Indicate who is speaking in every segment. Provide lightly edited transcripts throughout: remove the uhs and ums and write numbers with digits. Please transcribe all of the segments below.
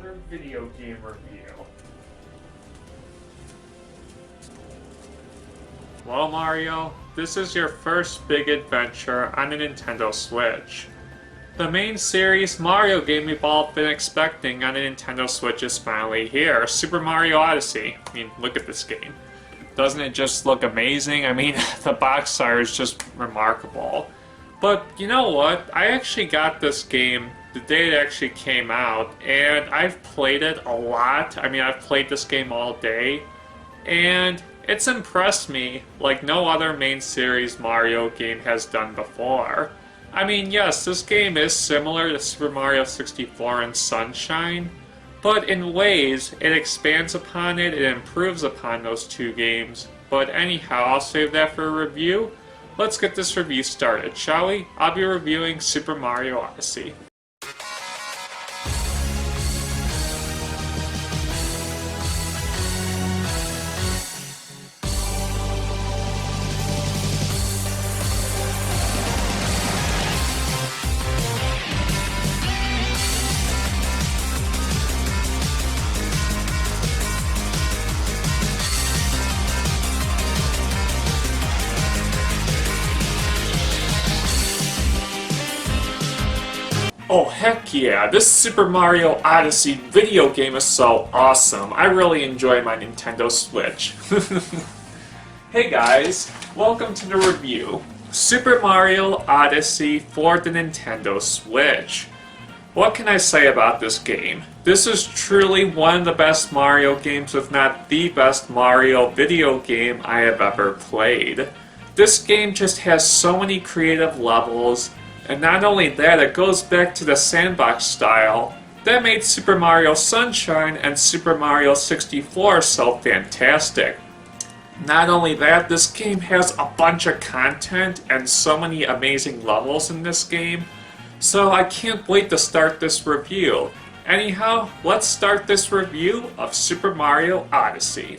Speaker 1: another video game review. Well, Mario, this is your first big adventure on a Nintendo Switch. The main series Mario game we've all been expecting on a Nintendo Switch is finally here, Super Mario Odyssey. I mean, look at this game. Doesn't it just look amazing? I mean, the box art is just remarkable. But you know what? I actually got this game the day it actually came out, and I've played it a lot. I mean, I've played this game all day, and it's impressed me like no other main series Mario game has done before. I mean, yes, this game is similar to Super Mario 64 and Sunshine, but in ways, it expands upon it, it improves upon those two games. But anyhow, I'll save that for a review. Let's get this review started, shall we? I'll be reviewing Super Mario Odyssey. Oh heck yeah, this Super Mario Odyssey video game is so awesome. I really enjoy my Nintendo Switch. Hey guys, welcome to the review. Super Mario Odyssey for the Nintendo Switch. What can I say about this game? This is truly one of the best Mario games, if not the best Mario video game I have ever played. This game just has so many creative levels. And not only that, it goes back to the sandbox style that made Super Mario Sunshine and Super Mario 64 so fantastic. Not only that, this game has a bunch of content and so many amazing levels in this game, so I can't wait to start this review. Anyhow, let's start this review of Super Mario Odyssey.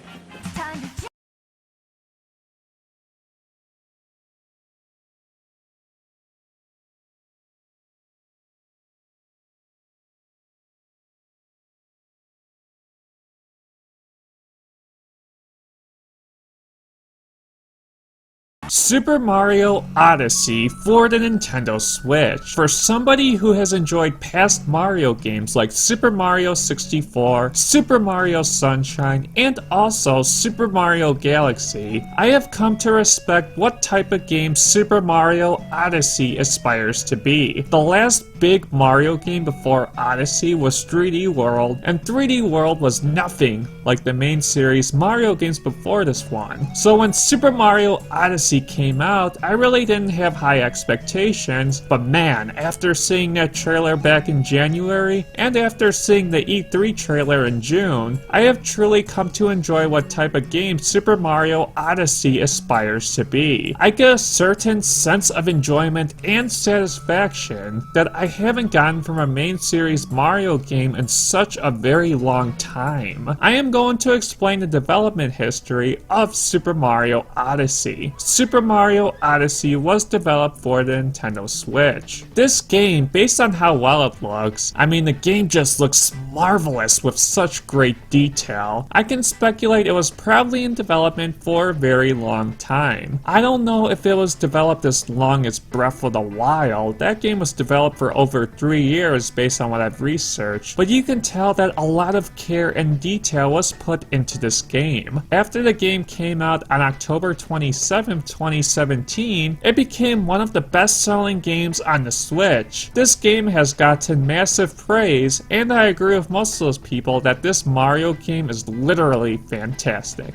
Speaker 1: Super Mario Odyssey for the Nintendo Switch. For somebody who has enjoyed past Mario games like Super Mario 64, Super Mario Sunshine, and also Super Mario Galaxy, I have come to respect what type of game Super Mario Odyssey aspires to be. The last big Mario game before Odyssey was 3D World, and 3D World was nothing like the main series Mario games before this one. So when Super Mario Odyssey came out, I really didn't have high expectations, but man, after seeing that trailer back in January, and after seeing the E3 trailer in June, I have truly come to enjoy what type of game Super Mario Odyssey aspires to be. I get a certain sense of enjoyment and satisfaction that I haven't gotten from a main series Mario game in such a very long time. I am going to explain the development history of Super Mario Odyssey. Super Mario Odyssey was developed for the Nintendo Switch. This game, based on how well it looks, I mean the game just looks marvelous with such great detail. I can speculate it was probably in development for a very long time. I don't know if it was developed as long as Breath of the Wild. That game was developed for over 3 years based on what I've researched, but you can tell that a lot of care and detail was put into this game. After the game came out on October 27th, 2017, it became one of the best-selling games on the Switch. This game has gotten massive praise, and I agree with most of those people that this Mario game is literally fantastic.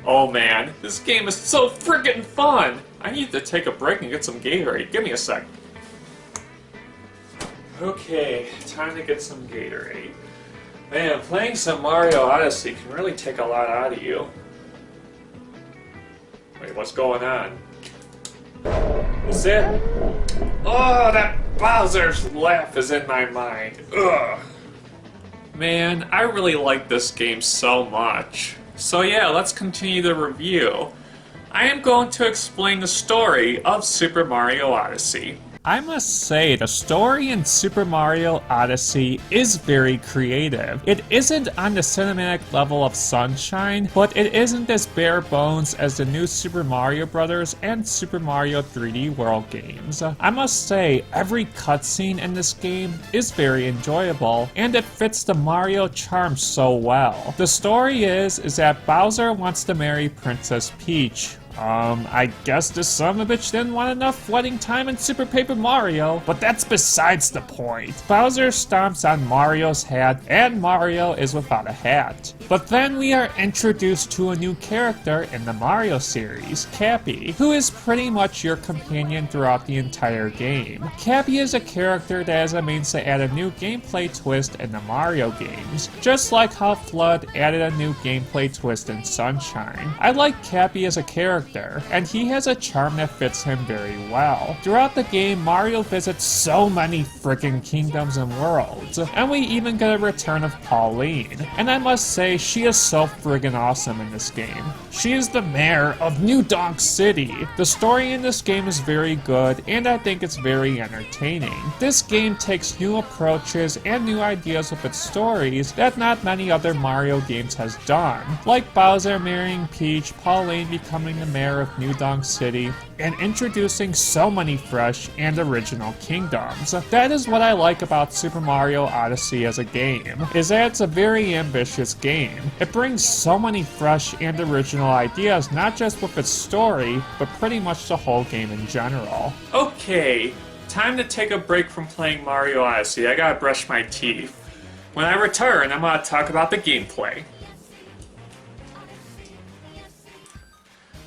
Speaker 1: Oh man, this game is so friggin' fun! I need to take a break and get some Gatorade. Give me a sec. Okay, time to get some Gatorade. Man, playing some Mario Odyssey can really take a lot out of you. Wait, what's going on? Is it? Oh, that Bowser's laugh is in my mind. Ugh. Man, I really like this game so much. So yeah, let's continue the review. I am going to explain the story of Super Mario Odyssey. I must say, the story in Super Mario Odyssey is very creative. It isn't on the cinematic level of Sunshine, but it isn't as bare bones as the new Super Mario Bros. And Super Mario 3D World games. I must say, every cutscene in this game is very enjoyable, and it fits the Mario charm so well. The story is that Bowser wants to marry Princess Peach. I guess this son of a bitch didn't want enough wedding time in Super Paper Mario, but that's besides the point. Bowser stomps on Mario's hat, and Mario is without a hat. But then we are introduced to a new character in the Mario series, Cappy, who is pretty much your companion throughout the entire game. Cappy is a character that is a means to add a new gameplay twist in the Mario games, just like how Flood added a new gameplay twist in Sunshine. I like Cappy as a character, and he has a charm that fits him very well. Throughout the game, Mario visits so many freaking kingdoms and worlds, and we even get a return of Pauline. And I must say, she is so friggin' awesome in this game. She is the mayor of New Donk City. The story in this game is very good, and I think it's very entertaining. This game takes new approaches and new ideas with its stories that not many other Mario games has done, like Bowser marrying Peach, Pauline becoming the mayor of New Donk City, and introducing so many fresh and original kingdoms. That is what I like about Super Mario Odyssey as a game, is that it's a very ambitious game. It brings so many fresh and original ideas, not just with its story, but pretty much the whole game in general. Okay, time to take a break from playing Mario Odyssey. I gotta brush my teeth. When I return, I'm gonna talk about the gameplay.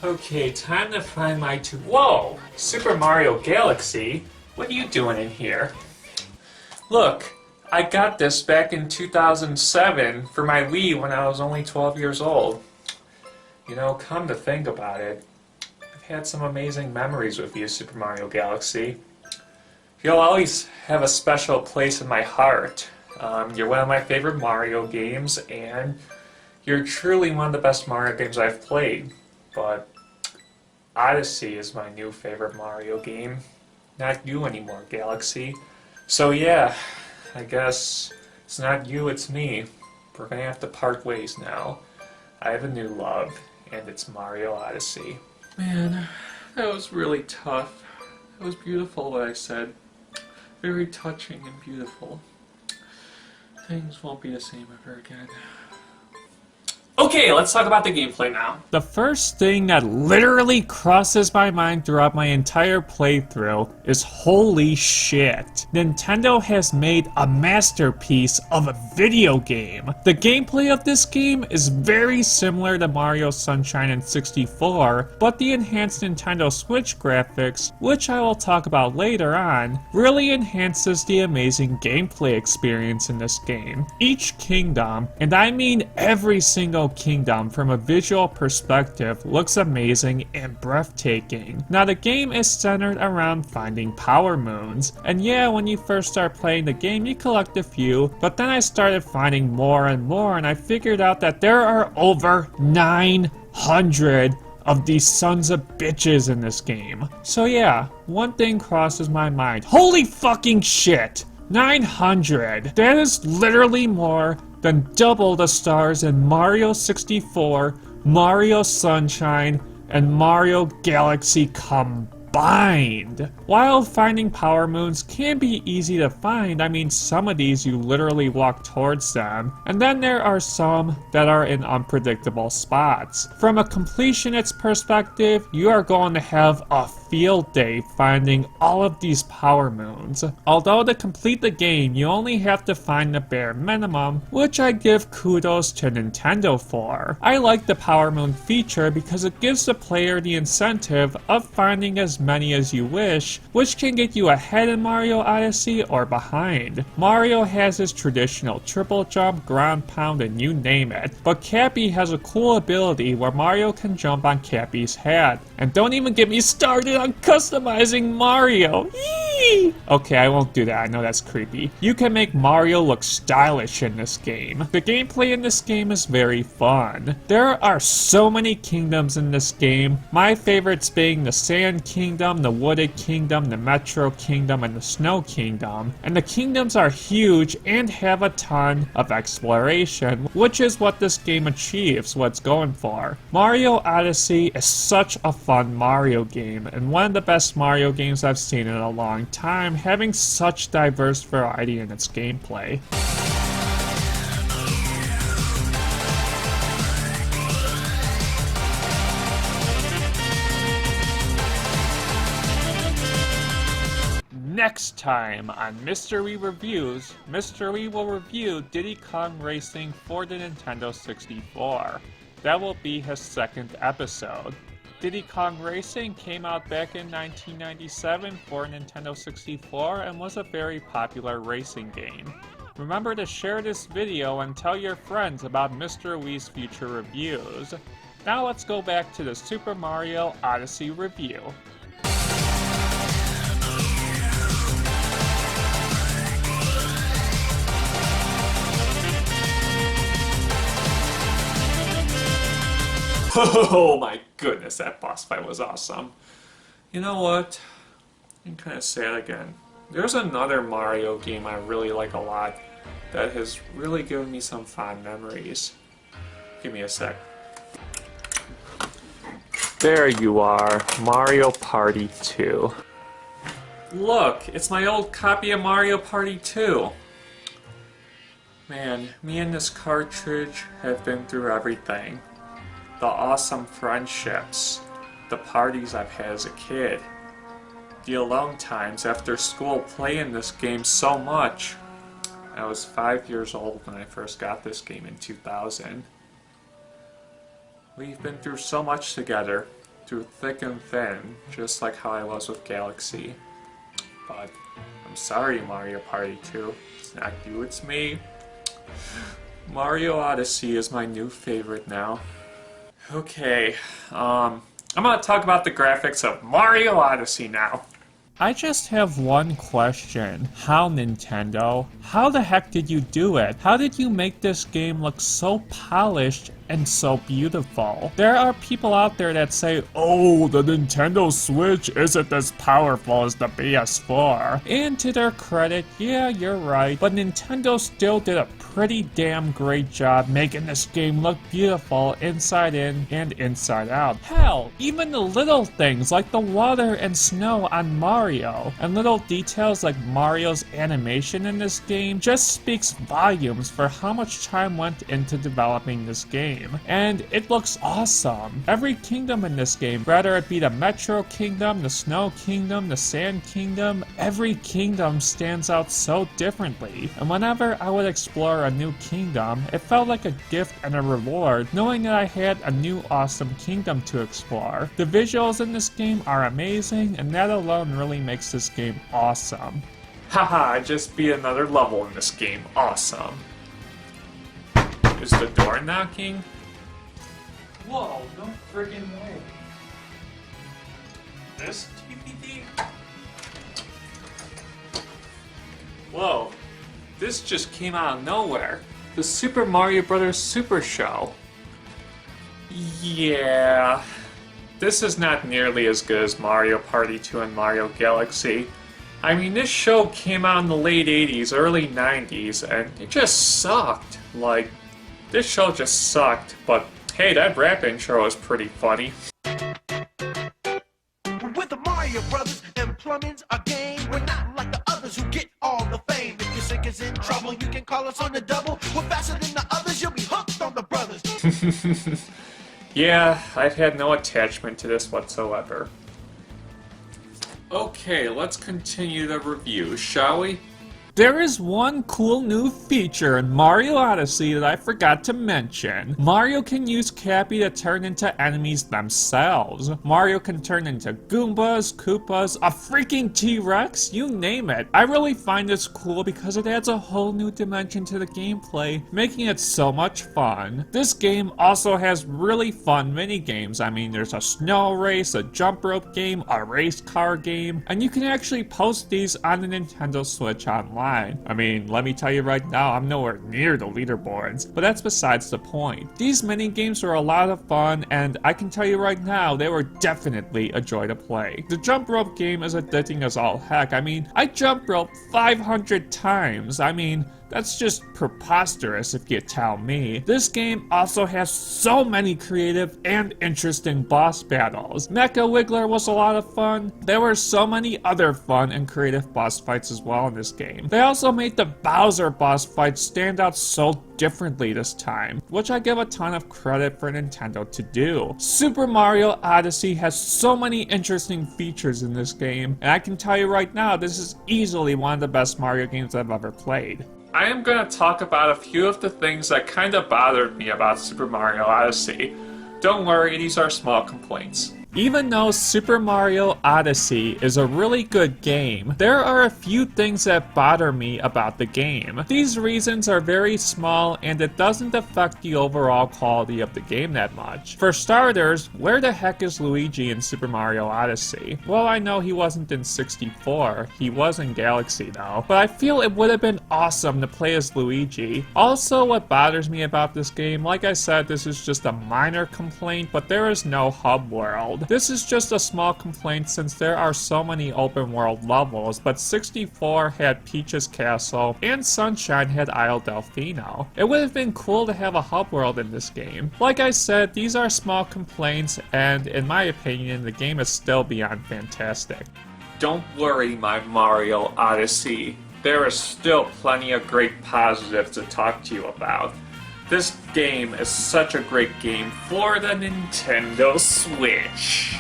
Speaker 1: Okay, time to find my Whoa! Super Mario Galaxy? What are you doing in here? Look, I got this back in 2007 for my Wii when I was only 12 years old. You know, come to think about it, I've had some amazing memories with you, Super Mario Galaxy. You'll always have a special place in my heart. You're one of my favorite Mario games, and you're truly one of the best Mario games I've played. But Odyssey is my new favorite Mario game. Not you anymore, Galaxy. So yeah, I guess it's not you, it's me. We're gonna have to part ways now. I have a new love, and it's Mario Odyssey. Man, that was really tough. That was beautiful what I said. Very touching and beautiful. Things won't be the same ever again. Okay, let's talk about the gameplay now. The first thing that literally crosses my mind throughout my entire playthrough is holy shit. Nintendo has made a masterpiece of a video game. The gameplay of this game is very similar to Mario Sunshine and 64, but the enhanced Nintendo Switch graphics, which I will talk about later on, really enhances the amazing gameplay experience in this game. Each kingdom, and I mean every single kingdom from a visual perspective, looks amazing and breathtaking. Now the game is centered around finding power moons, and yeah, when you first start playing the game you collect a few, but then I started finding more and more, and I figured out that there are over 900 of these sons of bitches in this game. So yeah, one thing crosses my mind. Holy fucking shit! 900! That is literally more than double the stars in Mario 64, Mario Sunshine, and Mario Galaxy combined. While finding power moons can be easy to find, I mean some of these you literally walk towards them, and then there are some that are in unpredictable spots. From a completionist perspective, you are going to have a field day finding all of these power moons. Although to complete the game you only have to find the bare minimum, which I give kudos to Nintendo for. I like the power moon feature because it gives the player the incentive of finding as many as you wish, which can get you ahead in Mario Odyssey or behind. Mario has his traditional triple jump, ground pound, and you name it, but Cappy has a cool ability where Mario can jump on Cappy's hat. And don't even get me started on customizing Mario! Yee! Whee! Okay, I won't do that. I know that's creepy. You can make Mario look stylish in this game. The gameplay in this game is very fun. There are so many kingdoms in this game. My favorites being the Sand Kingdom, the Wooded Kingdom, the Metro Kingdom, and the Snow Kingdom. And the kingdoms are huge and have a ton of exploration, which is what this game achieves, what it's going for. Mario Odyssey is such a fun Mario game, and one of the best Mario games I've seen in a long time, having such diverse variety in its gameplay. Next time on Mr. Wii Reviews, Mr. Wii will review Diddy Kong Racing for the Nintendo 64. That will be his second episode. Diddy Kong Racing came out back in 1997 for Nintendo 64 and was a very popular racing game. Remember to share this video and tell your friends about Mr. Wii's future reviews. Now let's go back to the Super Mario Odyssey review. Oh my goodness, that boss fight was awesome. You know what? I'm kind of sad again. There's another Mario game I really like a lot that has really given me some fond memories. Give me a sec. There you are, Mario Party 2. Look, it's my old copy of Mario Party 2. Man, me and this cartridge have been through everything. The awesome friendships, the parties I've had as a kid, the alone times after school playing this game so much. I was 5 years old when I first got this game in 2000. We've been through so much together, through thick and thin, just like how I was with Galaxy. But I'm sorry, Mario Party 2. It's not you, it's me. Mario Odyssey is my new favorite now. Okay, I'm gonna talk about the graphics of Mario Odyssey now. I just have one question. How, Nintendo? How the heck did you do it? How did you make this game look so polished and so beautiful? There are people out there that say, oh, the Nintendo Switch isn't as powerful as the PS4. And to their credit, yeah, you're right, but Nintendo still did a pretty damn great job making this game look beautiful inside in and inside out. Hell, even the little things like the water and snow on Mario, and little details like Mario's animation in this game just speaks volumes for how much time went into developing this game. And it looks awesome. Every kingdom in this game, whether it be the Metro Kingdom, the Snow Kingdom, the Sand Kingdom, every kingdom stands out so differently. And whenever I would explore a new kingdom, it felt like a gift and a reward knowing that I had a new awesome kingdom to explore. The visuals in this game are amazing, and that alone really makes this game awesome. Haha, I just beat another level in this game. Awesome. Is the door knocking? Whoa, no friggin' way. This DVD? Whoa, this just came out of nowhere. The Super Mario Bros. Super Show. Yeah, this is not nearly as good as Mario Party 2 and Mario Galaxy. I mean, this show came out in the late 80s, early 90s, and it just sucked. Like, this show just sucked, but hey, that rap intro is pretty funny.
Speaker 2: With the Mario Brothers and plumbing's a game, we're not like the others who get all the fame. If your sink is in trouble, you can call us on the double. We're faster than the others, you'll be hooked on the brothers.
Speaker 1: Yeah, I've had no attachment to this whatsoever. Okay, let's continue the review, shall we? There is one cool new feature in Mario Odyssey that I forgot to mention. Mario can use Cappy to turn into enemies themselves. Mario can turn into Goombas, Koopas, a freaking T-Rex, you name it. I really find this cool because it adds a whole new dimension to the gameplay, making it so much fun. This game also has really fun mini games. I mean, there's a snow race, a jump rope game, a race car game, and you can actually post these on the Nintendo Switch online. I mean, let me tell you right now, I'm nowhere near the leaderboards, but that's besides the point. These mini games were a lot of fun, and I can tell you right now, they were definitely a joy to play. The jump rope game is addicting as all heck. I mean, I jump rope 500 times. I mean, that's just preposterous if you tell me. This game also has so many creative and interesting boss battles. Mecha Wiggler was a lot of fun. There were so many other fun and creative boss fights as well in this game. They also made the Bowser boss fight stand out so differently this time, which I give a ton of credit for Nintendo to do. Super Mario Odyssey has so many interesting features in this game, and I can tell you right now, this is easily one of the best Mario games I've ever played. I am going to talk about a few of the things that kind of bothered me about Super Mario Odyssey. Don't worry, these are small complaints. Even though Super Mario Odyssey is a really good game, there are a few things that bother me about the game. These reasons are very small and it doesn't affect the overall quality of the game that much. For starters, where the heck is Luigi in Super Mario Odyssey? Well, I know he wasn't in 64, he was in Galaxy though, but I feel it would have been awesome to play as Luigi. Also, what bothers me about this game, like I said, this is just a minor complaint, but there is no hub world. This is just a small complaint since there are so many open world levels, but 64 had Peach's Castle and Sunshine had Isle Delfino. It would have been cool to have a hub world in this game. Like I said, these are small complaints, and in my opinion, the game is still beyond fantastic. Don't worry, my Mario Odyssey. There is still plenty of great positives to talk to you about. This game is such a great game for the Nintendo Switch.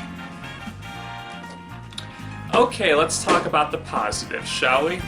Speaker 1: Okay, let's talk about the positives, shall we?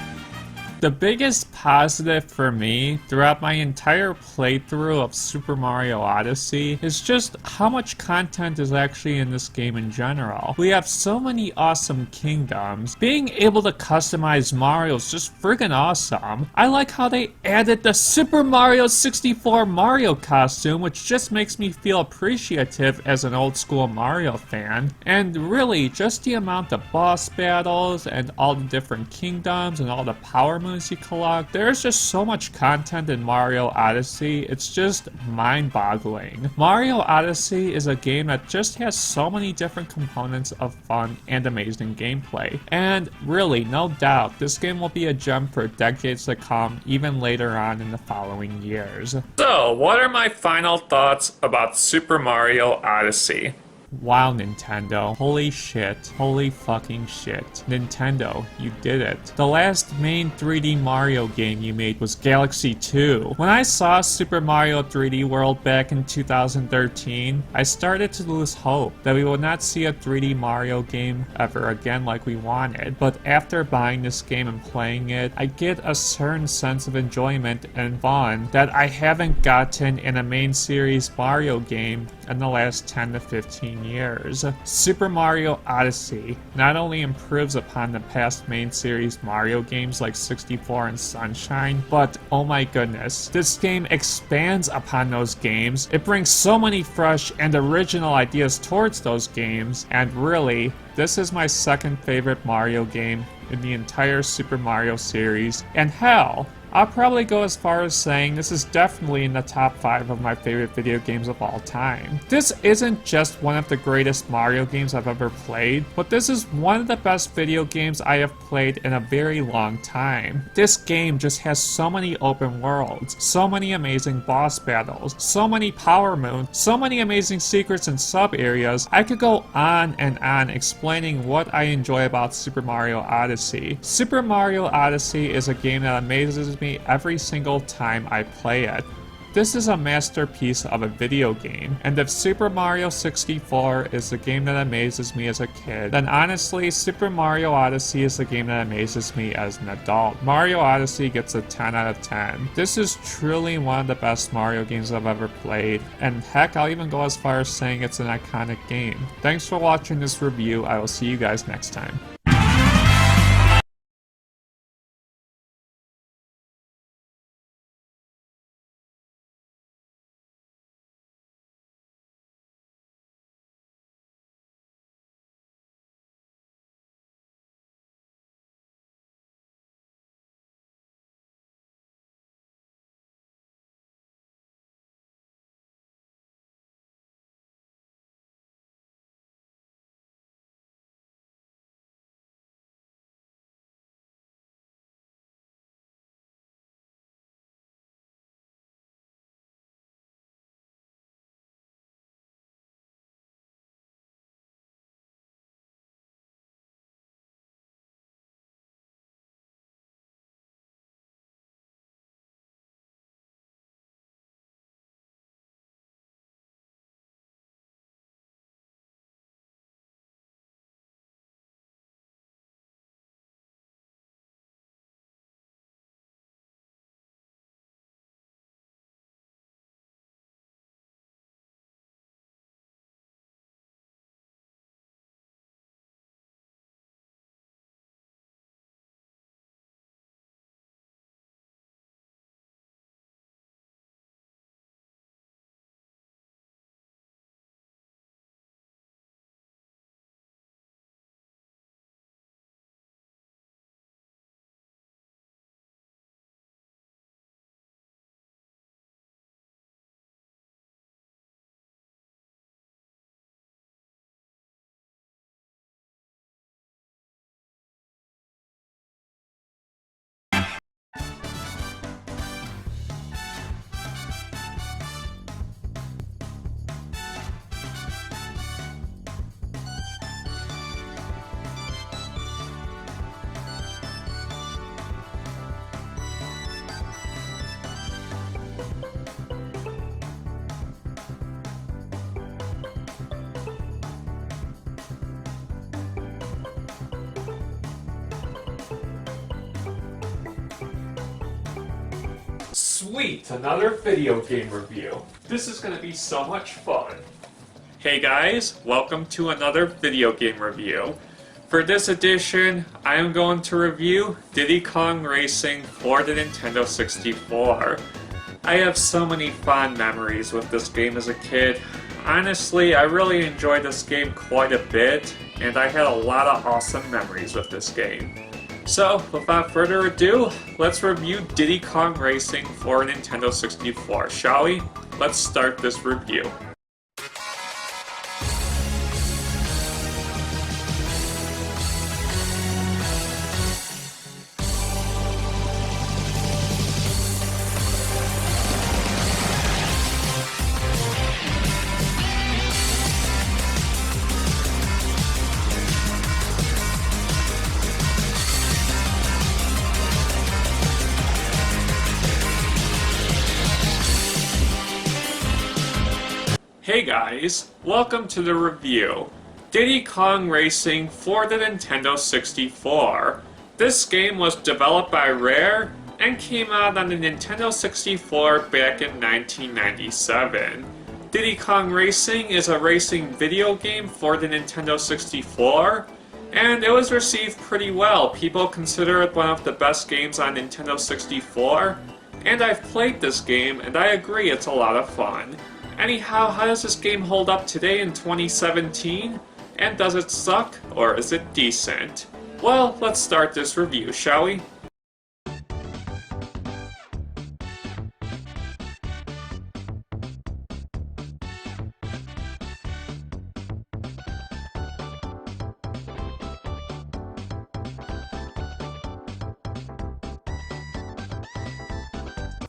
Speaker 1: The biggest positive for me throughout my entire playthrough of Super Mario Odyssey is just how much content is actually in this game in general. We have so many awesome kingdoms. Being able to customize Mario is just friggin' awesome. I like how they added the Super Mario 64 Mario costume, which just makes me feel appreciative as an old school Mario fan. And really, just the amount of boss battles and all the different kingdoms and all the power moves you collect. There's just so much content in Mario Odyssey, it's just mind-boggling. Mario Odyssey is a game that just has so many different components of fun and amazing gameplay. And really, no doubt, this game will be a gem for decades to come, even later on in the following years. So, what are my final thoughts about Super Mario Odyssey? Wow, Nintendo. Holy shit. Holy fucking shit. Nintendo, you did it. The last main 3D Mario game you made was Galaxy 2. When I saw Super Mario 3D World back in 2013, I started to lose hope that we would not see a 3D Mario game ever again like we wanted. But after buying this game and playing it, I get a certain sense of enjoyment and fun that I haven't gotten in a main series Mario game in the last 10 to 15 years. Super Mario Odyssey not only improves upon the past main series Mario games like 64 and Sunshine, but oh my goodness, this game expands upon those games. It brings so many fresh and original ideas towards those games, and really, this is my second favorite Mario game in the entire Super Mario series, and hell, I'll probably go as far as saying this is definitely in the top 5 of my favorite video games of all time. This isn't just one of the greatest Mario games I've ever played, but this is one of the best video games I have played in a very long time. This game just has so many open worlds, so many amazing boss battles, so many power moves, so many amazing secrets and sub-areas. I could go on and on explaining what I enjoy about Super Mario Odyssey. Super Mario Odyssey is a game that amazes me every single time I play it. This is a masterpiece of a video game, and if Super Mario 64 is the game that amazes me as a kid, then honestly, Super Mario Odyssey is the game that amazes me as an adult. Mario Odyssey gets a 10 out of 10. This is truly one of the best Mario games I've ever played, and heck, I'll even go as far as saying it's an iconic game. Thanks for watching this review. I will see you guys next time. Sweet, another video game review. This is gonna be so much fun. Hey guys, welcome to another video game review. For this edition, I am going to review Diddy Kong Racing for the Nintendo 64. I have so many fond memories with this game as a kid. Honestly, I really enjoyed this game quite a bit, and I had a lot of awesome memories with this game. So, without further ado, let's review Diddy Kong Racing for Nintendo 64, shall we? Let's start this review. Hey guys, welcome to the review. Diddy Kong Racing for the Nintendo 64. This game was developed by Rare and came out on the Nintendo 64 back in 1997. Diddy Kong Racing is a racing video game for the Nintendo 64, and it was received pretty well. People consider it one of the best games on Nintendo 64, and I've played this game and I agree it's a lot of fun. Anyhow, how does this game hold up today in 2017? And does it suck, or is it decent? Well, let's start this review, shall we?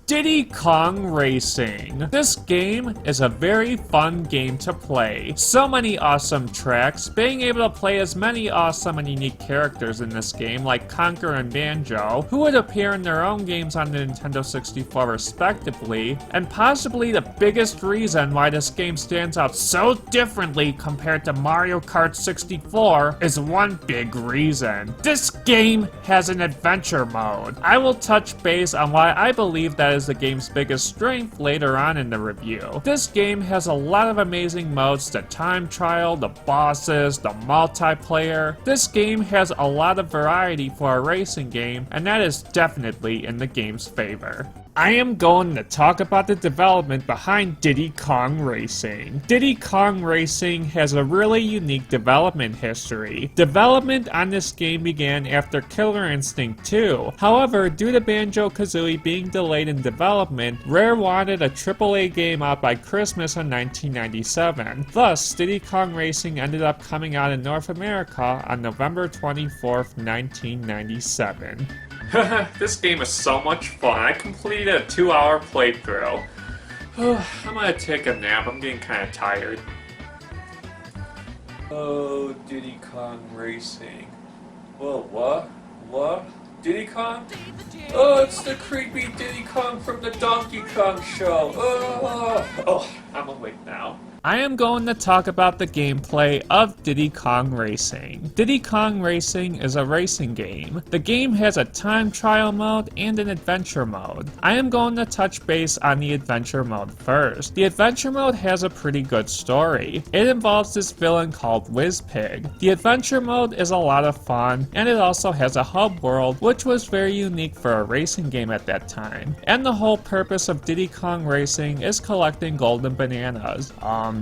Speaker 1: Diddy Kong Racing. This game is a very fun game to play. So many awesome tracks, being able to play as many awesome and unique characters in this game like Conker and Banjo, who would appear in their own games on the Nintendo 64 respectively, and possibly the biggest reason why this game stands out so differently compared to Mario Kart 64 is one big reason. This game has an adventure mode. I will touch base on why I believe that is the game's biggest strength later on in the review. This game has a lot of amazing modes: the time trial, the bosses, the multiplayer. This game has a lot of variety for a racing game, and that is definitely in the game's favor. I am going to talk about the development behind Diddy Kong Racing. Diddy Kong Racing has a really unique development history. Development on this game began after Killer Instinct 2. However, due to Banjo-Kazooie being delayed in development, Rare wanted a AAA game out by Christmas in 1997. Thus, Diddy Kong Racing ended up coming out in North America on November 24th, 1997. This game is so much fun. I completed a 2-hour playthrough. I'm gonna take a nap. I'm getting kind of tired. Oh, Diddy Kong Racing. Whoa, what? What? Diddy Kong? Oh, it's the creepy Diddy Kong from the Donkey Kong show. Oh, I'm awake now. I am going to talk about the gameplay of Diddy Kong Racing. Diddy Kong Racing is a racing game. The game has a time trial mode and an adventure mode. I am going to touch base on the adventure mode first. The adventure mode has a pretty good story. It involves this villain called Wizpig. The adventure mode is a lot of fun, and it also has a hub world, which was very unique for a racing game at that time. And the whole purpose of Diddy Kong Racing is collecting golden bananas.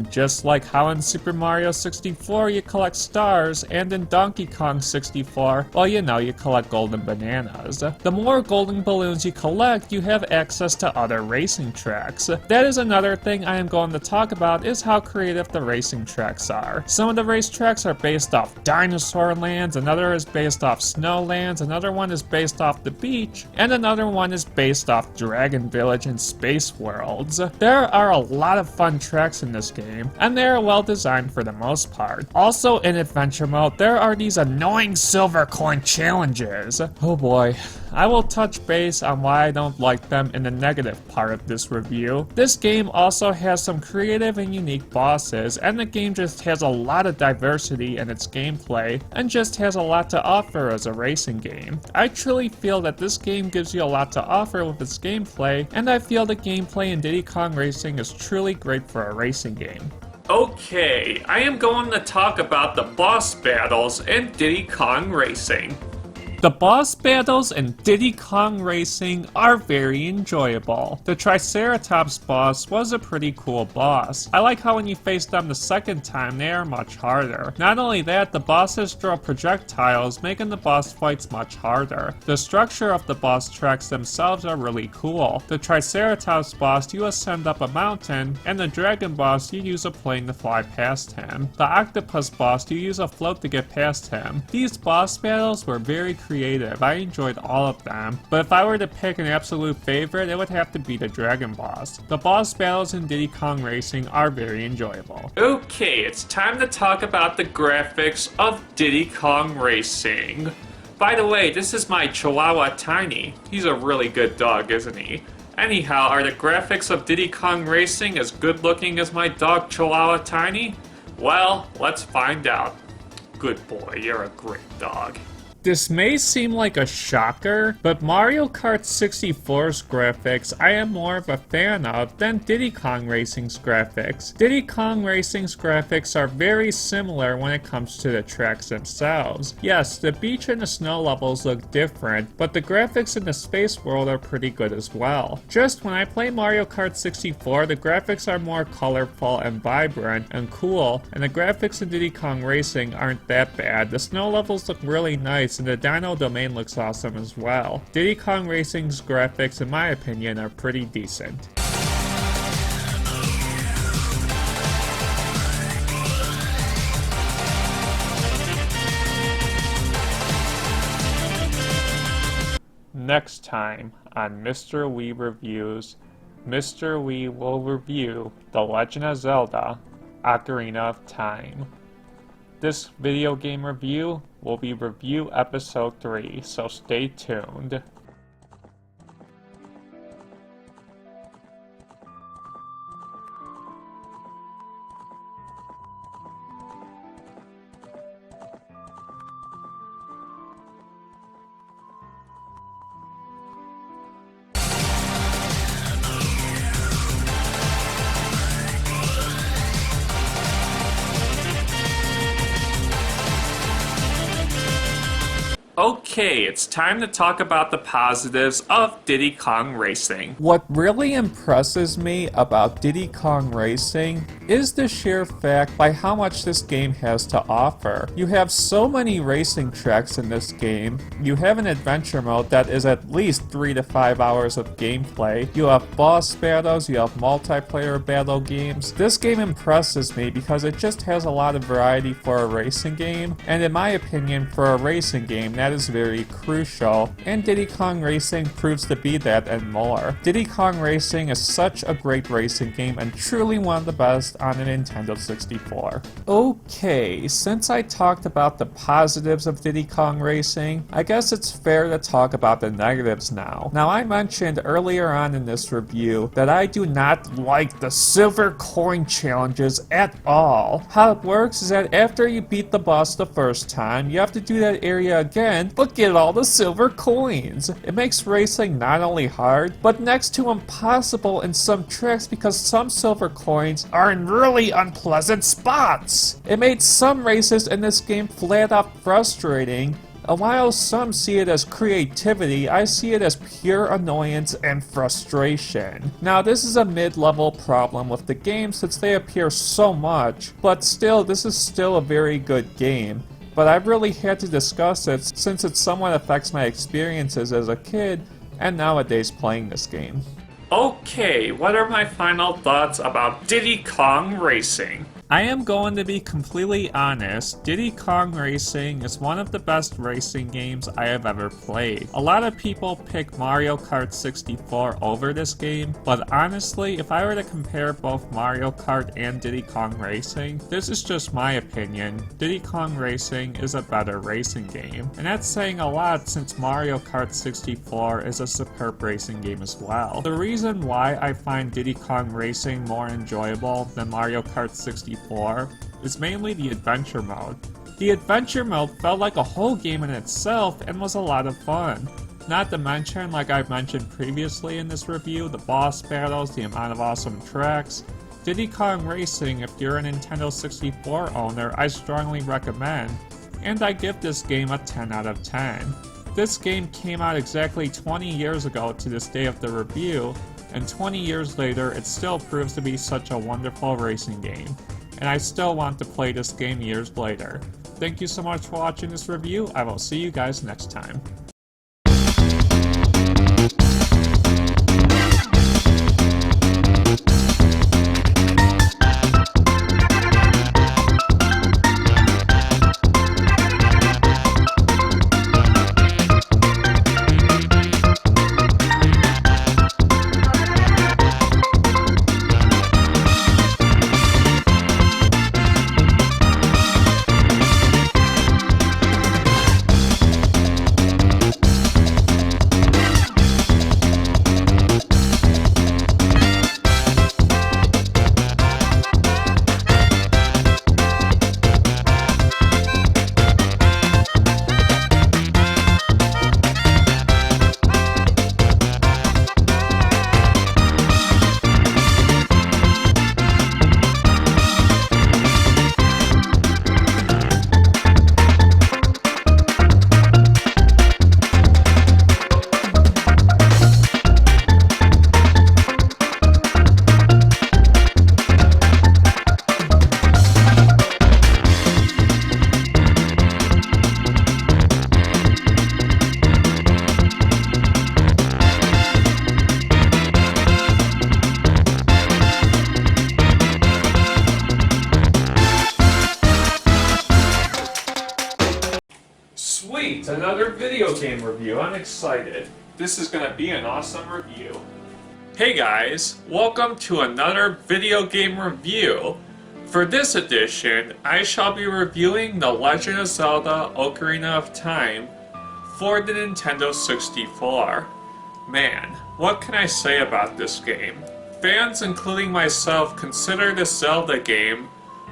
Speaker 1: Just like how in Super Mario 64 you collect stars, and in Donkey Kong 64, well, you know, you collect golden bananas. The more golden balloons you collect, you have access to other racing tracks. That is another thing I am going to talk about, is how creative the racing tracks are. Some of the race tracks are based off dinosaur lands, another is based off snow lands, another one is based off the beach, and another one is based off Dragon Village and Space Worlds. There are a lot of fun tracks in this game, and they are well designed for the most part. Also in adventure mode, there are these annoying silver coin challenges. Oh boy. I will touch base on why I don't like them in the negative part of this review. This game also has some creative and unique bosses, and the game just has a lot of diversity in its gameplay, and just has a lot to offer as a racing game. I truly feel that this game gives you a lot to offer with its gameplay, and I feel the gameplay in Diddy Kong Racing is truly great for a racing game. Okay, I am going to talk about the boss battles in Diddy Kong Racing. The boss battles in Diddy Kong Racing are very enjoyable. The Triceratops boss was a pretty cool boss. I like how when you face them the second time, they are much harder. Not only that, the bosses throw projectiles, making the boss fights much harder. The structure of the boss tracks themselves are really cool. The Triceratops boss, you ascend up a mountain, and the Dragon boss, you use a plane to fly past him. The Octopus boss, you use a float to get past him. These boss battles were very creative. I enjoyed all of them, but if I were to pick an absolute favorite, it would have to be the Dragon boss. The boss battles in Diddy Kong Racing are very enjoyable. Okay, it's time to talk about the graphics of Diddy Kong Racing. By the way, this is my Chihuahua Tiny. He's a really good dog, isn't he? Anyhow, are the graphics of Diddy Kong Racing as good looking as my dog Chihuahua Tiny? Well, let's find out. Good boy, you're a great dog. This may seem like a shocker, but Mario Kart 64's graphics I am more of a fan of than Diddy Kong Racing's graphics. Diddy Kong Racing's graphics are very similar when it comes to the tracks themselves. Yes, the beach and the snow levels look different, but the graphics in the space world are pretty good as well. Just when I play Mario Kart 64, the graphics are more colorful and vibrant and cool, and the graphics in Diddy Kong Racing aren't that bad. The snow levels look really nice, and the Dino Domain looks awesome as well. Diddy Kong Racing's graphics, in my opinion, are pretty decent. Next time on Mr. Wii Reviews, Mr. Wii will review The Legend of Zelda: Ocarina of Time. This video game review will be review episode 3, so stay tuned. Okay, it's time to talk about the positives of Diddy Kong Racing. What really impresses me about Diddy Kong Racing is the sheer fact by how much this game has to offer. You have so many racing tracks in this game. You have an adventure mode that is at least 3 to 5 hours of gameplay. You have boss battles, you have multiplayer battle games. This game impresses me because it just has a lot of variety for a racing game, and in my opinion, for a racing game, that is very crucial, and Diddy Kong Racing proves to be that and more. Diddy Kong Racing is such a great racing game and truly one of the best on a Nintendo 64. Okay, since I talked about the positives of Diddy Kong Racing, I guess it's fair to talk about the negatives now. Now, I mentioned earlier on in this review that I do not like the silver coin challenges at all. How it works is that after you beat the boss the first time, you have to do that area again, but get all the silver coins. It makes racing not only hard, but next to impossible in some tracks because some silver coins are in really unpleasant spots. It made some races in this game flat out frustrating, and while some see it as creativity, I see it as pure annoyance and frustration. Now, this is a mid-level problem with the game since they appear so much, but still, this is still a very good game. But I really had to discuss it since it somewhat affects my experiences as a kid and nowadays playing this game. Okay, what are my final thoughts about Diddy Kong Racing? I am going to be completely honest, Diddy Kong Racing is one of the best racing games I have ever played. A lot of people pick Mario Kart 64 over this game, but honestly, if I were to compare both Mario Kart and Diddy Kong Racing, this is just my opinion, Diddy Kong Racing is a better racing game. And that's saying a lot since Mario Kart 64 is a superb racing game as well. The reason why I find Diddy Kong Racing more enjoyable than Mario Kart 64 is mainly the adventure mode. The adventure mode felt like a whole game in itself and was a lot of fun. Not to mention, like I've mentioned previously in this review, the boss battles, the amount of awesome tracks. Diddy Kong Racing, if you're a Nintendo 64 owner, I strongly recommend, and I give this game a 10 out of 10. This game came out exactly 20 years ago to this day of the review, and 20 years later it still proves to be such a wonderful racing game. And I still want to play this game years later. Thank you so much for watching this review. I will see you guys next time. Sweet, another video game review. I'm excited. This is gonna be an awesome review. Hey guys, welcome to another video game review. For this edition, I shall be reviewing The Legend of Zelda Ocarina of Time for the Nintendo 64. Man, what can I say about this game? Fans, including myself, consider this Zelda game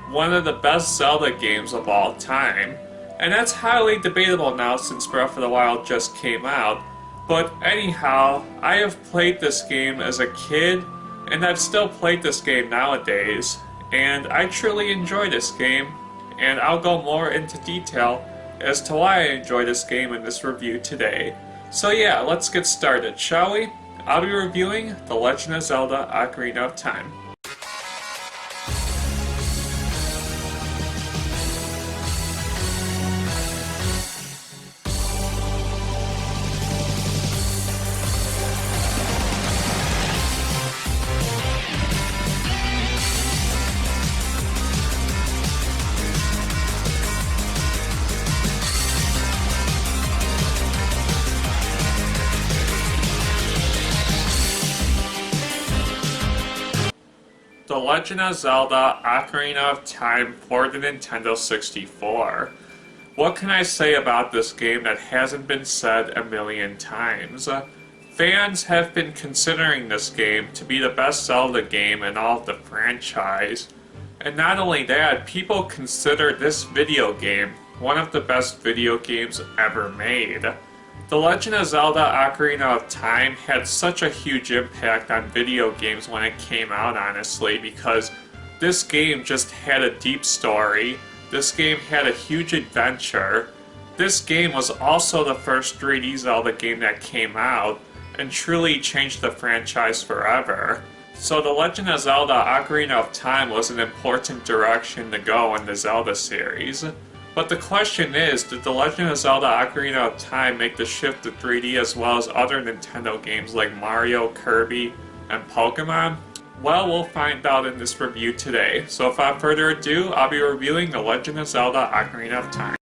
Speaker 1: one of the best Zelda games of all time. And that's highly debatable now since Breath of the Wild just came out. But anyhow, I have played this game as a kid, and I've still played this game nowadays, and I truly enjoy this game, and I'll go more into detail as to why I enjoy this game in this review today. So yeah, let's get started, shall we? I'll be reviewing The Legend of Zelda Ocarina of Time. The Legend of Zelda Ocarina of Time for the Nintendo 64. What can I say about this game that hasn't been said a million times? Fans have been considering this game to be the best Zelda game in all of the franchise. And not only that, people consider this video game one of the best video games ever made. The Legend of Zelda Ocarina of Time had such a huge impact on video games when it came out, honestly, because this game just had a deep story, this game had a huge adventure, this game was also the first 3D Zelda game that came out, and truly changed the franchise forever. So The Legend of Zelda Ocarina of Time was an important direction to go in the Zelda series. But the question is, did The Legend of Zelda Ocarina of Time make the shift to 3D as well as other Nintendo games like Mario, Kirby, and Pokemon? Well, we'll find out in this review today. So without further ado, I'll be reviewing The Legend of Zelda Ocarina of Time.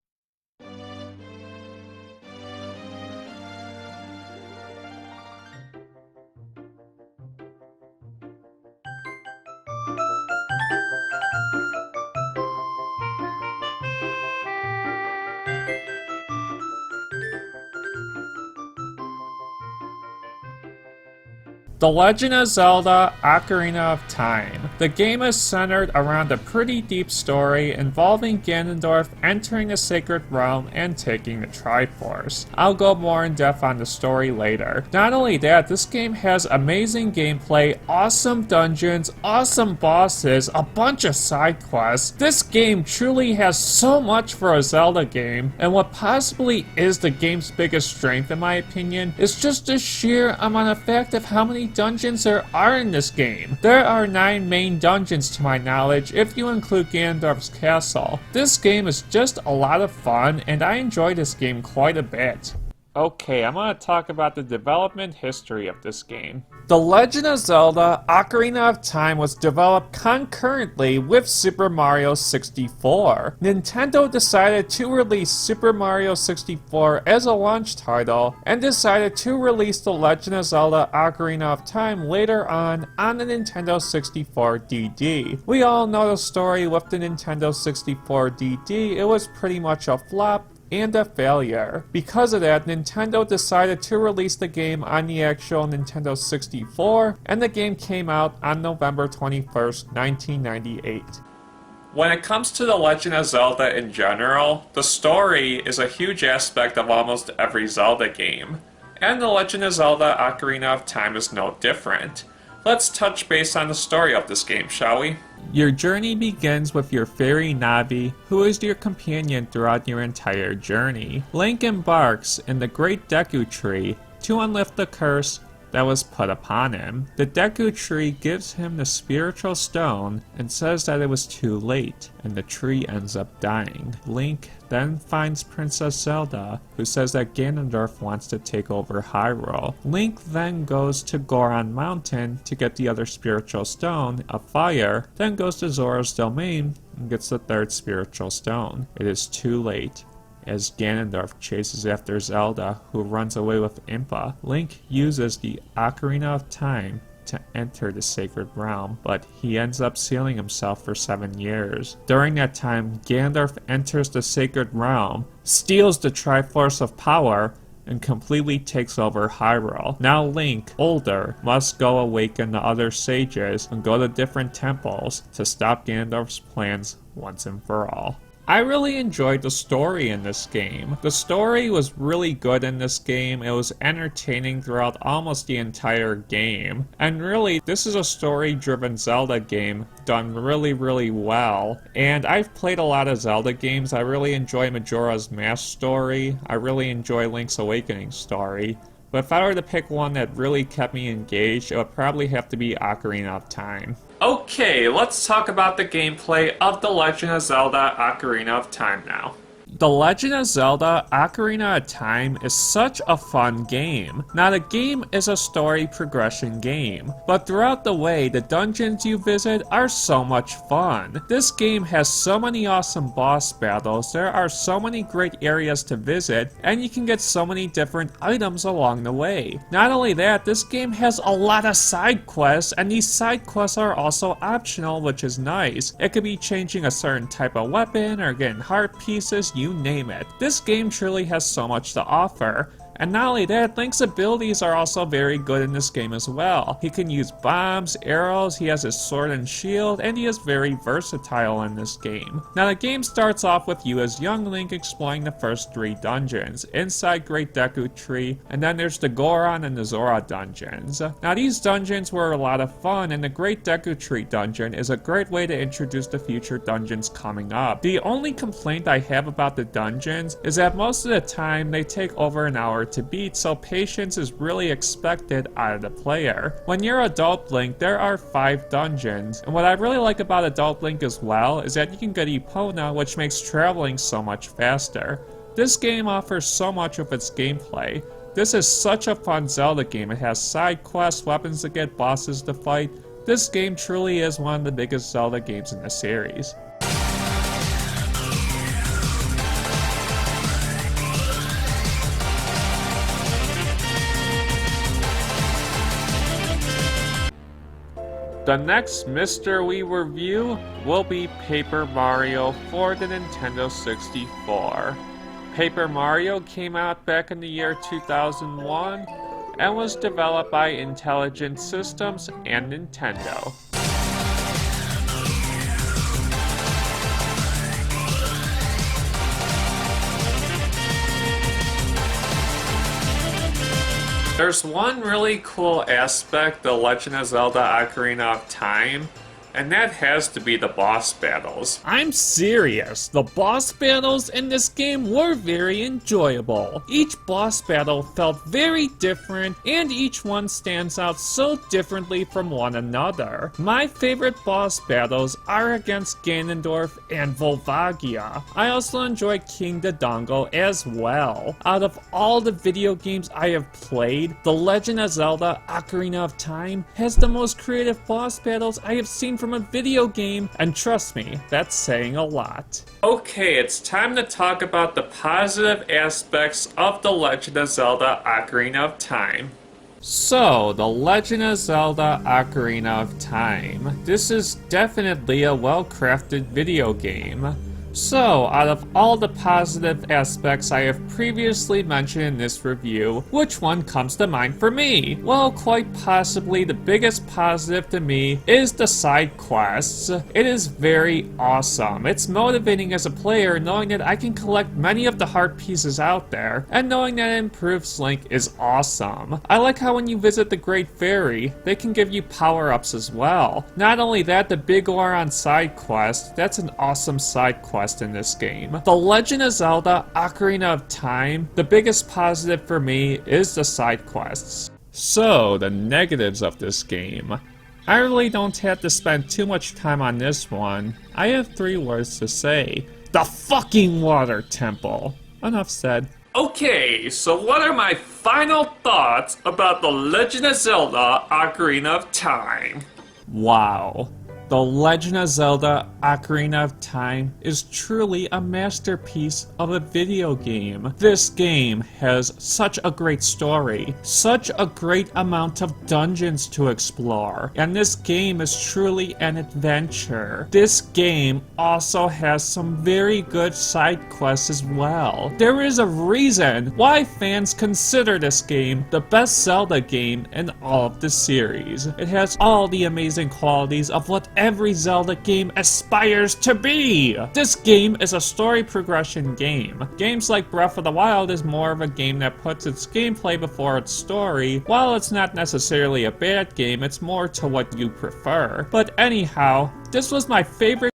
Speaker 1: The Legend of Zelda Ocarina of Time. The game is centered around a pretty deep story involving Ganondorf entering the Sacred Realm and taking the Triforce. I'll go more in depth on the story later. Not only that, this game has amazing gameplay, awesome dungeons, awesome bosses, a bunch of side quests. This game truly has so much for a Zelda game, and what possibly is the game's biggest strength in my opinion is just the sheer amount of fact of how many dungeons there are in this game. There are 9 main dungeons to my knowledge if you include Ganondorf's castle. This game is just a lot of fun and I enjoy this game quite a bit. Okay, I'm going to talk about the development history of this game. The Legend of Zelda Ocarina of Time was developed concurrently with Super Mario 64. Nintendo decided to release Super Mario 64 as a launch title and decided to release The Legend of Zelda Ocarina of Time later on the Nintendo 64 DD. We all know the story with the Nintendo 64 DD. It was pretty much a flop and a failure. Because of that, Nintendo decided to release the game on the actual Nintendo 64, and the game came out on November 21st, 1998. When it comes to The Legend of Zelda in general, the story is a huge aspect of almost every Zelda game, and The Legend of Zelda Ocarina of Time is no different. Let's touch base on the story of this game, shall we? Your journey begins with your fairy Navi, who is your companion throughout your entire journey. Link embarks in the Great Deku Tree to unlift the curse that was put upon him. The Deku Tree gives him the spiritual stone and says that it was too late, and the tree ends up dying. Link then finds Princess Zelda, who says that Ganondorf wants to take over Hyrule. Link then goes to Goron Mountain to get the other spiritual stone of fire, then goes to Zora's Domain and gets the third spiritual stone. It is too late, As Ganondorf chases after Zelda, who runs away with Impa, Link uses the Ocarina of Time to enter the sacred realm, but he ends up sealing himself for 7 years. During that time, Ganondorf enters the sacred realm, steals the Triforce of Power, and completely takes over Hyrule. Now Link, older, must go awaken the other sages and go to different temples to stop Ganondorf's plans once and for all. I really enjoyed the story in this game. The story was really good in this game. It was entertaining throughout almost the entire game. And really, this is a story-driven Zelda game done really well. And I've played a lot of Zelda games. I really enjoy Majora's Mask story. I really enjoy Link's Awakening story. But if I were to pick one that really kept me engaged, it would probably have to be Ocarina of Time. Okay, let's talk about the gameplay of The Legend of Zelda Ocarina of Time now. The Legend of Zelda Ocarina of Time is such a fun game. Now the game is a story progression game, but throughout the way the dungeons you visit are so much fun. This game has so many awesome boss battles, there are so many great areas to visit, and you can get so many different items along the way. Not only that, this game has a lot of side quests, and these side quests are also optional, which is nice. It could be changing a certain type of weapon or getting heart pieces, you name it. This game truly has so much to offer. And not only that, Link's abilities are also very good in this game as well. He can use bombs, arrows, he has his sword and shield, and he is very versatile in this game. Now the game starts off with you as young Link exploring the first 3 dungeons, inside Great Deku Tree, and then there's the Goron and the Zora dungeons. Now these dungeons were a lot of fun, and the Great Deku Tree dungeon is a great way to introduce the future dungeons coming up. The only complaint I have about the dungeons is that most of the time they take over an hour to beat, so patience is really expected out of the player. When you're Adult Link, there are 5 dungeons, and what I really like about Adult Link as well is that you can get Epona, which makes traveling so much faster. This game offers so much with its gameplay. This is such a fun Zelda game. It has side quests, weapons to get, bosses to fight. This game truly is one of the biggest Zelda games in the series. The next Mr. Wii review will be Paper Mario for the Nintendo 64. Paper Mario came out back in the year 2001 and was developed by Intelligent Systems and Nintendo. There's one really cool aspect of The Legend of Zelda Ocarina of Time, and that has to be the boss battles. I'm serious, the boss battles in this game were very enjoyable. Each boss battle felt very different, and each one stands out so differently from one another. My favorite boss battles are against Ganondorf and Volvagia. I also enjoy King Dodongo as well. Out of all the video games I have played, The Legend of Zelda Ocarina of Time has the most creative boss battles I have seen from a video game, and trust me, that's saying a lot. Okay, it's time to talk about the positive aspects of The Legend of Zelda Ocarina of Time. So, The Legend of Zelda Ocarina of Time. This is definitely a well-crafted video game. So, out of all the positive aspects I have previously mentioned in this review, which one comes to mind for me? Well, quite possibly the biggest positive to me is the side quests. It is very awesome. It's motivating as a player knowing that I can collect many of the heart pieces out there, and knowing that it improves Link is awesome. I like how when you visit the Great Fairy, they can give you power-ups as well. Not only that, the Big Goron side quest, that's an awesome side quest in this game. The Legend of Zelda Ocarina of Time, the biggest positive for me is the side quests. So, the negatives of this game. I really don't have to spend too much time on this one. I have 3 words to say. The fucking water temple. Enough said. Okay, so what are my final thoughts about The Legend of Zelda Ocarina of Time? Wow. The Legend of Zelda: Ocarina of Time is truly a masterpiece of a video game. This game has such a great story, such a great amount of dungeons to explore, and this game is truly an adventure. This game also has some very good side quests as well. There is a reason why fans consider this game the best Zelda game in all of the series. It has all the amazing qualities of what every Zelda game aspires to be. This game is a story progression game. Games like Breath of the Wild is more of a game that puts its gameplay before its story. While it's not necessarily a bad game, it's more to what you prefer. But anyhow, this was my favorite.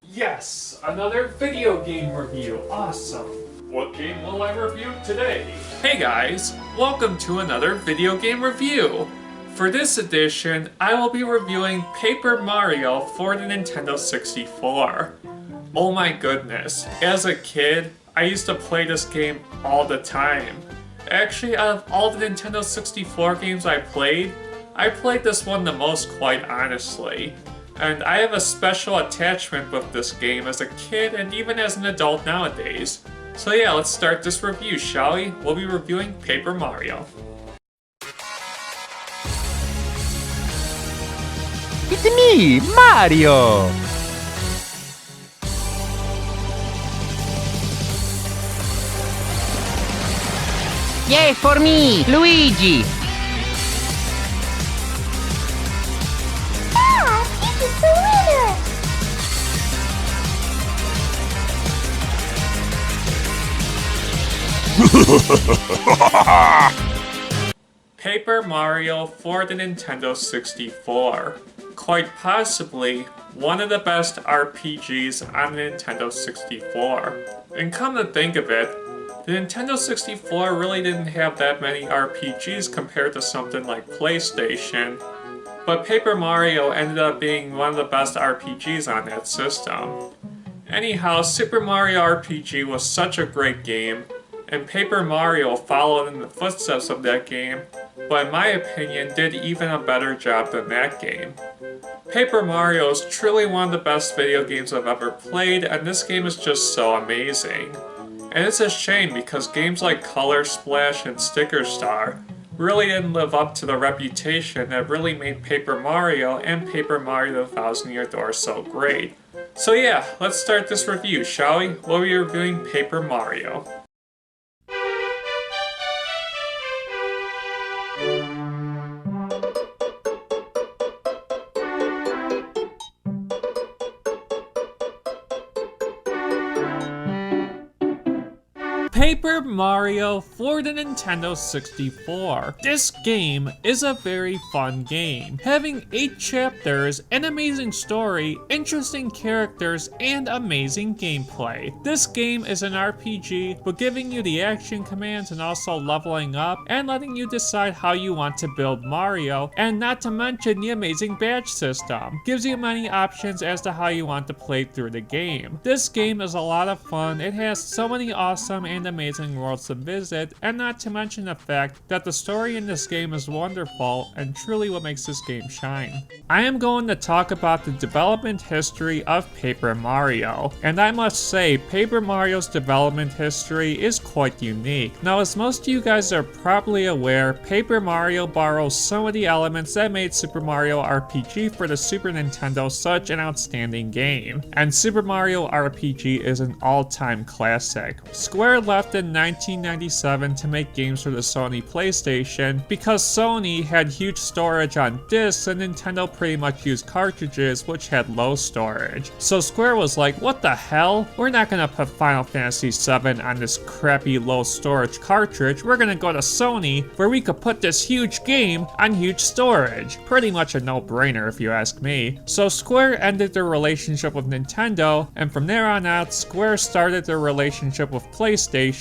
Speaker 1: Yes, another video game review. Awesome. What game will I review today? Hey guys, welcome to another video game review. For this edition, I will be reviewing Paper Mario for the Nintendo 64. Oh my goodness, as a kid, I used to play this game all the time. Actually, out of all the Nintendo 64 games I played this one the most, quite honestly. And I have a special attachment with this game as a kid and even as an adult nowadays. So yeah, let's start this review, shall we? We'll be reviewing Paper Mario.
Speaker 3: It's me, Mario! Yay for me, Luigi!
Speaker 1: Paper Mario for the Nintendo 64. Quite possibly one of the best RPGs on the Nintendo 64. And come to think of it, the Nintendo 64 really didn't have that many RPGs compared to something like PlayStation, but Paper Mario ended up being one of the best RPGs on that system. Anyhow, Super Mario RPG was such a great game, and Paper Mario followed in the footsteps of that game, but in my opinion did even a better job than that game. Paper Mario is truly one of the best video games I've ever played, and this game is just so amazing. And it's a shame because games like Color Splash and Sticker Star really didn't live up to the reputation that really made Paper Mario and Paper Mario the Thousand Year Door so great. So yeah, let's start this review, shall we? We'll be reviewing Paper Mario. Paper Mario for the Nintendo 64. This game is a very fun game, having 8 chapters, an amazing story, interesting characters, and amazing gameplay. This game is an RPG, but giving you the action commands and also leveling up and letting you decide how you want to build Mario, and not to mention the amazing badge system. Gives you many options as to how you want to play through the game. This game is a lot of fun. It has so many awesome and amazing worlds to visit, and not to mention the fact that the story in this game is wonderful and truly what makes this game shine. I am going to talk about the development history of Paper Mario, and I must say Paper Mario's development history is quite unique. Now, as most of you guys are probably aware, Paper Mario borrows some of the elements that made Super Mario RPG for the Super Nintendo such an outstanding game, and Super Mario RPG is an all-time classic. Square left in 1997 to make games for the Sony PlayStation because Sony had huge storage on discs and Nintendo pretty much used cartridges which had low storage. So Square was like, what the hell? We're not gonna put Final Fantasy VII on this crappy low storage cartridge. We're gonna go to Sony where we could put this huge game on huge storage. Pretty much a no-brainer if you ask me. So Square ended their relationship with Nintendo, and from there on out, Square started their relationship with PlayStation,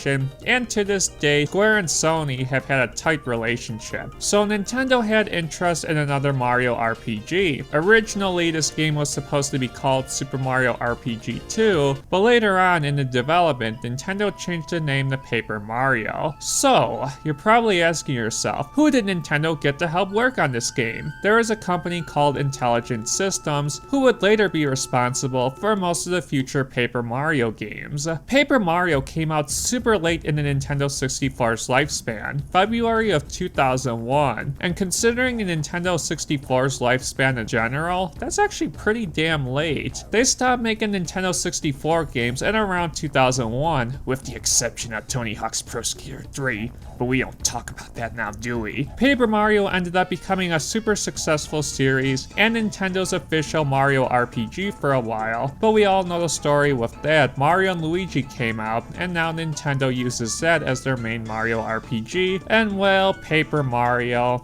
Speaker 1: and to this day, Square and Sony have had a tight relationship. So Nintendo had interest in another Mario RPG. Originally, this game was supposed to be called Super Mario RPG 2, but later on in the development, Nintendo changed the name to Paper Mario. So, you're probably asking yourself, who did Nintendo get to help work on this game? There is a company called Intelligent Systems, who would later be responsible for most of the future Paper Mario games. Paper Mario came out super late in the Nintendo 64's lifespan, February of 2001, and considering the Nintendo 64's lifespan in general, that's actually pretty damn late. They stopped making Nintendo 64 games at around 2001, with the exception of Tony Hawk's Pro Skater 3, but we don't talk about that now, do we? Paper Mario ended up becoming a super successful series and Nintendo's official Mario RPG for a while, but we all know the story with that. Mario and Luigi came out, and now Nintendo uses that as their main Mario RPG, and well, Paper Mario.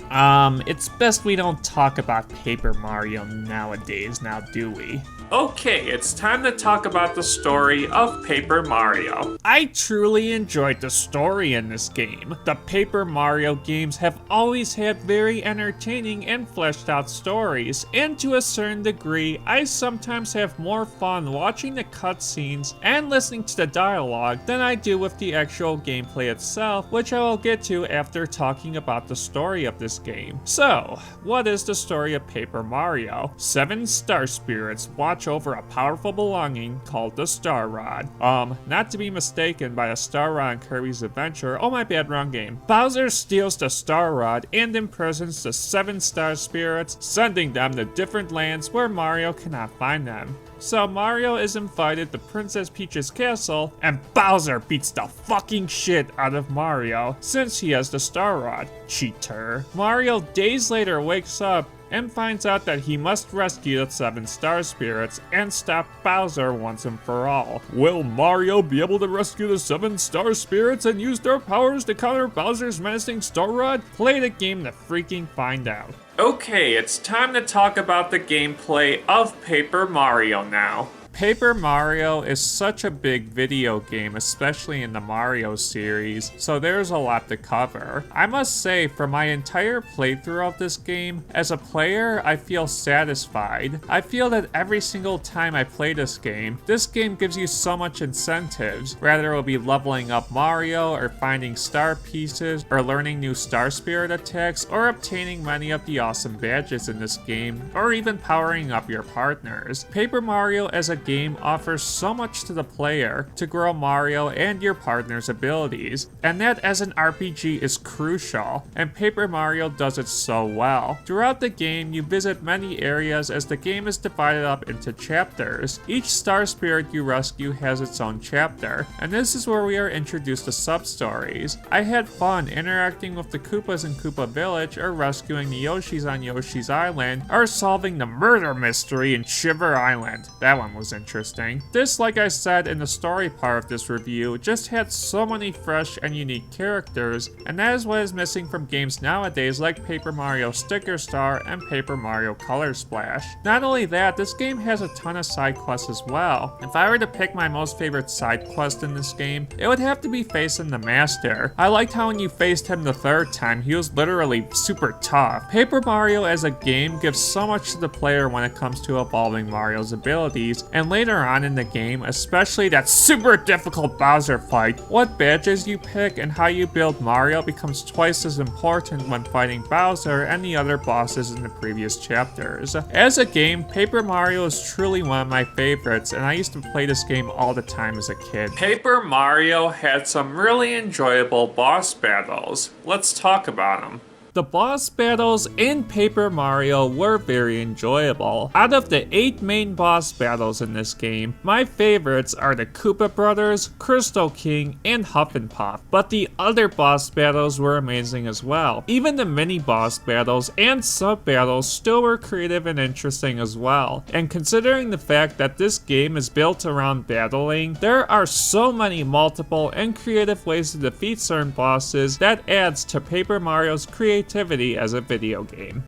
Speaker 1: It's best we don't talk about Paper Mario nowadays, now do we? Okay, it's time to talk about the story of Paper Mario. I truly enjoyed the story in this game. The Paper Mario games have always had very entertaining and fleshed out stories, and to a certain degree, I sometimes have more fun watching the cutscenes and listening to the dialogue than I do with the actual gameplay itself, which I will get to after talking about the story of this game. So, what is the story of Paper Mario? 7 star spirits watch over a powerful belonging called the Star Rod. Not to be mistaken by a Star Rod in Kirby's Adventure. Oh my bad, wrong game. Bowser steals the Star Rod and imprisons the 7 star spirits, sending them to different lands where Mario cannot find them. So Mario is invited to Princess Peach's castle, and Bowser beats the fucking shit out of Mario since he has the Star Rod. Cheater. Mario days later wakes up and finds out that he must rescue the 7 star spirits and stop Bowser once and for all. Will Mario be able to rescue the 7 star spirits and use their powers to counter Bowser's menacing Star Rod? Play the game to freaking find out. Okay, it's time to talk about the gameplay of Paper Mario now. Paper Mario is such a big video game, especially in the Mario series, so there's a lot to cover. I must say, for my entire playthrough of this game, as a player, I feel satisfied. I feel that every single time I play this game gives you so much incentives, whether it will be leveling up Mario, or finding star pieces, or learning new Star Spirit attacks, or obtaining many of the awesome badges in this game, or even powering up your partners. Paper Mario as a game offers so much to the player to grow Mario and your partner's abilities, and that as an RPG is crucial, and Paper Mario does it so well. Throughout the game, you visit many areas as the game is divided up into chapters. Each Star Spirit you rescue has its own chapter, and this is where we are introduced to sub-stories. I had fun interacting with the Koopas in Koopa Village, or rescuing the Yoshis on Yoshi's Island, or solving the murder mystery in Shiver Island. That one was interesting. This, like I said in the story part of this review, just had so many fresh and unique characters, and that is what is missing from games nowadays like Paper Mario Sticker Star and Paper Mario Color Splash. Not only that, this game has a ton of side quests as well. If I were to pick my most favorite side quest in this game, it would have to be facing the Master. I liked how when you faced him the third time, he was literally super tough. Paper Mario as a game gives so much to the player when it comes to evolving Mario's abilities, and later on in the game, especially that super difficult Bowser fight, what badges you pick and how you build Mario becomes twice as important when fighting Bowser and the other bosses in the previous chapters. As a game, Paper Mario is truly one of my favorites, and I used to play this game all the time as a kid. Paper Mario had some really enjoyable boss battles. Let's talk about them. The boss battles in Paper Mario were very enjoyable. Out of the 8 main boss battles in this game, my favorites are the Koopa Brothers, Crystal King, and Huff and Puff, but the other boss battles were amazing as well. Even the mini boss battles and sub battles still were creative and interesting as well. And considering the fact that this game is built around battling, there are so many multiple and creative ways to defeat certain bosses that adds to Paper Mario's creativity as a video game.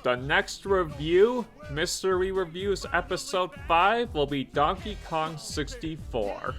Speaker 1: The next review, Mystery Reviews Episode 5, will be Donkey Kong 64.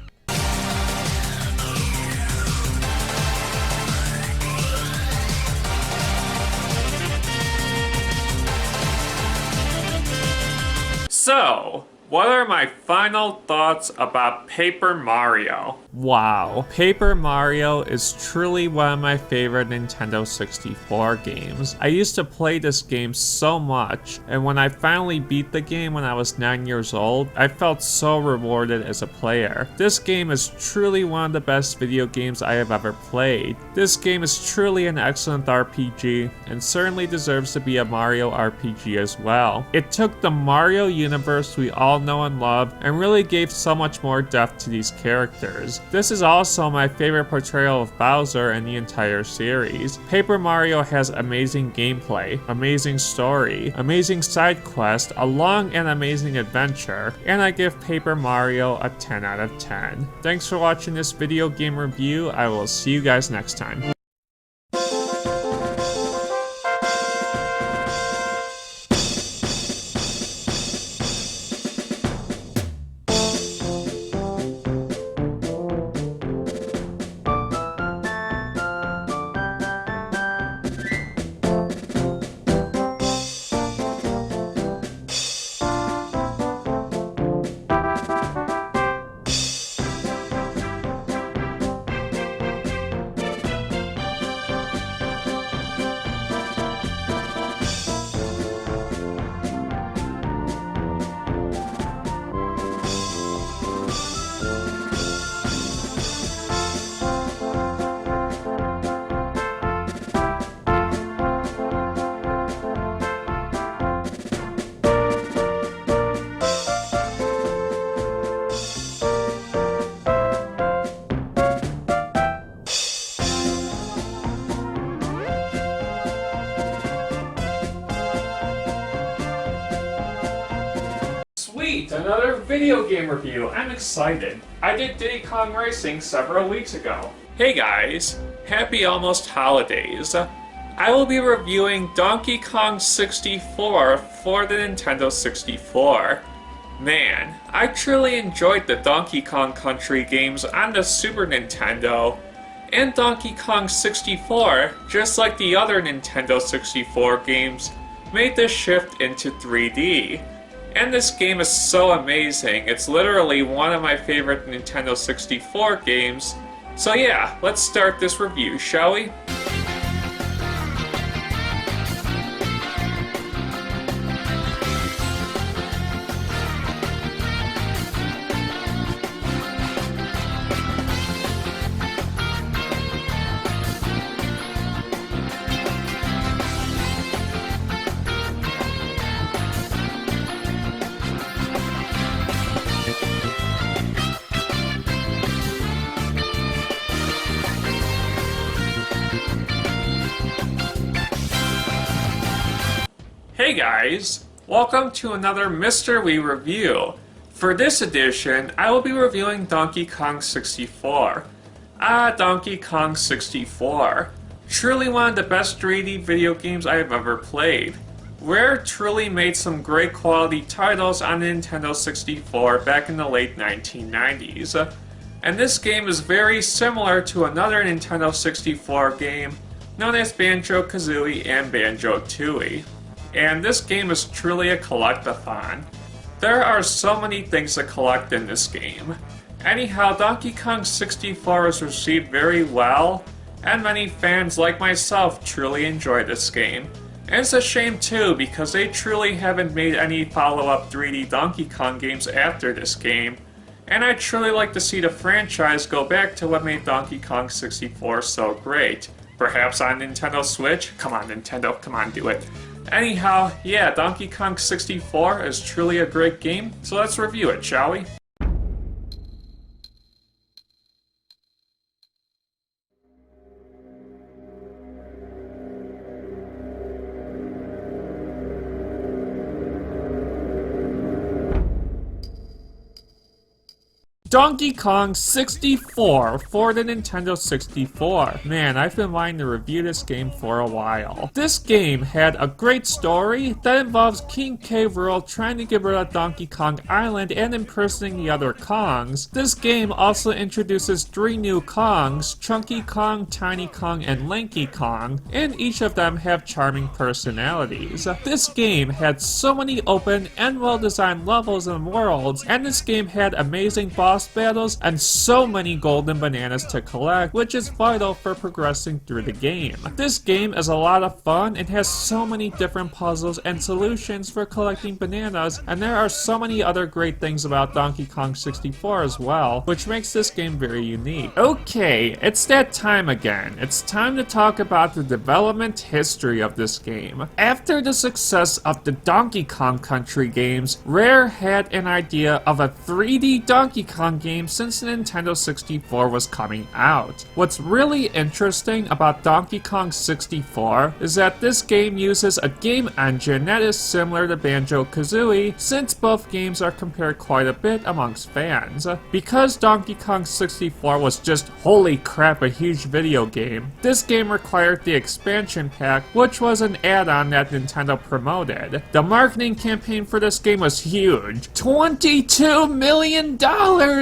Speaker 1: So, what are my final thoughts about Paper Mario? Wow, Paper Mario is truly one of my favorite Nintendo 64 games. I used to play this game so much, and when I finally beat the game when I was 9 years old, I felt so rewarded as a player. This game is truly one of the best video games I have ever played. This game is truly an excellent RPG, and certainly deserves to be a Mario RPG as well. It took the Mario universe we all know and love, and really gave so much more depth to these characters. This is also my favorite portrayal of Bowser in the entire series. Paper Mario has amazing gameplay, amazing story, amazing side quest, a long and amazing adventure, and I give Paper Mario a 10 out of 10. Thanks for watching this video game review. I will see you guys next time. Sweet, another video game review. I'm excited. I did Diddy Kong Racing several weeks ago. Hey guys, happy almost holidays. I will be reviewing Donkey Kong 64 for the Nintendo 64. Man, I truly enjoyed the Donkey Kong Country games on the Super Nintendo, and Donkey Kong 64, just like the other Nintendo 64 games, made the shift into 3D. And this game is so amazing, it's literally one of my favorite Nintendo 64 games. So yeah, let's start this review, shall we? Hey guys! Welcome to another Mr. Wii Review. For this edition, I will be reviewing Donkey Kong 64. Donkey Kong 64. Truly one of the best 3D video games I have ever played. Rare truly made some great quality titles on the Nintendo 64 back in the late 1990s. And this game is very similar to another Nintendo 64 game known as Banjo-Kazooie and Banjo-Tooie. And this game is truly a collectathon. There are so many things to collect in this game. Anyhow, Donkey Kong 64 was received very well, and many fans like myself truly enjoy this game. And it's a shame too, because they truly haven't made any follow-up 3D Donkey Kong games after this game. And I'd truly like to see the franchise go back to what made Donkey Kong 64 so great. Perhaps on Nintendo Switch? Come on Nintendo, come on, do it. Anyhow, yeah, Donkey Kong 64 is truly a great game, so let's review it, shall we? Donkey Kong 64 for the Nintendo 64. Man, I've been wanting to review this game for a while. This game had a great story that involves King K. Rool trying to get rid of Donkey Kong Island and impersonating the other Kongs. This game also introduces 3 new Kongs, Chunky Kong, Tiny Kong, and Lanky Kong, and each of them have charming personalities. This game had so many open and well-designed levels and worlds, and this game had amazing boss battles and so many golden bananas to collect, which is vital for progressing through the game. This game is a lot of fun and has so many different puzzles and solutions for collecting bananas, and there are so many other great things about Donkey Kong 64 as well, which makes this game very unique. Okay, it's that time again. It's time to talk about the development history of this game. After the success of the Donkey Kong Country games, Rare had an idea of a 3D Donkey Kong game since the Nintendo 64 was coming out. What's really interesting about Donkey Kong 64 is that this game uses a game engine that is similar to Banjo-Kazooie, since both games are compared quite a bit amongst fans. Because Donkey Kong 64 was just holy crap a huge video game, this game required the expansion pack, which was an add-on that Nintendo promoted. The marketing campaign for this game was huge. $22 million!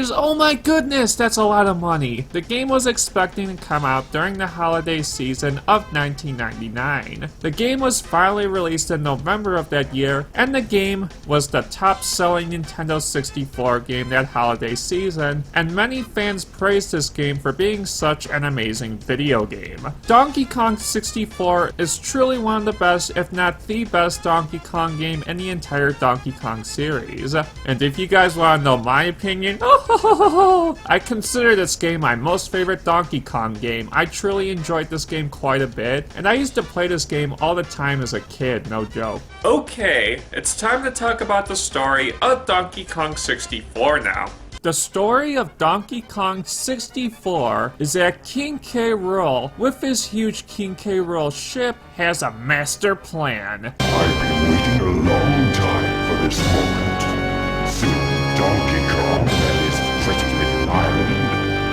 Speaker 1: Oh my goodness, that's a lot of money. The game was expecting to come out during the holiday season of 1999. The game was finally released in November of that year, and the game was the top-selling Nintendo 64 game that holiday season, and many fans praised this game for being such an amazing video game. Donkey Kong 64 is truly one of the best, if not the best, Donkey Kong game in the entire Donkey Kong series. And if you guys want to know my opinion, I consider this game my most favorite Donkey Kong game. I truly enjoyed this game quite a bit, and I used to play this game all the time as a kid, no joke. Okay, it's time to talk about the story of Donkey Kong 64 now. The story of Donkey Kong 64 is that King K. Rool, with his huge King K. Rool ship, has a master plan.
Speaker 4: I've been waiting a long time for this moment. Soon Donkey Kong and his pretty little island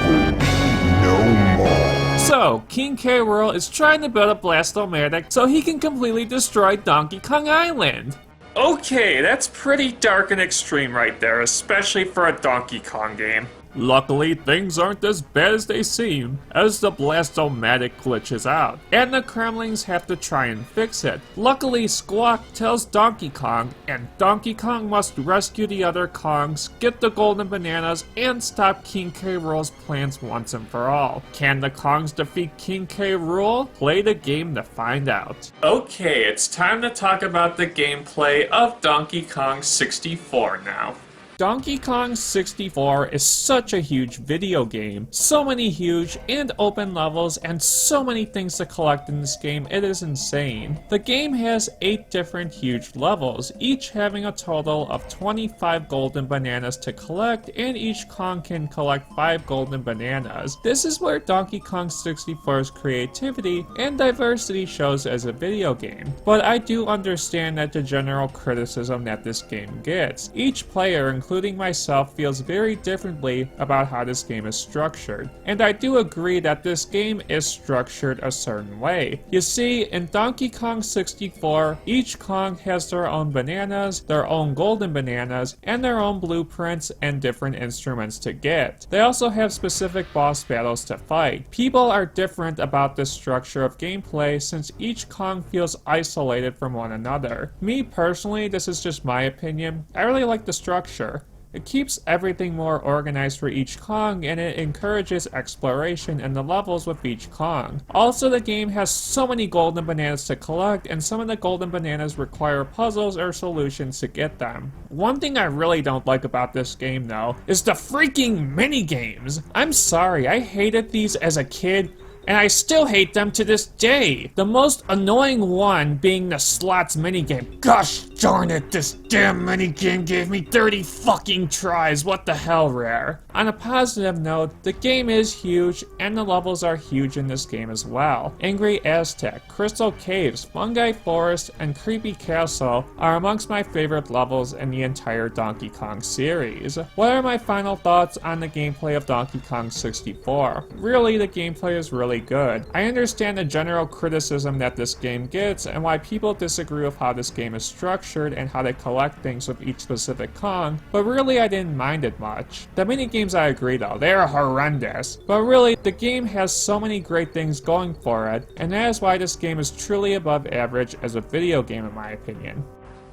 Speaker 4: will be no more.
Speaker 1: So, King K. Rool is trying to build a Blast-O-Matic so he can completely destroy Donkey Kong Island. Okay, that's pretty dark and extreme right there, especially for a Donkey Kong game. Luckily, things aren't as bad as they seem, as the Blast-O-Matic glitches out, and the Kremlings have to try and fix it. Luckily, Squawk tells Donkey Kong, and Donkey Kong must rescue the other Kongs, get the golden bananas, and stop King K. Rool's plans once and for all. Can the Kongs defeat King K. Rool? Play the game to find out. Okay, it's time to talk about the gameplay of Donkey Kong 64 now. Donkey Kong 64 is such a huge video game. So many huge and open levels and so many things to collect in this game, it is insane. The game has 8 different huge levels, each having a total of 25 golden bananas to collect, and each Kong can collect 5 golden bananas. This is where Donkey Kong 64's creativity and diversity shows as a video game. But I do understand that the general criticism that this game gets. Each player, including myself, feels very differently about how this game is structured. And I do agree that this game is structured a certain way. You see, in Donkey Kong 64, each Kong has their own bananas, their own golden bananas, and their own blueprints and different instruments to get. They also have specific boss battles to fight. People are different about this structure of gameplay since each Kong feels isolated from one another. Me personally, this is just my opinion, I really like the structure. It keeps everything more organized for each Kong, and it encourages exploration in the levels with each Kong. Also, the game has so many golden bananas to collect, and some of the golden bananas require puzzles or solutions to get them. One thing I really don't like about this game though, is the freaking minigames! I'm sorry, I hated these as a kid, and I still hate them to this day. The most annoying one being the slots minigame. Gosh darn it, this damn minigame gave me 30 fucking tries. What the hell, Rare? On a positive note, the game is huge, and the levels are huge in this game as well. Angry Aztec, Crystal Caves, Fungi Forest, and Creepy Castle are amongst my favorite levels in the entire Donkey Kong series. What are my final thoughts on the gameplay of Donkey Kong 64? Really, the gameplay is really good. I understand the general criticism that this game gets and why people disagree with how this game is structured and how they collect things with each specific Kong, but really I didn't mind it much. The minigames, I agree though, they are horrendous, but really the game has so many great things going for it, and that is why this game is truly above average as a video game in my opinion.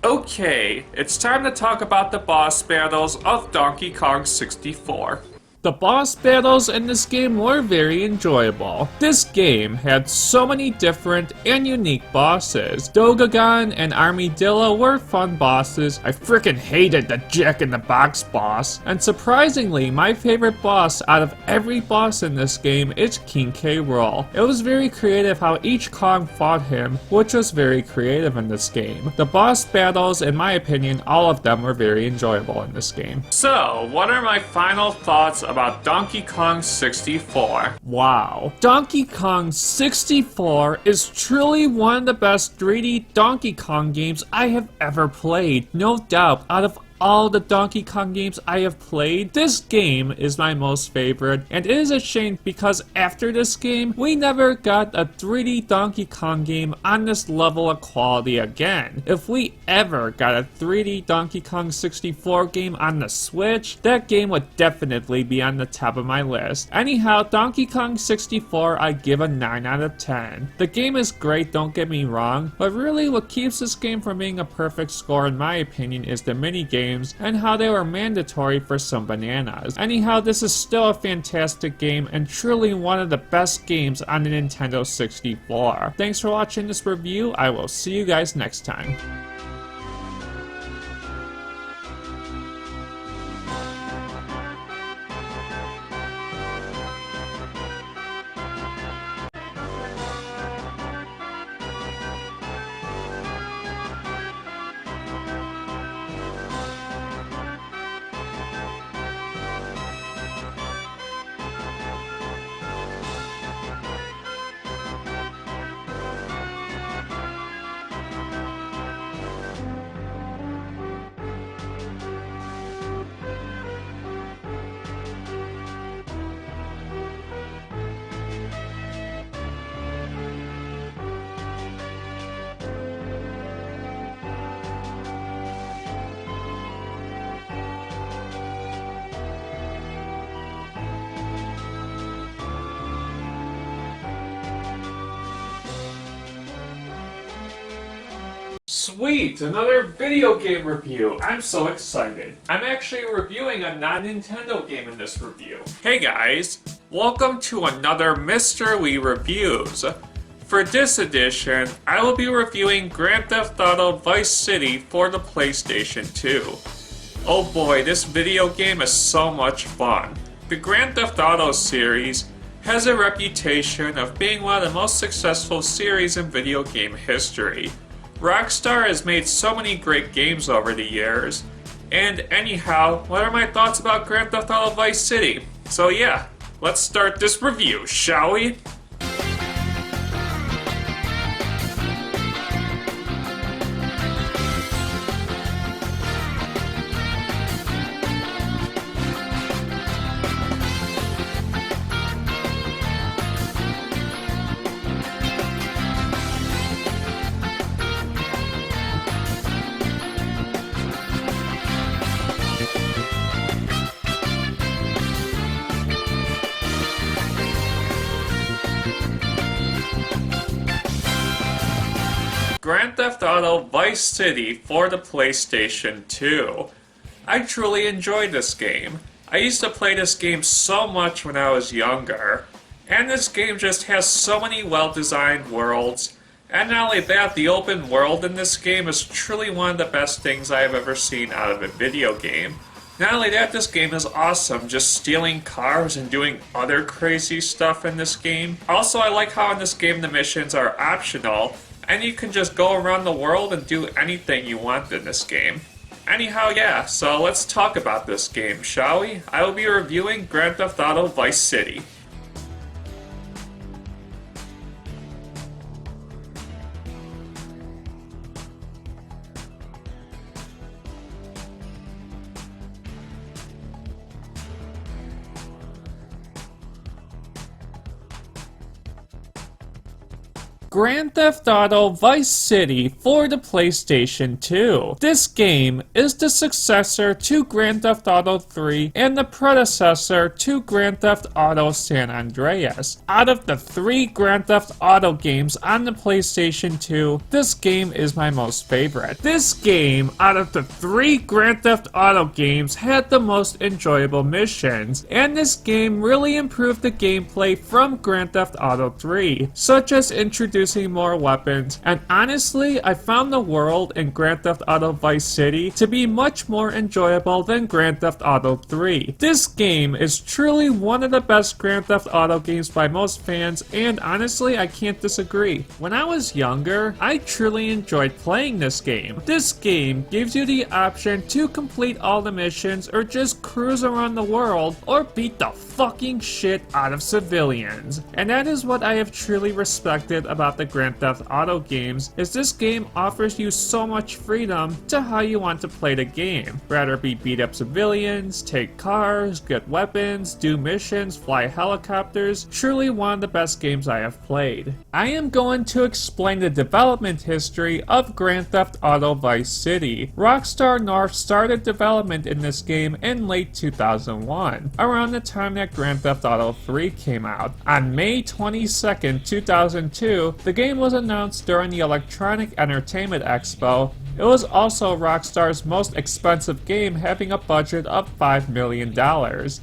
Speaker 1: Okay, it's time to talk about the boss battles of Donkey Kong 64. The boss battles in this game were very enjoyable. This game had so many different and unique bosses. Dogagon and Armadillo were fun bosses. I freaking hated the Jack in the Box boss. And surprisingly, my favorite boss out of every boss in this game is King K. Rool. It was very creative how each Kong fought him, which was very creative in this game. The boss battles, in my opinion, all of them were very enjoyable in this game. So, what are my final thoughts about Donkey Kong 64? Wow. Donkey Kong 64 is truly one of the best 3D Donkey Kong games I have ever played. No doubt, out of all the Donkey Kong games I have played, this game is my most favorite, and it is a shame because after this game, we never got a 3D Donkey Kong game on this level of quality again. If we ever got a 3D Donkey Kong 64 game on the Switch, that game would definitely be on the top of my list. Anyhow, Donkey Kong 64 I give a 9 out of 10. The game is great, don't get me wrong, but really what keeps this game from being a perfect score in my opinion is the minigames and how they were mandatory for some bananas. Anyhow, this is still a fantastic game and truly one of the best games on the Nintendo 64. Thanks for watching this review. I will see you guys next time. Sweet! Another video game review! I'm so excited. I'm actually reviewing a non-Nintendo game in this review. Hey guys! Welcome to another Mr. Wii Reviews. For this edition, I will be reviewing Grand Theft Auto Vice City for the PlayStation 2. Oh boy, this video game is so much fun. The Grand Theft Auto series has a reputation of being one of the most successful series in video game history. Rockstar has made so many great games over the years. And anyhow, what are my thoughts about Grand Theft Auto Vice City? So yeah, let's start this review, shall we? Grand Theft Auto Vice City for the PlayStation 2. I truly enjoyed this game. I used to play this game so much when I was younger, and this game just has so many well-designed worlds, and not only that, the open world in this game is truly one of the best things I have ever seen out of a video game. Not only that, this game is awesome, just stealing cars and doing other crazy stuff in this game. Also, I like how in this game the missions are optional, and you can just go around the world and do anything you want in this game. Anyhow, yeah, so let's talk about this game, shall we? I will be reviewing Grand Theft Auto Vice City. Grand Theft Auto Vice City for the PlayStation 2. This game is the successor to Grand Theft Auto 3 and the predecessor to Grand Theft Auto San Andreas. Out of the 3 Grand Theft Auto games on the PlayStation 2, this game is my most favorite. This game, out of the 3 Grand Theft Auto games, had the most enjoyable missions, and this game really improved the gameplay from Grand Theft Auto 3, such as introducing more weapons, and honestly, I found the world in Grand Theft Auto Vice City to be much more enjoyable than Grand Theft Auto 3. This game is truly one of the best Grand Theft Auto games by most fans, and honestly, I can't disagree. When I was younger, I truly enjoyed playing this game. This game gives you the option to complete all the missions or just cruise around the world or beat the fucking shit out of civilians. And that is what I have truly respected about the Grand Theft Auto games, is this game offers you so much freedom to how you want to play the game. Rather be beat up civilians, take cars, get weapons, do missions, fly helicopters. Truly one of the best games I have played. I am going to explain the development history of Grand Theft Auto Vice City. Rockstar North started development in this game in late 2001, around the time that Grand Theft Auto 3 came out. On May 22nd, 2002, the game was announced during the Electronic Entertainment Expo. It was also Rockstar's most expensive game, having a budget of $5 million.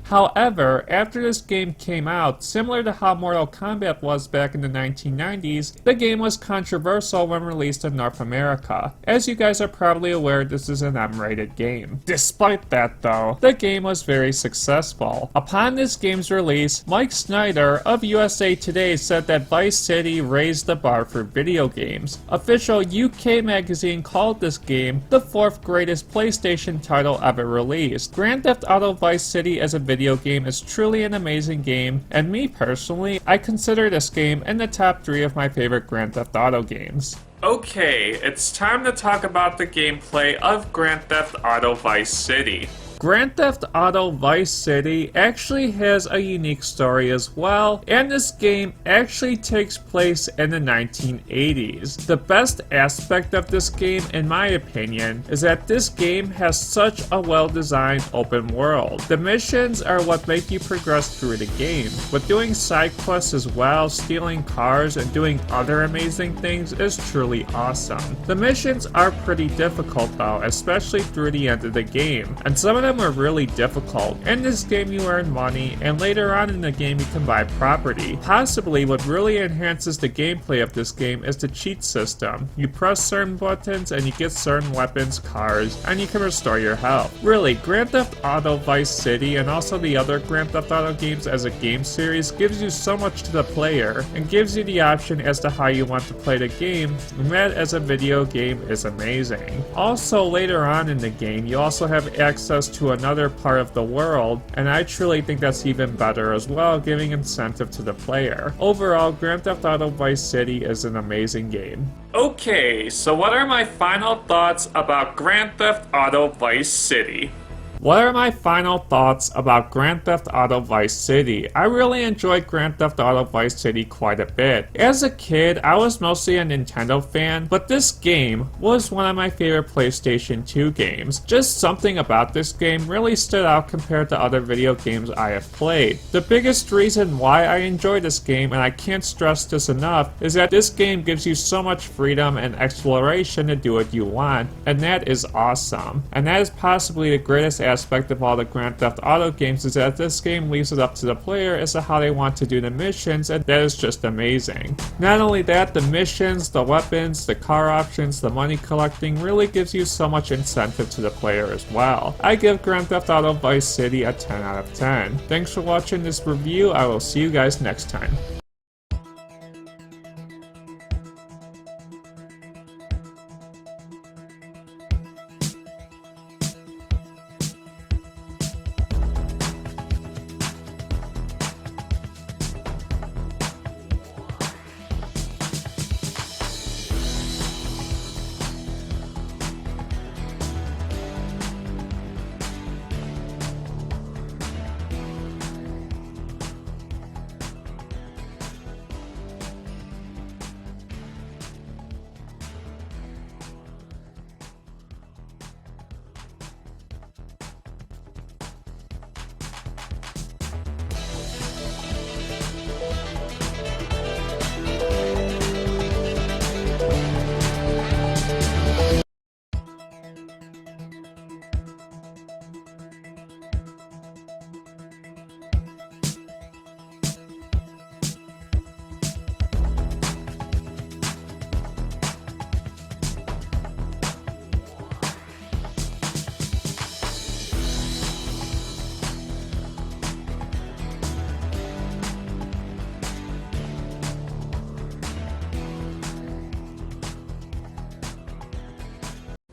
Speaker 1: However, after this game came out, similar to how Mortal Kombat was back in the 1990s, the game was controversial when released in North America. As you guys are probably aware, this is an M-rated game. Despite that though, the game was very successful. Upon this game's release, Mike Snyder of USA Today said that Vice City raised the bar for video games. Official UK magazine called this game the 4th greatest PlayStation title ever released. Grand Theft Auto Vice City as a video game is truly an amazing game, and me personally, I consider this game in the top 3 of my favorite Grand Theft Auto games. Okay, it's time to talk about the gameplay of Grand Theft Auto Vice City. Grand Theft Auto Vice City actually has a unique story as well, and this game actually takes place in the 1980s. The best aspect of this game, in my opinion, is that this game has such a well-designed open world. The missions are what make you progress through the game, but doing side quests as well, stealing cars, and doing other amazing things is truly awesome. The missions are pretty difficult though, especially through the end of the game, and some of the them are really difficult. In this game you earn money, and later on in the game you can buy property. Possibly what really enhances the gameplay of this game is the cheat system. You press certain buttons and you get certain weapons, cars, and you can restore your health. Really, Grand Theft Auto Vice City and also the other Grand Theft Auto games as a game series gives you so much to the player, and gives you the option as to how you want to play the game, and that as a video game is amazing. Also, later on in the game, you also have access to another part of the world, and I truly think that's even better as well, giving incentive to the player. Overall, Grand Theft Auto Vice City is an amazing game. Okay, so what are my final thoughts about Grand Theft Auto Vice City? What are my final thoughts about Grand Theft Auto Vice City? I really enjoyed Grand Theft Auto Vice City quite a bit. As a kid, I was mostly a Nintendo fan, but this game was one of my favorite PlayStation 2 games. Just something about this game really stood out compared to other video games I have played. The biggest reason why I enjoy this game, and I can't stress this enough, is that this game gives you so much freedom and exploration to do what you want, and that is awesome. And that is possibly the greatest aspect of all the Grand Theft Auto games, is that this game leaves it up to the player as to how they want to do the missions, and that is just amazing. Not only that, the missions, the weapons, the car options, the money collecting really gives you so much incentive to the player as well. I give Grand Theft Auto Vice City a 10 out of 10. Thanks for watching this review. I will see you guys next time.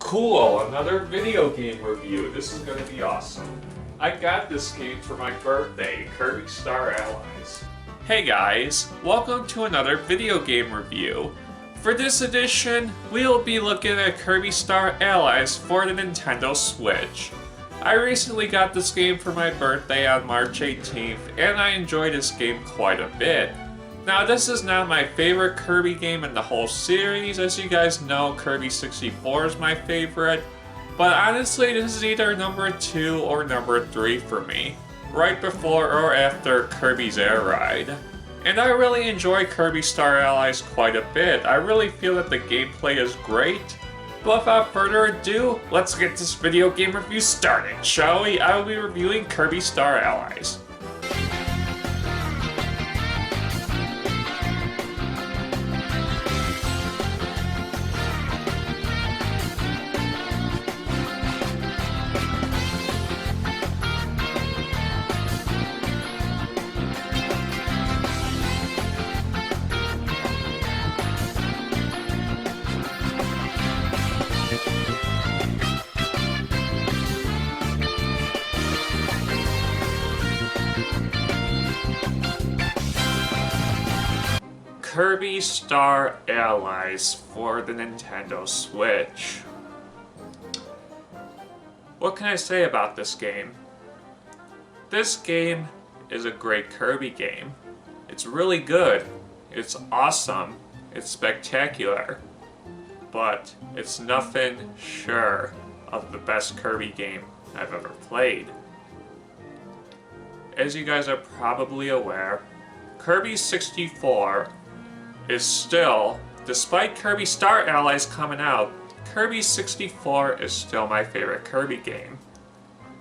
Speaker 1: Cool, another video game review. This is gonna be awesome. I got this game for my birthday, Kirby Star Allies. Hey guys, welcome to another video game review. For this edition, we'll be looking at Kirby Star Allies for the Nintendo Switch. I recently got this game for my birthday on March 18th, and I enjoyed this game quite a bit. Now, this is not my favorite Kirby game in the whole series. As you guys know, Kirby 64 is my favorite. But honestly, this is either number 2 or number 3 for me. Right before or after Kirby's Air Ride. And I really enjoy Kirby Star Allies quite a bit. I really feel that the gameplay is great. But without further ado, let's get this video game review started, shall we? I will be reviewing Kirby Star Allies. Kirby Star Allies for the Nintendo Switch. What can I say about this game? This game is a great Kirby game. It's really good. It's awesome. It's spectacular. But it's nothing sure of the best Kirby game I've ever played. As you guys are probably aware, Kirby 64 is still, despite Kirby Star Allies coming out, Kirby 64 is still my favorite Kirby game.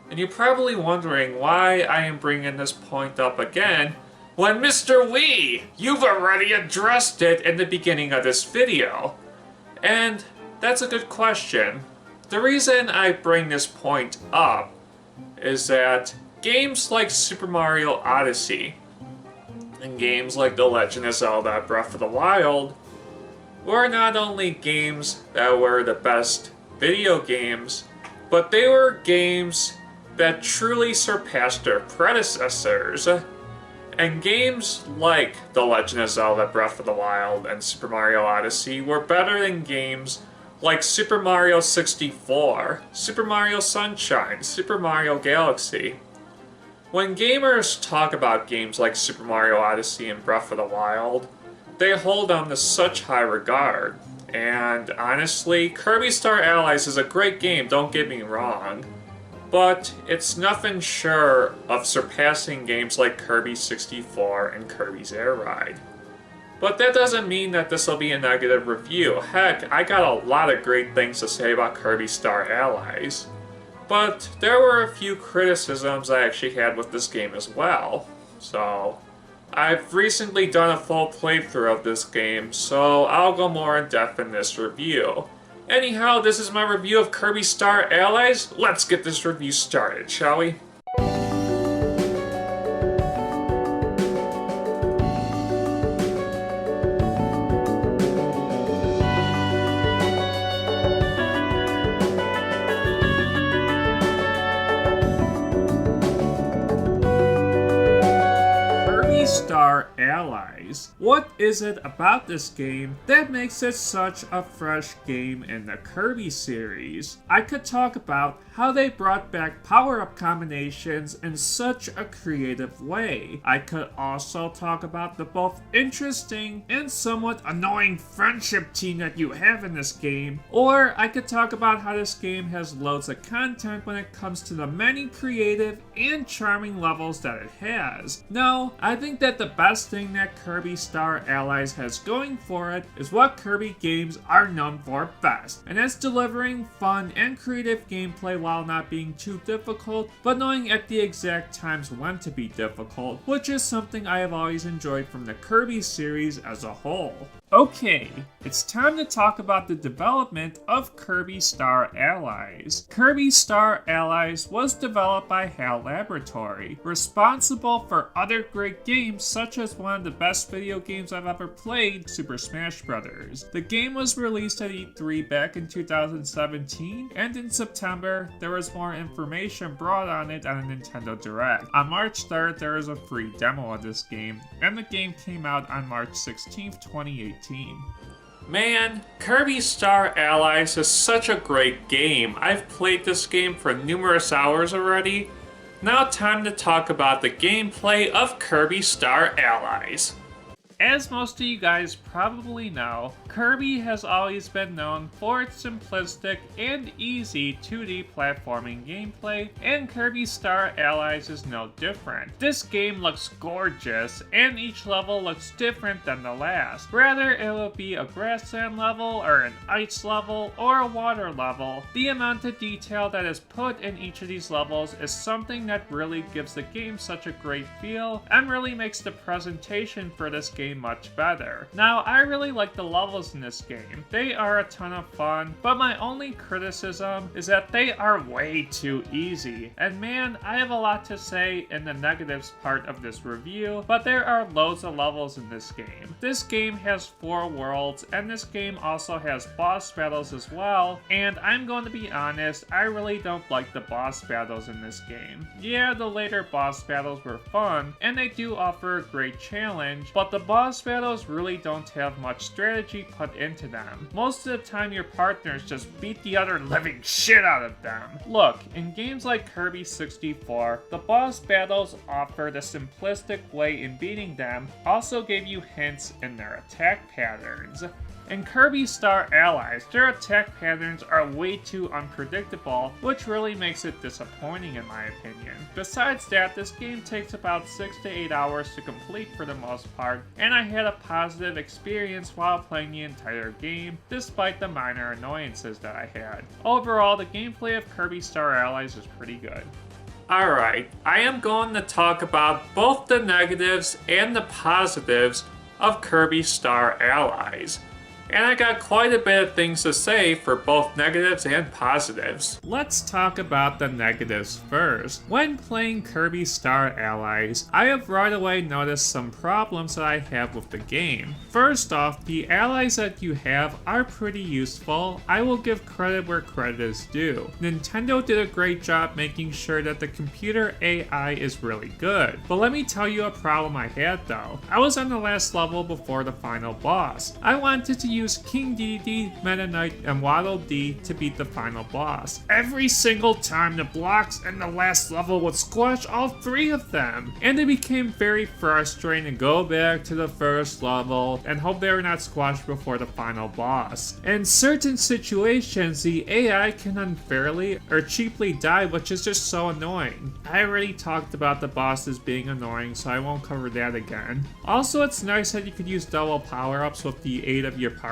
Speaker 1: And you're probably wondering why I am bringing this point up again when Mr. Wii, you've already addressed it in the beginning of this video. And that's a good question. The reason I bring this point up is that games like Super Mario Odyssey and games like The Legend of Zelda Breath of the Wild were not only games that were the best video games, but they were games that truly surpassed their predecessors. And games like The Legend of Zelda Breath of the Wild and Super Mario Odyssey were better than games like Super Mario 64, Super Mario Sunshine, Super Mario Galaxy. When gamers talk about games like Super Mario Odyssey and Breath of the Wild, they hold them to such high regard. And honestly, Kirby Star Allies is a great game, don't get me wrong. But it's nothing short of surpassing games like Kirby 64 and Kirby's Air Ride. But that doesn't mean that this will be a negative review. Heck, I got a lot of great things to say about Kirby Star Allies. But there were a few criticisms I actually had with this game as well. So, I've recently done a full playthrough of this game, so I'll go more in depth in this review. Anyhow, this is my review of Kirby Star Allies. Let's get this review started, shall we? Star Allies. What is it about this game that makes it such a fresh game in the Kirby series? I could talk about how they brought back power-up combinations in such a creative way. I could also talk about the both interesting and somewhat annoying friendship team that you have in this game, or I could talk about how this game has loads of content when it comes to the many creative and charming levels that it has. No, I think that the best thing that Kirby Star Allies has going for it is what Kirby games are known for best, and that's delivering fun and creative gameplay while not being too difficult, but knowing at the exact times when to be difficult, which is something I have always enjoyed from the Kirby series as a whole. Okay, it's time to talk about the development of Kirby Star Allies. Kirby Star Allies was developed by HAL Laboratory, responsible for other great games such as one of the best video games I've ever played, Super Smash Bros. The game was released at E3 back in 2017, and in September, there was more information brought on it on a Nintendo Direct. On March 3rd, there was a free demo of this game, and the game came out on March 16th, 2018. Man, Kirby Star Allies is such a great game. I've played this game for numerous hours already. Now time to talk about the gameplay of Kirby Star Allies. As most of you guys probably know, Kirby has always been known for its simplistic and easy 2D platforming gameplay, and Kirby Star Allies is no different. This game looks gorgeous, and each level looks different than the last. Whether it will be a grassland level, or an ice level, or a water level, the amount of detail that is put in each of these levels is something that really gives the game such a great feel, and really makes the presentation for this game much better. Now, I really like the levels in this game. They are a ton of fun, but my only criticism is that they are way too easy. And man, I have a lot to say in the negatives part of this review, but there are loads of levels in this game. This game has 4 worlds, and this game also has boss battles as well, and I'm going to be honest, I really don't like the boss battles in this game. Yeah, the later boss battles were fun, and they do offer a great challenge, but the boss battles really don't have much strategy put into them. Most of the time your partners just beat the other living shit out of them. Look, in games like Kirby 64, the boss battles offered a simplistic way in beating them, also gave you hints in their attack patterns. In Kirby Star Allies, their attack patterns are way too unpredictable, which really makes it disappointing in my opinion. Besides that, this game takes about 6 to 8 hours to complete for the most part, and I had a positive experience while playing the entire game, despite the minor annoyances that I had. Overall, the gameplay of Kirby Star Allies is pretty good. Alright, I am going to talk about both the negatives and the positives of Kirby Star Allies. And I got quite a bit of things to say for both negatives and positives. Let's talk about the negatives first. When playing Kirby Star Allies, I have right away noticed some problems that I have with the game. First off, the allies that you have are pretty useful. I will give credit where credit is due. Nintendo did a great job making sure that the computer AI is really good. But let me tell you a problem I had though. I was on the last level before the final boss. I wanted to use King Dedede, Meta Knight, and Waddle Dee to beat the final boss. Every single time the blocks in the last level would squash all three of them, and it became very frustrating to go back to the first level and hope they were not squashed before the final boss. In certain situations, the AI can unfairly or cheaply die, which is just so annoying. I already talked about the bosses being annoying, so I won't cover that again. Also, it's nice that you could use double power-ups with the aid of your partner,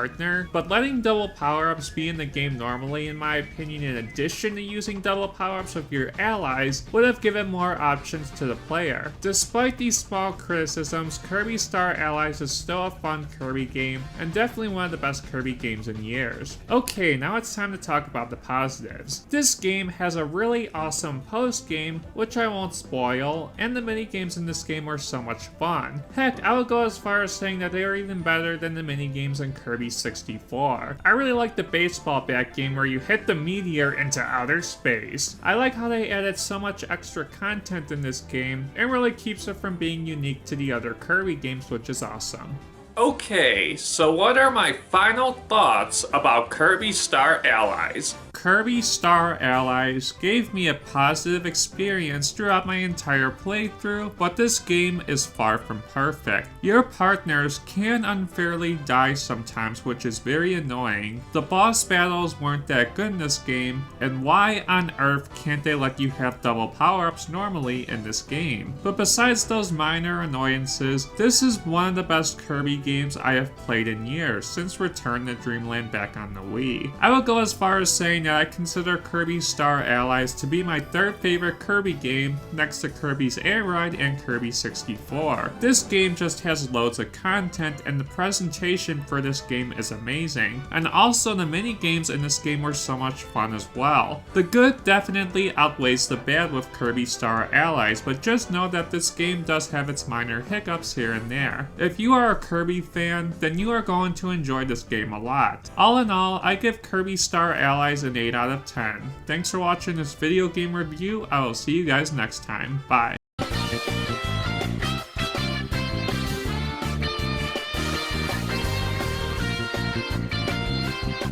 Speaker 1: but letting double power-ups be in the game normally, in my opinion, in addition to using double power-ups with your allies, would have given more options to the player. Despite these small criticisms, Kirby Star Allies is still a fun Kirby game, and definitely one of the best Kirby games in years. Okay, now it's time to talk about the positives. This game has a really awesome post-game, which I won't spoil, and the mini-games in this game were so much fun. Heck, I would go as far as saying that they are even better than the mini-games in Kirby 64. I really like the baseball bat game where you hit the meteor into outer space. I like how they added so much extra content in this game and really keeps it from being unique to the other Kirby games, which is awesome. Okay, so what are my final thoughts about Kirby Star Allies? Kirby Star Allies gave me a positive experience throughout my entire playthrough, but this game is far from perfect. Your partners can unfairly die sometimes, which is very annoying. The boss battles weren't that good in this game, and why on earth can't they let you have double power-ups normally in this game? But besides those minor annoyances, this is one of the best Kirby games I have played in years since Return to Dreamland back on the Wii. I will go as far as saying that I consider Kirby Star Allies to be my third favorite Kirby game next to Kirby's Air Ride and Kirby 64. This game just has loads of content and the presentation for this game is amazing. And also the mini games in this game were so much fun as well. The good definitely outweighs the bad with Kirby Star Allies, but just know that this game does have its minor hiccups here and there. If you are a Kirby fan, then you are going to enjoy this game a lot. All in all, I give Kirby Star Allies an 8 out of 10. Thanks for watching this video game review. I will see you guys next time. Bye.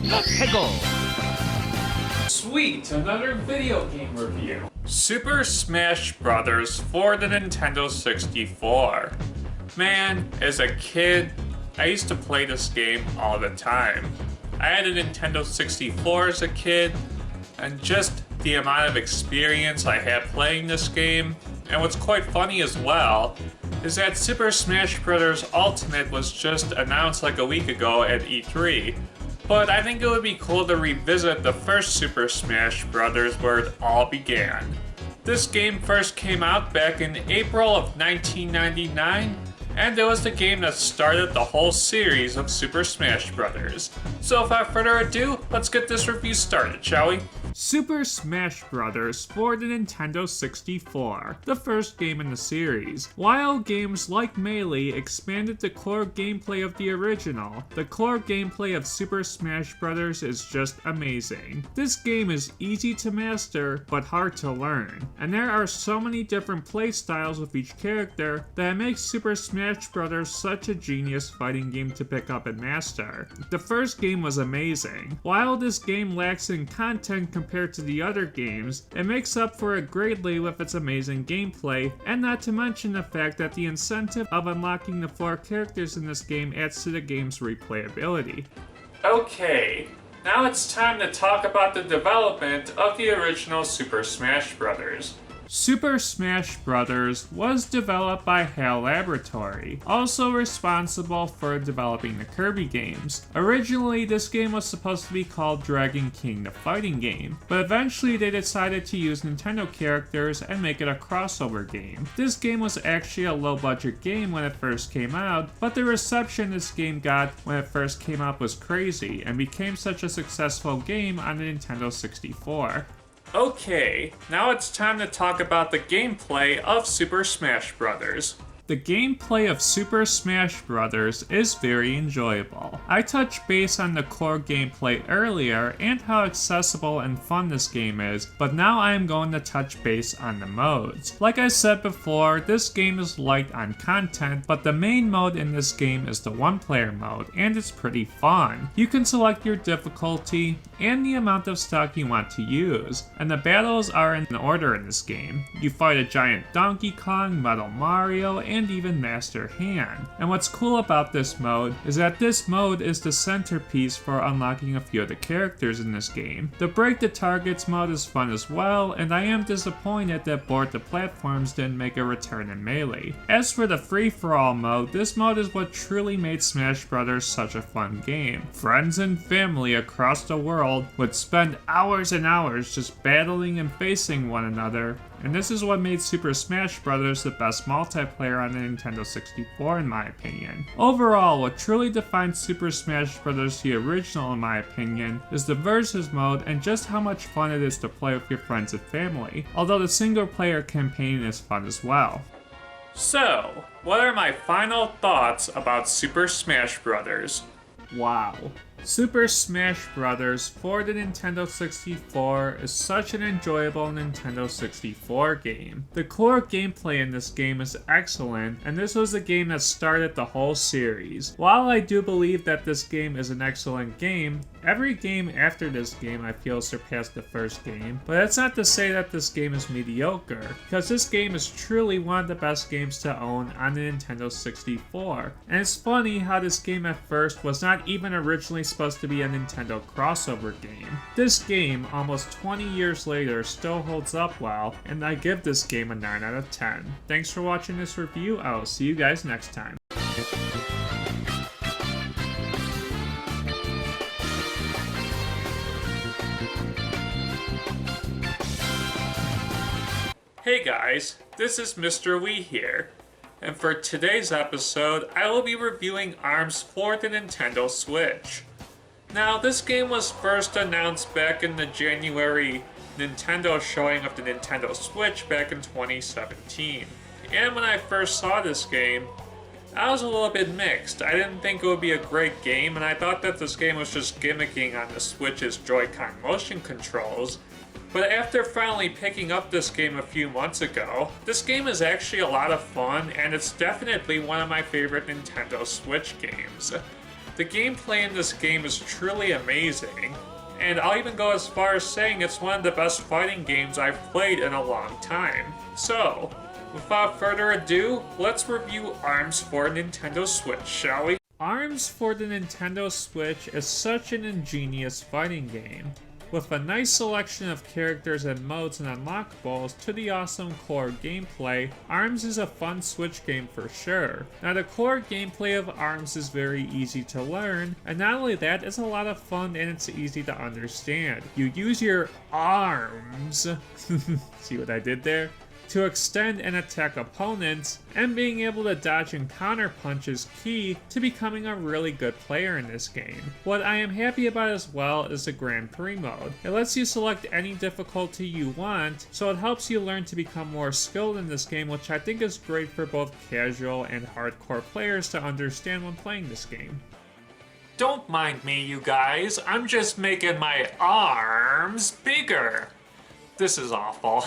Speaker 3: Let's go!
Speaker 1: Sweet, another video game review. Super Smash Bros. For the Nintendo 64. Man, as a kid, I used to play this game all the time. I had a Nintendo 64 as a kid, and just the amount of experience I had playing this game, and what's quite funny as well, is that Super Smash Bros. Ultimate was just announced like a week ago at E3, but I think it would be cool to revisit the first Super Smash Bros. Where it all began. This game first came out back in April of 1999, and it was the game that started the whole series of Super Smash Bros. So without further ado, let's get this review started, shall we? Super Smash Bros. For the Nintendo 64, the first game in the series. While games like Melee expanded the core gameplay of the original, the core gameplay of Super Smash Bros. Is just amazing. This game is easy to master, but hard to learn, and there are so many different play styles with each character that it makes Super Smash Bros. Such a genius fighting game to pick up and master. The first game was amazing. While this game lacks in content compared to the other games, it makes up for it greatly with its amazing gameplay, and not to mention the fact that the incentive of unlocking the 4 characters in this game adds to the game's replayability. Okay, now it's time to talk about the development of the original Super Smash Bros. Super Smash Bros. Was developed by HAL Laboratory, also responsible for developing the Kirby games. Originally, this game was supposed to be called Dragon King the Fighting Game, but eventually they decided to use Nintendo characters and make it a crossover game. This game was actually a low-budget game when it first came out, but the reception this game got when it first came out was crazy, and became such a successful game on the Nintendo 64. Okay, now it's time to talk about the gameplay of Super Smash Bros. The gameplay of Super Smash Bros. Is very enjoyable. I touched base on the core gameplay earlier and how accessible and fun this game is, but now I am going to touch base on the modes. Like I said before, this game is light on content, but the main mode in this game is the one-player mode, and it's pretty fun. You can select your difficulty and the amount of stock you want to use, and the battles are in order in this game. You fight a giant Donkey Kong, Metal Mario, and even Master Hand. And what's cool about this mode is that this mode is the centerpiece for unlocking a few of the characters in this game. The Break the Targets mode is fun as well, and I am disappointed that Board the Platforms didn't make a return in Melee. As for the free-for-all mode, this mode is what truly made Smash Bros. Such a fun game. Friends and family across the world would spend hours and hours just battling and facing one another, and this is what made Super Smash Bros. The best multiplayer on the Nintendo 64 in my opinion. Overall, what truly defines Super Smash Bros. The original in my opinion is the versus mode and just how much fun it is to play with your friends and family, although the single player campaign is fun as well. So, what are my final thoughts about Super Smash Bros.? Wow. Super Smash Bros. For the Nintendo 64 is such an enjoyable Nintendo 64 game. The core gameplay in this game is excellent, and this was the game that started the whole series. While I do believe that this game is an excellent game, every game after this game I feel surpassed the first game, but that's not to say that this game is mediocre, because this game is truly one of the best games to own on the Nintendo 64. And it's funny how this game at first was not even originally supposed to be a Nintendo crossover game. This game, almost 20 years later, still holds up well, and I give this game a 9 out of 10. Thanks for watching this review. I will see you guys next time. Hey guys, this is Mr. Wii here, and for today's episode, I will be reviewing ARMS for the Nintendo Switch. Now, this game was first announced back in the January Nintendo showing of the Nintendo Switch back in 2017. And when I first saw this game, I was a little bit mixed. I didn't think it would be a great game, and I thought that this game was just gimmicking on the Switch's Joy-Con motion controls. But after finally picking up this game a few months ago, this game is actually a lot of fun, and it's definitely one of my favorite Nintendo Switch games. The gameplay in this game is truly amazing, and I'll even go as far as saying it's one of the best fighting games I've played in a long time. So, without further ado, let's review ARMS for Nintendo Switch, shall we? ARMS for the Nintendo Switch is such an ingenious fighting game. With a nice selection of characters and modes and unlockables to the awesome core gameplay, ARMS is a fun Switch game for sure. Now the core gameplay of ARMS is very easy to learn, and not only that, it's a lot of fun and it's easy to understand. You use your arms, see what I did there? To extend and attack opponents, and being able to dodge and counter punch is key to becoming a really good player in this game. What I am happy about as well is the Grand Prix mode. It lets you select any difficulty you want, so it helps you learn to become more skilled in this game, which I think is great for both casual and hardcore players to understand when playing this game. Don't mind me, you guys, I'm just making my arms bigger. This is awful.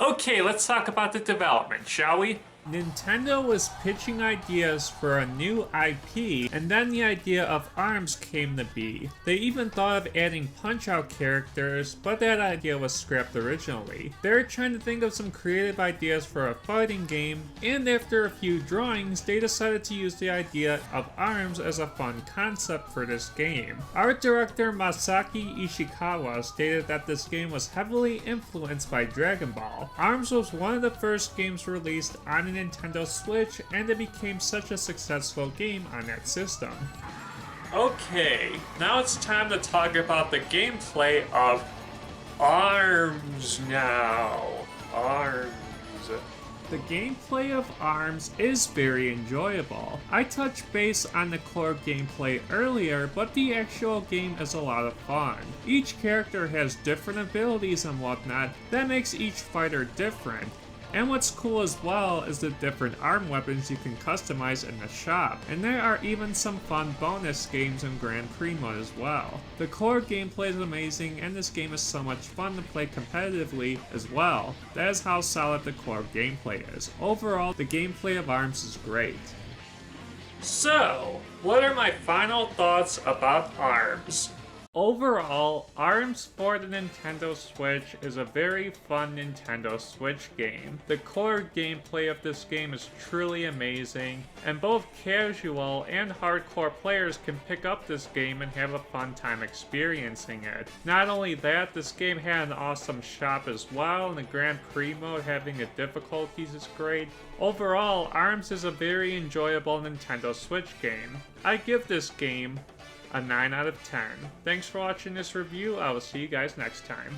Speaker 1: Okay, let's talk about the development, shall we? Nintendo was pitching ideas for a new IP, and then the idea of ARMS came to be. They even thought of adding Punch-Out characters, but that idea was scrapped originally. They were trying to think of some creative ideas for a fighting game, and after a few drawings, they decided to use the idea of ARMS as a fun concept for this game. Art director Masaki Ishikawa stated that this game was heavily influenced by Dragon Ball. ARMS was one of the first games released on a Nintendo Switch, and it became such a successful game on that system. Okay, now it's time to talk about the gameplay of ARMS now. ARMS. The gameplay of ARMS is very enjoyable. I touched base on the core gameplay earlier, but the actual game is a lot of fun. Each character has different abilities and whatnot that makes each fighter different. And what's cool as well is the different ARM weapons you can customize in the shop, and there are even some fun bonus games in Grand Prix mode as well. The core gameplay is amazing, and this game is so much fun to play competitively as well. That is how solid the core gameplay is. Overall, the gameplay of ARMS is great. So, what are my final thoughts about ARMS? Overall, ARMS for the Nintendo Switch is a very fun Nintendo Switch game. The core gameplay of this game is truly amazing, and both casual and hardcore players can pick up this game and have a fun time experiencing it. Not only that, this game had an awesome shop as well, and the Grand Prix mode having the difficulties is great. Overall, ARMS is a very enjoyable Nintendo Switch game. I give this game a 9 out of 10. Thanks for watching this review. I will see you guys next time.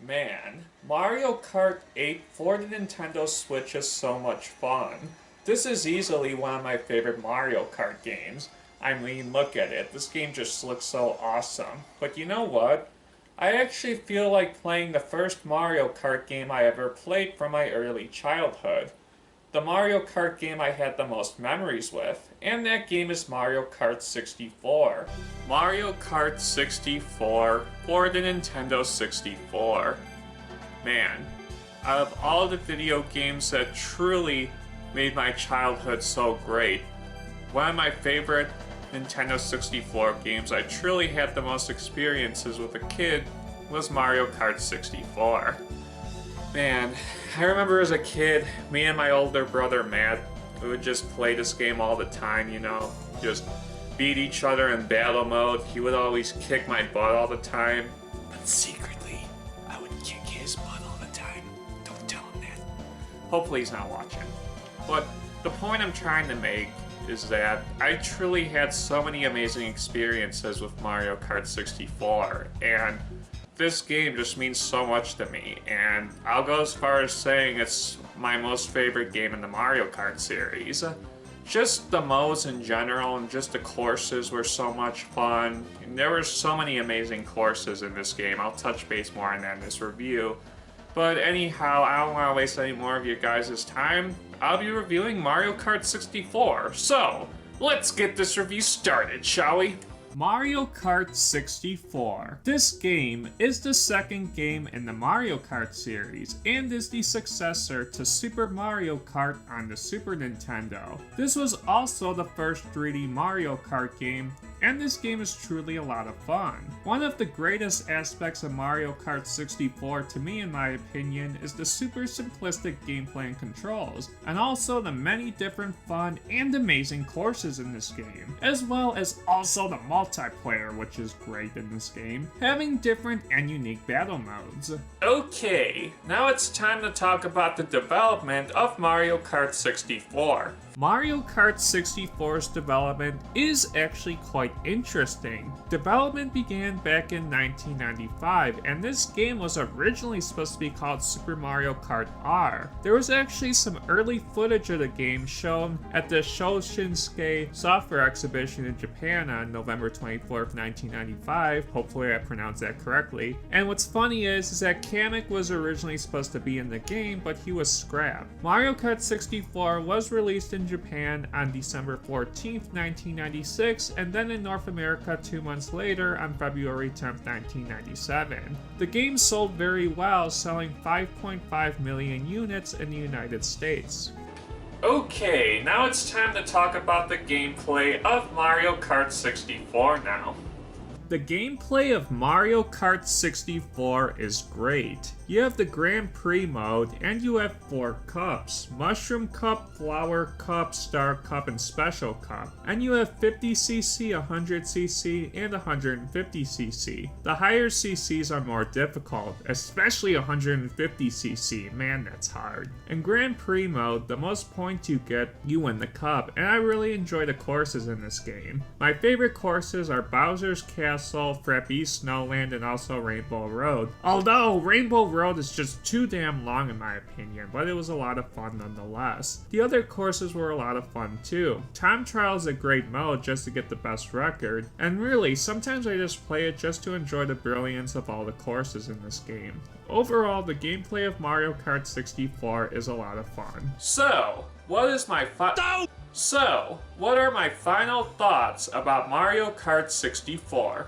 Speaker 1: Man, Mario Kart 8 for the Nintendo Switch is so much fun. This is easily one of my favorite Mario Kart games. I mean, look at it. This game just looks so awesome. But you know what? I actually feel like playing the first Mario Kart game I ever played from my early childhood. The Mario Kart game I had the most memories with, and that game is Mario Kart 64. Mario Kart 64 for the Nintendo 64. Man, out of all the video games that truly made my childhood so great, one of my favorite Nintendo 64 games I truly had the most experiences with a kid was Mario Kart 64. Man, I remember as a kid, me and my older brother Matt, we would just play this game all the time, you know, just beat each other in battle mode. He would always kick my butt all the time, but secretly, I would kick his butt all the time. Don't tell him that. Hopefully he's not watching. But the point I'm trying to make is that I truly had so many amazing experiences with Mario Kart 64, and this game just means so much to me, and I'll go as far as saying it's my most favorite game in the Mario Kart series. Just the modes in general and just the courses were so much fun, and there were so many amazing courses in this game. I'll touch base more on that in this review. But anyhow, I don't want to waste any more of you guys' time. I'll be reviewing Mario Kart 64. So, let's get this review started, shall we? Mario Kart 64. This game is the second game in the Mario Kart series and is the successor to Super Mario Kart on the Super Nintendo. This was also the first 3D Mario Kart game, and this game is truly a lot of fun. One of the greatest aspects of Mario Kart 64 to me, in my opinion, is the super simplistic gameplay and controls, and also the many different fun and amazing courses in this game, as well as also the multiplayer, which is great in this game, having different and unique battle modes. Okay, now it's time to talk about the development of Mario Kart 64. Mario Kart 64's development is actually quite interesting. Development began back in 1995, and this game was originally supposed to be called Super Mario Kart R. There was actually some early footage of the game shown at the Shoshinsuke Software Exhibition in Japan on November 24th, 1995. Hopefully I pronounced that correctly. And what's funny is that Kamek was originally supposed to be in the game, but he was scrapped. Mario Kart 64 was released in in Japan on December 14th, 1996, and then in North America 2 months later on February 10th, 1997. The game sold very well, selling 5.5 million units in the United States. Okay, now it's time to talk about the gameplay of Mario Kart 64 now. The gameplay of Mario Kart 64 is great. You have the Grand Prix mode, and you have 4 cups: Mushroom Cup, Flower Cup, Star Cup, and Special Cup. And you have 50cc, 100cc, and 150cc. The higher CCs are more difficult, especially 150cc, man that's hard. In Grand Prix mode, the most points you get, you win the cup, and I really enjoy the courses in this game. My favorite courses are Bowser's Castle, Frappy Snowland, and also Rainbow Road. Although Rainbow Road is just too damn long in my opinion, but it was a lot of fun nonetheless. The other courses were a lot of fun too. Time Trial is a great mode just to get the best record, and really, sometimes I just play it just to enjoy the brilliance of all the courses in this game. Overall, the gameplay of Mario Kart 64 is a lot of fun. So, what are my final thoughts about Mario Kart 64?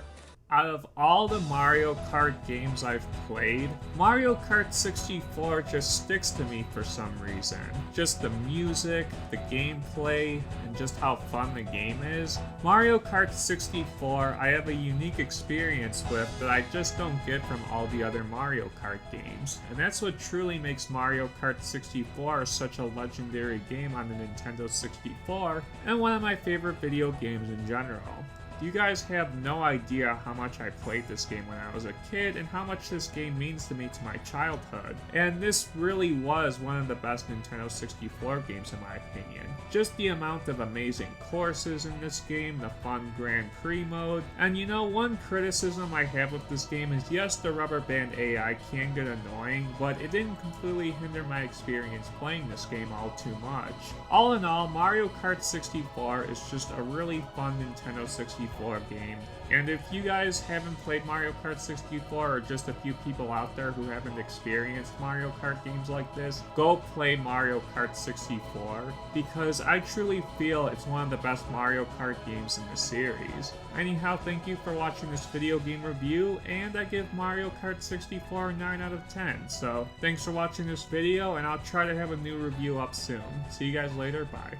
Speaker 1: Out of all the Mario Kart games I've played, Mario Kart 64 just sticks to me for some reason. Just the music, the gameplay, and just how fun the game is. Mario Kart 64 I have a unique experience with that I just don't get from all the other Mario Kart games. And that's what truly makes Mario Kart 64 such a legendary game on the Nintendo 64, and one of my favorite video games in general. You guys have no idea how much I played this game when I was a kid and how much this game means to me to my childhood. And this really was one of the best Nintendo 64 games in my opinion. Just the amount of amazing courses in this game, the fun Grand Prix mode, and you know, one criticism I have with this game is yes, the rubber band AI can get annoying, but it didn't completely hinder my experience playing this game all too much. All in all, Mario Kart 64 is just a really fun Nintendo 64 game. And if you guys haven't played Mario Kart 64, or just a few people out there who haven't experienced Mario Kart games like this, go play Mario Kart 64, because I truly feel it's one of the best Mario Kart games in the series. Anyhow, thank you for watching this video game review, and I give Mario Kart 64 a 9 out of 10. So, thanks for watching this video, and I'll try to have a new review up soon. See you guys later, bye.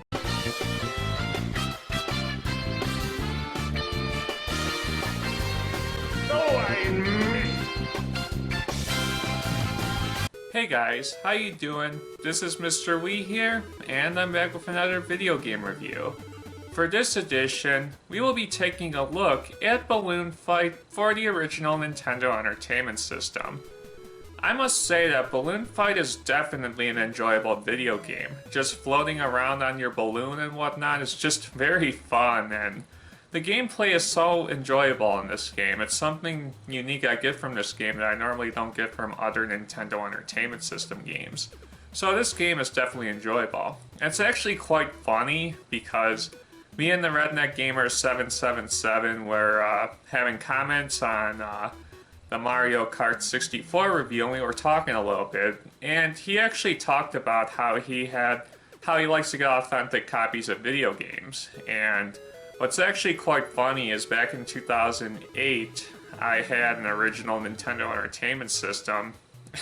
Speaker 1: Hey guys, how you doing? This is Mr. Wii here, and I'm back with another video game review. For this edition, we will be taking a look at Balloon Fight for the original Nintendo Entertainment System. I must say that Balloon Fight is definitely an enjoyable video game. Just floating around on your balloon and whatnot is just very fun, and the gameplay is so enjoyable in this game. It's something unique I get from this game that I normally don't get from other Nintendo Entertainment System games. So this game is definitely enjoyable. It's actually quite funny because me and the Redneck Gamer 777 were having comments on the Mario Kart 64 review, and we were talking a little bit, and he actually talked about how he likes to get authentic copies of video games. And what's actually quite funny is back in 2008, I had an original Nintendo Entertainment System,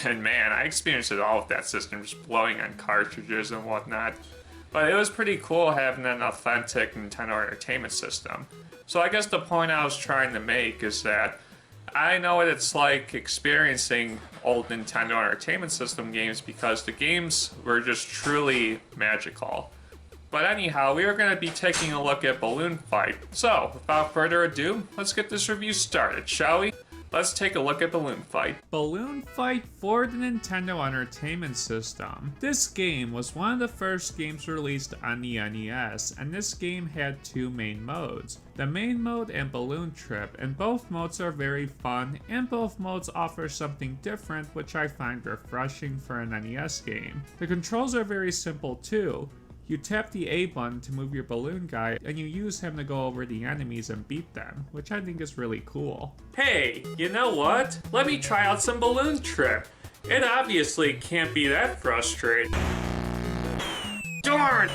Speaker 1: and man, I experienced it all with that system, just blowing on cartridges and whatnot. But it was pretty cool having an authentic Nintendo Entertainment System. So I guess the point I was trying to make is that I know what it's like experiencing old Nintendo Entertainment System games because the games were just truly magical. But anyhow, we are going to be taking a look at Balloon Fight. So, without further ado, let's get this review started, shall we? Let's take a look at Balloon Fight. Balloon Fight for the Nintendo Entertainment System. This game was one of the first games released on the NES, and this game had 2 main modes. The main mode and Balloon Trip, and both modes are very fun, and both modes offer something different, which I find refreshing for an NES game. The controls are very simple too. You tap the A button to move your balloon guy, and you use him to go over the enemies and beat them, which I think is really cool. Hey, you know what? Let me try out some Balloon Trip. It obviously can't be that frustrating. Darn!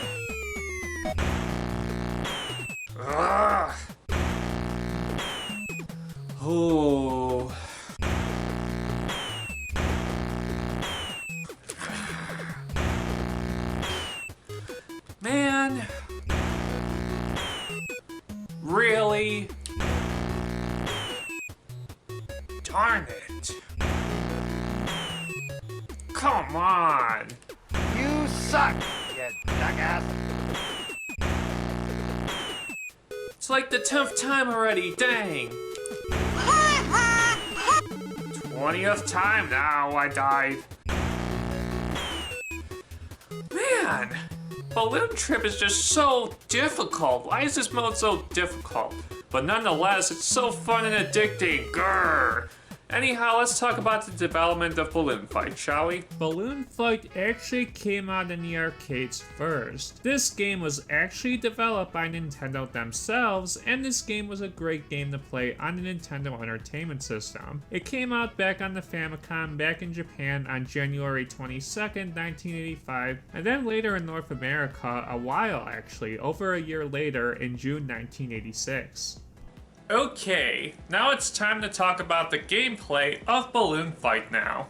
Speaker 1: Really? Darn it. Come on.
Speaker 5: You suck, you jackass.
Speaker 1: It's like the 10th time already, dang. 20th time now I died. Man, Balloon Trip is just so difficult. Why is this mode so difficult? But nonetheless, it's so fun and addicting. Grrr. Anyhow, let's talk about the development of Balloon Fight, shall we? Balloon Fight actually came out in the arcades first. This game was actually developed by Nintendo themselves, and this game was a great game to play on the Nintendo Entertainment System. It came out back on the Famicom back in Japan on January 22nd, 1985, and then later in North America, a while actually, over a year later in June 1986. Okay, now it's time to talk about the gameplay of Balloon Fight now.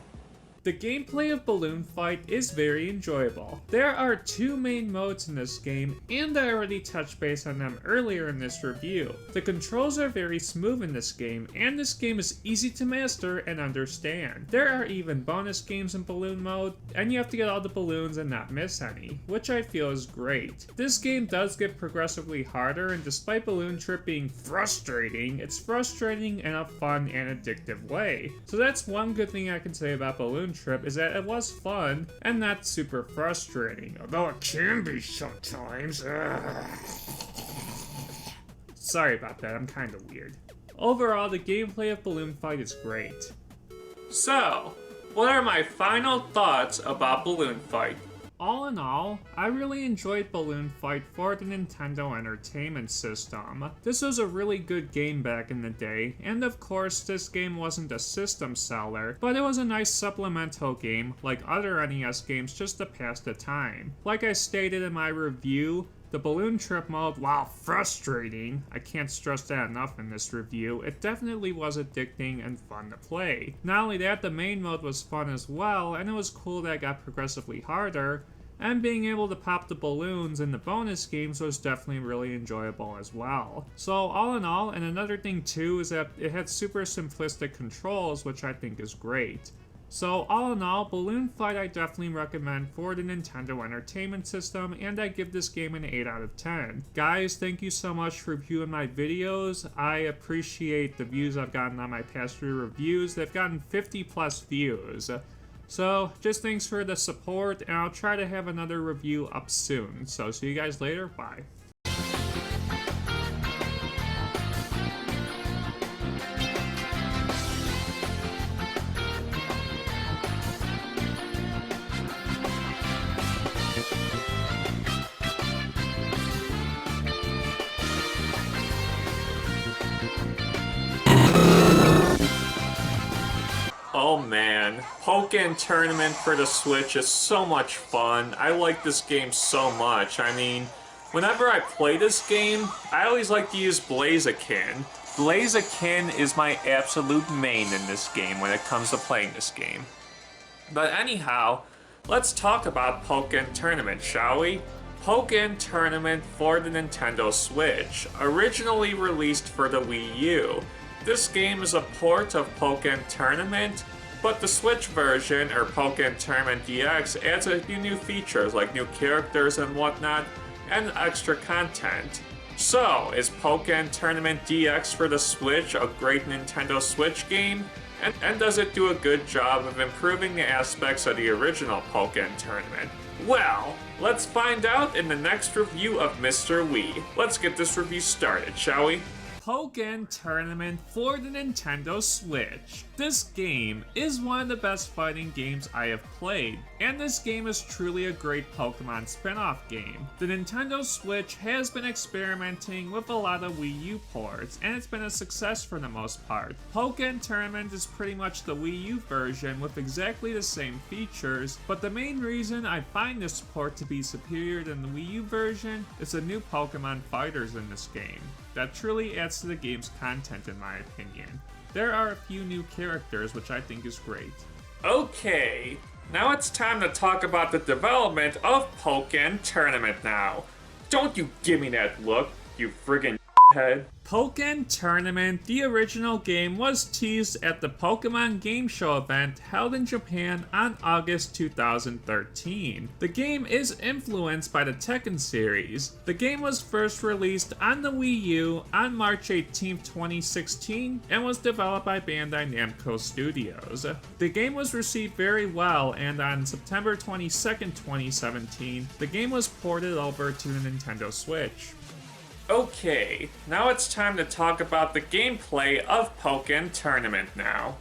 Speaker 1: The gameplay of Balloon Fight is very enjoyable. There are two main modes in this game, and I already touched base on them earlier in this review. The controls are very smooth in this game, and this game is easy to master and understand. There are even bonus games in Balloon mode, and you have to get all the balloons and not miss any, which I feel is great. This game does get progressively harder, and despite Balloon Trip being frustrating, it's frustrating in a fun and addictive way. So that's one good thing I can say about Balloon Trip, is that it was fun and not super frustrating, although it can be sometimes. Sorry about that, I'm kinda weird. Overall, the gameplay of Balloon Fight is great. So, what are my final thoughts about Balloon Fight? All in all, I really enjoyed Balloon Fight for the Nintendo Entertainment System. This was a really good game back in the day, and of course this game wasn't a system seller, but it was a nice supplemental game like other NES games just to pass the time. Like I stated in my review, the Balloon Trip mode, while frustrating, I can't stress that enough in this review, it definitely was addicting and fun to play. Not only that, the main mode was fun as well, and it was cool that it got progressively harder, and being able to pop the balloons in the bonus games was definitely really enjoyable as well. So all in all, and another thing too is that it had super simplistic controls, which I think is great. So all in all, Balloon Fight I definitely recommend for the Nintendo Entertainment System, and I give this game an 8 out of 10. Guys, thank you so much for viewing my videos. I appreciate the views I've gotten on my past 3 reviews. They've gotten 50 plus views. So just thanks for the support, and I'll try to have another review up soon. So see you guys later, bye. Oh man, Pokken Tournament for the Switch is so much fun. I like this game so much. I mean, whenever I play this game, I always like to use Blaziken. Blaziken is my absolute main in this game when it comes to playing this game. But anyhow, let's talk about Pokken Tournament, shall we? Pokken Tournament for the Nintendo Switch, originally released for the Wii U. This game is a port of Pokken Tournament, but the Switch version, or Pokken Tournament DX, adds a few new features like new characters and whatnot, and extra content. So, is Pokken Tournament DX for the Switch a great Nintendo Switch game? And does it do a good job of improving the aspects of the original Pokken Tournament? Well, let's find out in the next review of Mr. Wii. Let's get this review started, shall we? Pokken Tournament for the Nintendo Switch. This game is one of the best fighting games I have played, and this game is truly a great Pokemon spin-off game. The Nintendo Switch has been experimenting with a lot of Wii U ports, and it's been a success for the most part. Pokken Tournament is pretty much the Wii U version with exactly the same features, but the main reason I find this port to be superior than the Wii U version is the new Pokemon fighters in this game. That truly adds to the game's content in my opinion. There are a few new characters, which I think is great. Okay, now it's time to talk about the development of Pokken Tournament now. Don't you give me that look, you friggin' head. Pokken Tournament, the original game, was teased at the Pokemon Game Show event held in Japan on August 2013. The game is influenced by the Tekken series. The game was first released on the Wii U on March 18, 2016, and was developed by Bandai Namco Studios. The game was received very well, and on September 22, 2017, the game was ported over to the Nintendo Switch. Okay, now it's time to talk about the gameplay of Pokken Tournament now.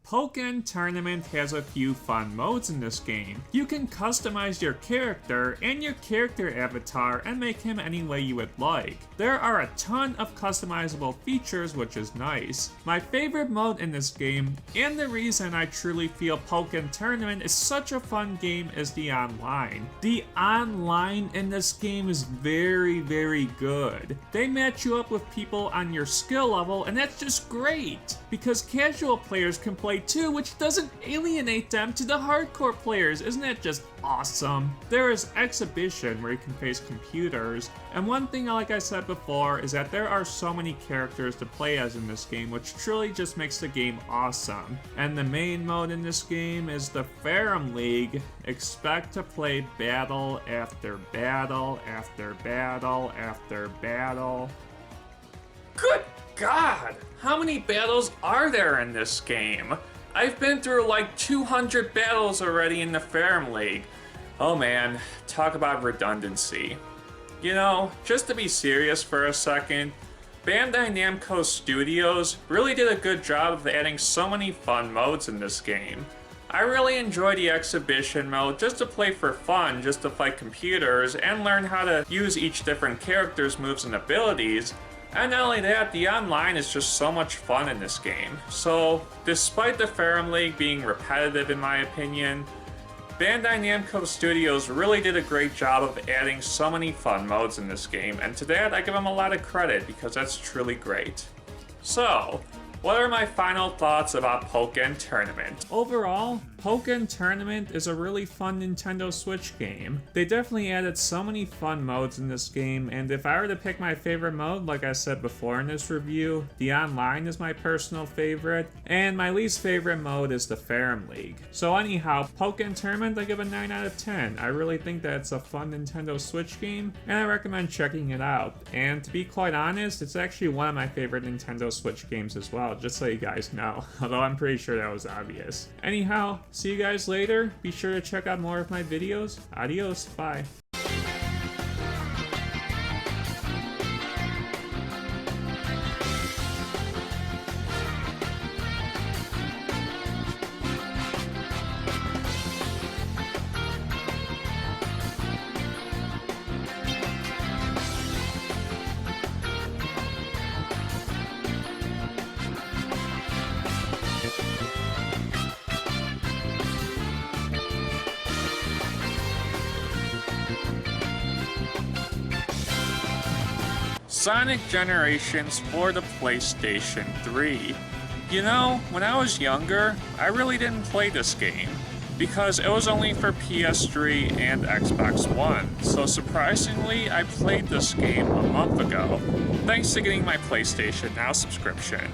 Speaker 1: Pokken Tournament has a few fun modes in this game. You can customize your character and your character avatar and make him any way you would like. There are a ton of customizable features, which is nice. My favorite mode in this game, and the reason I truly feel Pokken Tournament is such a fun game, is the online. The online in this game is very, very good. They match you up with people on your skill level, and that's just great, because casual players can play too, which doesn't alienate them to the hardcore players. Isn't that just awesome? There is Exhibition, where you can face computers, and one thing, like I said before, is that there are so many characters to play as in this game, which truly just makes the game awesome. And the main mode in this game is the Ferrum League. Expect to play battle after battle after battle after battle. Good God! How many battles are there in this game? I've been through like 200 battles already in the Ferrum League. Oh man, talk about redundancy. You know, just to be serious for a second, Bandai Namco Studios really did a good job of adding so many fun modes in this game. I really enjoy the Exhibition mode just to play for fun, just to fight computers and learn how to use each different character's moves and abilities. And not only that, the online is just so much fun in this game. So, despite the Ferrum League being repetitive in my opinion, Bandai Namco Studios really did a great job of adding so many fun modes in this game, and to that I give them a lot of credit because that's truly great. So, what are my final thoughts about Pokken Tournament? Overall, Pokken Tournament is a really fun Nintendo Switch game. They definitely added so many fun modes in this game, and if I were to pick my favorite mode, like I said before in this review, the online is my personal favorite, and my least favorite mode is the Ferrum League. So anyhow, Pokken Tournament I give a 9 out of 10. I really think that it's a fun Nintendo Switch game, and I recommend checking it out. And to be quite honest, it's actually one of my favorite Nintendo Switch games as well, just so you guys know, although I'm pretty sure that was obvious. Anyhow, see you guys later. Be sure to check out more of my videos. Adios, bye. Sonic Generations for the PlayStation 3. You know, when I was younger, I really didn't play this game, because it was only for PS3 and Xbox One, so surprisingly, I played this game a month ago, thanks to getting my PlayStation Now subscription.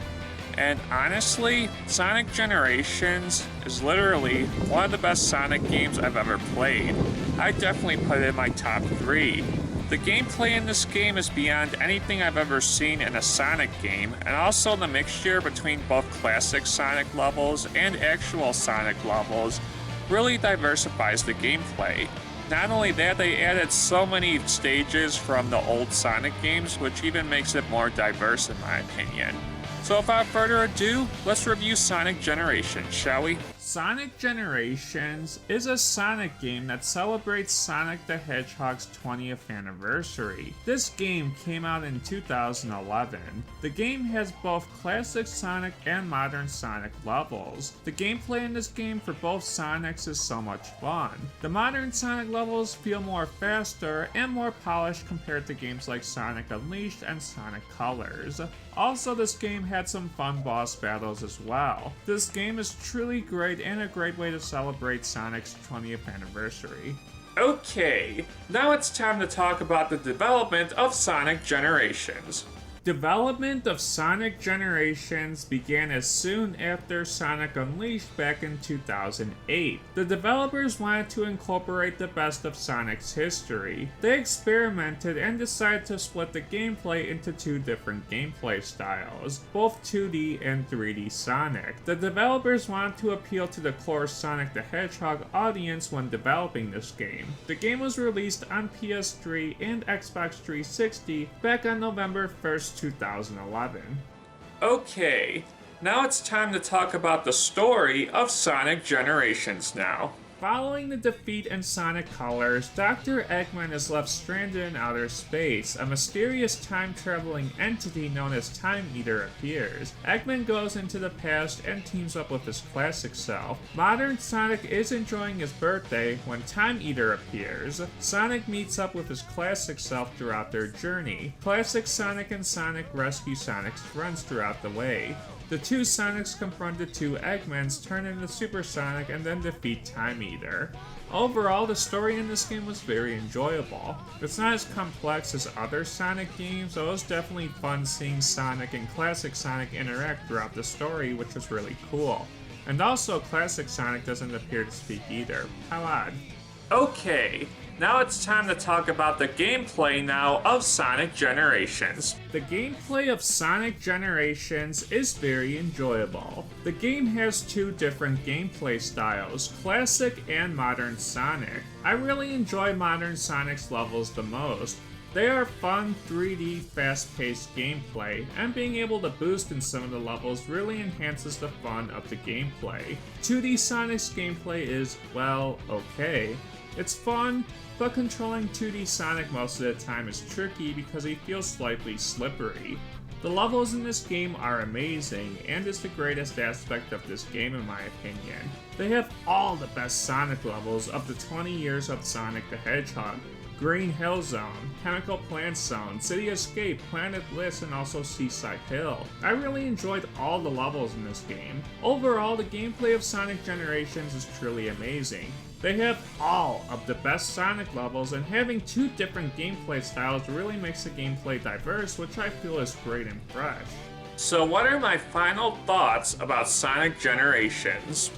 Speaker 1: And honestly, Sonic Generations is literally one of the best Sonic games I've ever played. I definitely put it in my top 3. The gameplay in this game is beyond anything I've ever seen in a Sonic game, and also the mixture between both classic Sonic levels and actual Sonic levels really diversifies the gameplay. Not only that, they added so many stages from the old Sonic games, which even makes it more diverse in my opinion. So without further ado, let's review Sonic Generations, shall we? Sonic Generations is a Sonic game that celebrates Sonic the Hedgehog's 20th anniversary. This game came out in 2011. The game has both classic Sonic and modern Sonic levels. The gameplay in this game for both Sonics is so much fun. The modern Sonic levels feel more faster and more polished compared to games like Sonic Unleashed and Sonic Colors. Also, this game had some fun boss battles as well. This game is truly great and a great way to celebrate Sonic's 20th anniversary. Okay, now it's time to talk about the development of Sonic Generations. Development of Sonic Generations began as soon after Sonic Unleashed back in 2008. The developers wanted to incorporate the best of Sonic's history. They experimented and decided to split the gameplay into two different gameplay styles, both 2D and 3D Sonic. The developers wanted to appeal to the core Sonic the Hedgehog audience when developing this game. The game was released on PS3 and Xbox 360 back on November 1st, 2011. Okay, now it's time to talk about the story of Sonic Generations now. Following the defeat in Sonic Colors, Dr. Eggman is left stranded in outer space. A mysterious time-traveling entity known as Time Eater appears. Eggman goes into the past and teams up with his classic self. Modern Sonic is enjoying his birthday when Time Eater appears. Sonic meets up with his classic self throughout their journey. Classic Sonic and Sonic rescue Sonic's friends throughout the way. The two Sonics confront the two Eggmans, turn into Super Sonic, and then defeat Time Eater. Overall, the story in this game was very enjoyable. It's not as complex as other Sonic games, so it was definitely fun seeing Sonic and Classic Sonic interact throughout the story, which was really cool. And also, Classic Sonic doesn't appear to speak either. How odd. Okay, now it's time to talk about the gameplay now of Sonic Generations. The gameplay of Sonic Generations is very enjoyable. The game has two different gameplay styles, Classic and Modern Sonic. I really enjoy Modern Sonic's levels the most. They are fun, 3D, fast-paced gameplay, and being able to boost in some of the levels really enhances the fun of the gameplay. 2D Sonic's gameplay is, well, okay. It's fun, but controlling 2D Sonic most of the time is tricky because he feels slightly slippery. The levels in this game are amazing, and is the greatest aspect of this game in my opinion. They have all the best Sonic levels of the 20 years of Sonic the Hedgehog. Green Hill Zone, Chemical Plant Zone, City Escape, Planet Bliss, and also Seaside Hill. I really enjoyed all the levels in this game. Overall, the gameplay of Sonic Generations is truly amazing. They have all of the best Sonic levels, and having two different gameplay styles really makes the gameplay diverse, which I feel is great and fresh. So what are my final thoughts about Sonic Generations?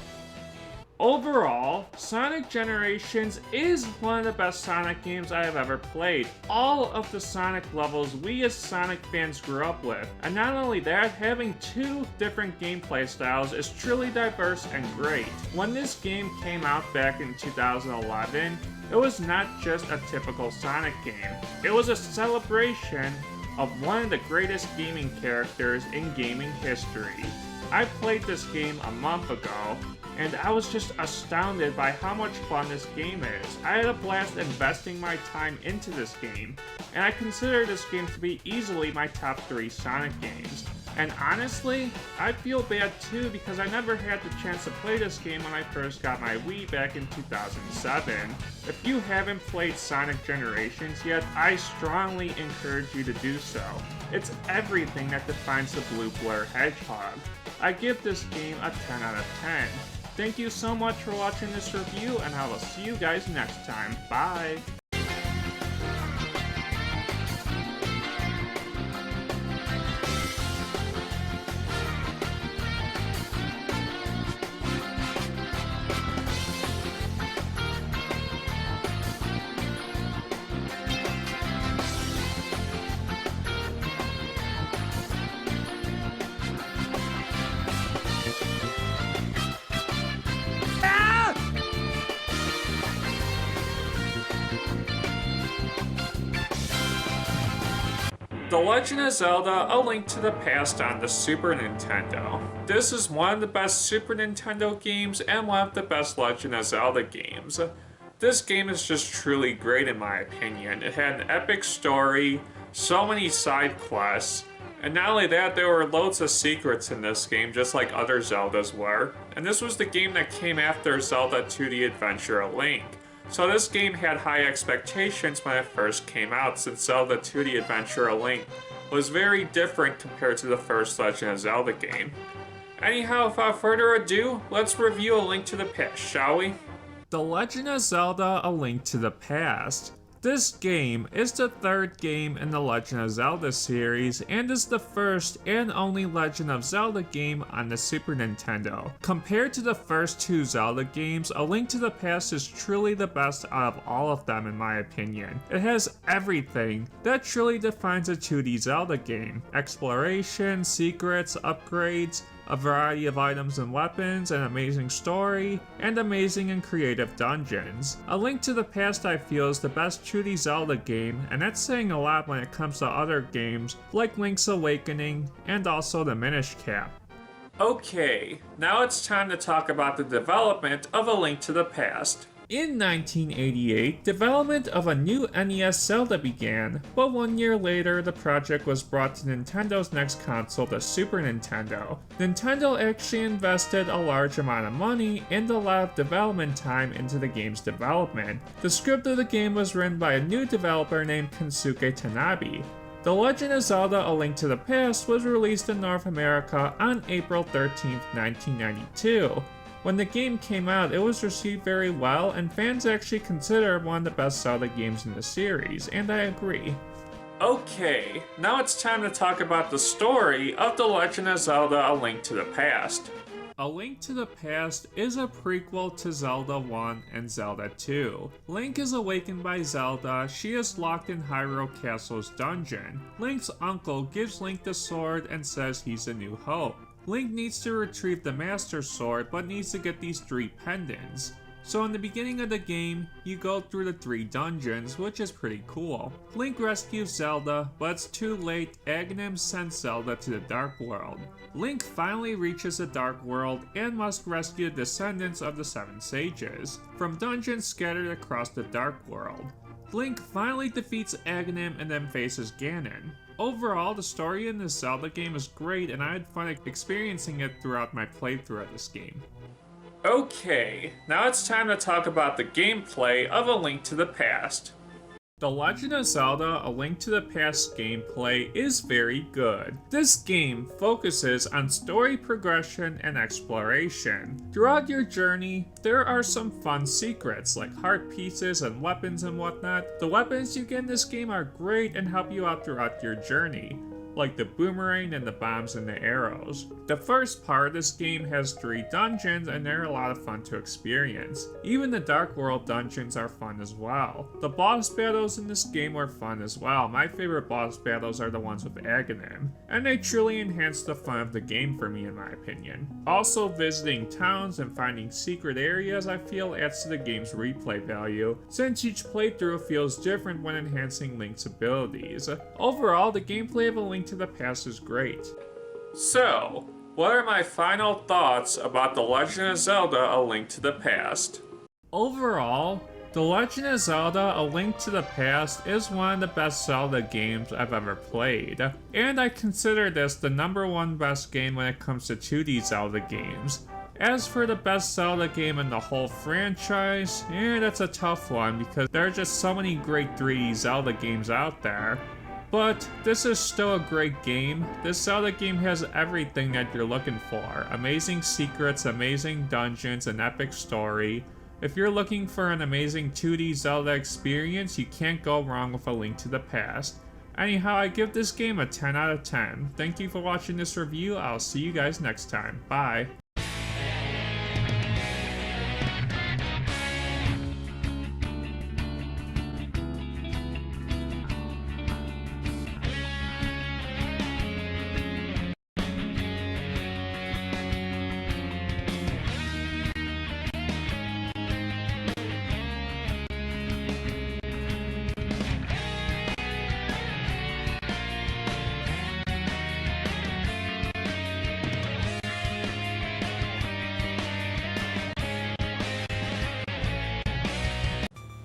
Speaker 1: Overall, Sonic Generations is one of the best Sonic games I have ever played. All of the Sonic levels we as Sonic fans grew up with. And not only that, having two different gameplay styles is truly diverse and great. When this game came out back in 2011, it was not just a typical Sonic game. It was a celebration of one of the greatest gaming characters in gaming history. I played this game a month ago, and I was just astounded by how much fun this game is. I had a blast investing my time into this game, and I consider this game to be easily my top 3 Sonic games. And honestly, I feel bad too because I never had the chance to play this game when I first got my Wii back in 2007. If you haven't played Sonic Generations yet, I strongly encourage you to do so. It's everything that defines the Blue Blur Hedgehog. I give this game a 10 out of 10. Thank you so much for watching this review, and I will see you guys next time. Bye! The Legend of Zelda: A Link to the Past on the Super Nintendo. This is one of the best Super Nintendo games and one of the best Legend of Zelda games. This game is just truly great in my opinion. It had an epic story, so many side quests, and not only that, there were loads of secrets in this game just like other Zeldas were. And this was the game that came after Zelda 2D Adventure: A Link. So this game had high expectations when it first came out, since Zelda 2D Adventure: A Link was very different compared to the first Legend of Zelda game. Anyhow, without further ado, let's review A Link to the Past, shall we? The Legend of Zelda: A Link to the Past. This game is the third game in the Legend of Zelda series and is the first and only Legend of Zelda game on the Super Nintendo. Compared to the first two Zelda games, A Link to the Past is truly the best out of all of them in my opinion. It has everything that truly defines a 2D Zelda game: exploration, secrets, upgrades, a variety of items and weapons, an amazing story, and amazing and creative dungeons. A Link to the Past I feel is the best 2D Zelda game, and that's saying a lot when it comes to other games like Link's Awakening and also the Minish Cap. Okay, now it's time to talk about the development of A Link to the Past. In 1988, development of a new NES Zelda began, but 1 year later the project was brought to Nintendo's next console, the Super Nintendo. Nintendo actually invested a large amount of money and a lot of development time into the game's development. The script of the game was written by a new developer named Kensuke Tanabe. The Legend of Zelda: A Link to the Past was released in North America on April 13, 1992. When the game came out, it was received very well, and fans actually consider it one of the best Zelda games in the series, and I agree. Okay, now it's time to talk about the story of The Legend of Zelda: A Link to the Past. A Link to the Past is a prequel to Zelda 1 and Zelda 2. Link is awakened by Zelda. She is locked in Hyrule Castle's dungeon. Link's uncle gives Link the sword and says he's a new hope. Link needs to retrieve the Master Sword, but needs to get these 3 pendants. So in the beginning of the game, you go through the 3 dungeons, which is pretty cool. Link rescues Zelda, but it's too late. Aghanim sends Zelda to the Dark World. Link finally reaches the Dark World and must rescue the descendants of the 7 sages from dungeons scattered across the Dark World. Link finally defeats Aghanim and then faces Ganon. Overall, the story in this Zelda game is great, and I had fun experiencing it throughout my playthrough of this game. Okay, now it's time to talk about the gameplay of A Link to the Past. The Legend of Zelda: A Link to the Past gameplay is very good. This game focuses on story progression and exploration. Throughout your journey, there are some fun secrets like heart pieces and weapons and whatnot. The weapons you get in this game are great and help you out throughout your journey, like the boomerang and the bombs and the arrows. The first part of this game has 3 dungeons and they're a lot of fun to experience. Even the Dark World dungeons are fun as well. The boss battles in this game were fun as well. My favorite boss battles are the ones with Aghanim, and they truly enhance the fun of the game for me in my opinion. Also, visiting towns and finding secret areas I feel adds to the game's replay value, since each playthrough feels different when enhancing Link's abilities. Overall, the gameplay of A Link to the Past is great. So, what are my final thoughts about The Legend of Zelda: A Link to the Past? Overall, The Legend of Zelda: A Link to the Past is one of the best Zelda games I've ever played, and I consider this the #1 best game when it comes to 2D Zelda games. As for the best Zelda game in the whole franchise, that's a tough one because there are just so many great 3D Zelda games out there. But this is still a great game. This Zelda game has everything that you're looking for. Amazing secrets, amazing dungeons, an epic story. If you're looking for an amazing 2D Zelda experience, you can't go wrong with A Link to the Past. Anyhow, I give this game a 10 out of 10. Thank you for watching this review. I'll see you guys next time. Bye.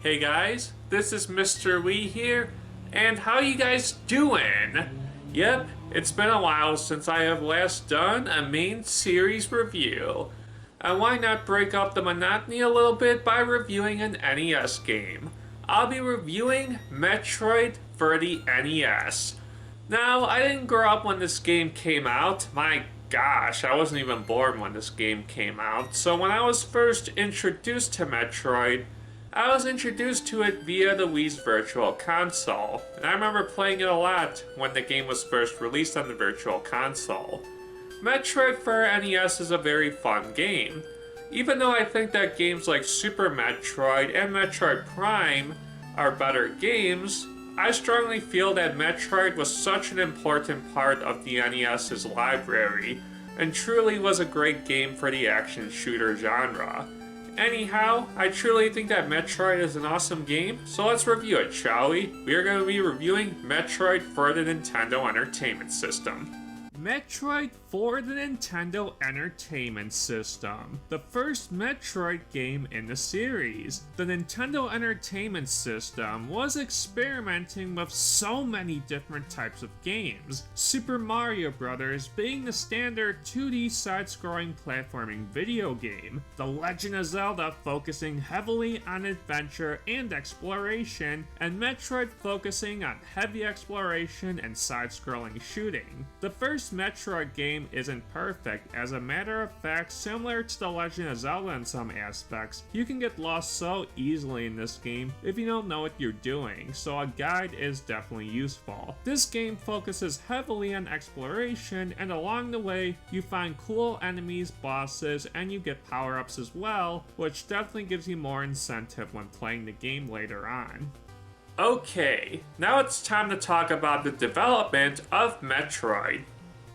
Speaker 1: Hey guys, this is Mr. Wii here, and how you guys doing? Yep, it's been a while since I have last done a main series review. And why not break up the monotony a little bit by reviewing an NES game? I'll be reviewing Metroid for the NES. Now, I didn't grow up when this game came out. My gosh, I wasn't even born when this game came out. So when I was first introduced to Metroid, I was introduced to it via the Wii's Virtual Console, and I remember playing it a lot when the game was first released on the Virtual Console. Metroid for NES is a very fun game. Even though I think that games like Super Metroid and Metroid Prime are better games, I strongly feel that Metroid was such an important part of the NES's library, and truly was a great game for the action shooter genre. Anyhow, I truly think that Metroid is an awesome game, so let's review it, shall we? We are going to be reviewing Metroid for the Nintendo Entertainment System. Metroid for the Nintendo Entertainment System, the first Metroid game in the series. The Nintendo Entertainment System was experimenting with so many different types of games, Super Mario Bros. Being the standard 2D side-scrolling platforming video game, The Legend of Zelda focusing heavily on adventure and exploration, and Metroid focusing on heavy exploration and side-scrolling shooting. The first Metroid game isn't perfect. As a matter of fact, similar to The Legend of Zelda in some aspects, you can get lost so easily in this game if you don't know what you're doing, so a guide is definitely useful. This game focuses heavily on exploration, and along the way, you find cool enemies, bosses, and you get power-ups as well, which definitely gives you more incentive when playing the game later on. Okay, now it's time to talk about the development of Metroid.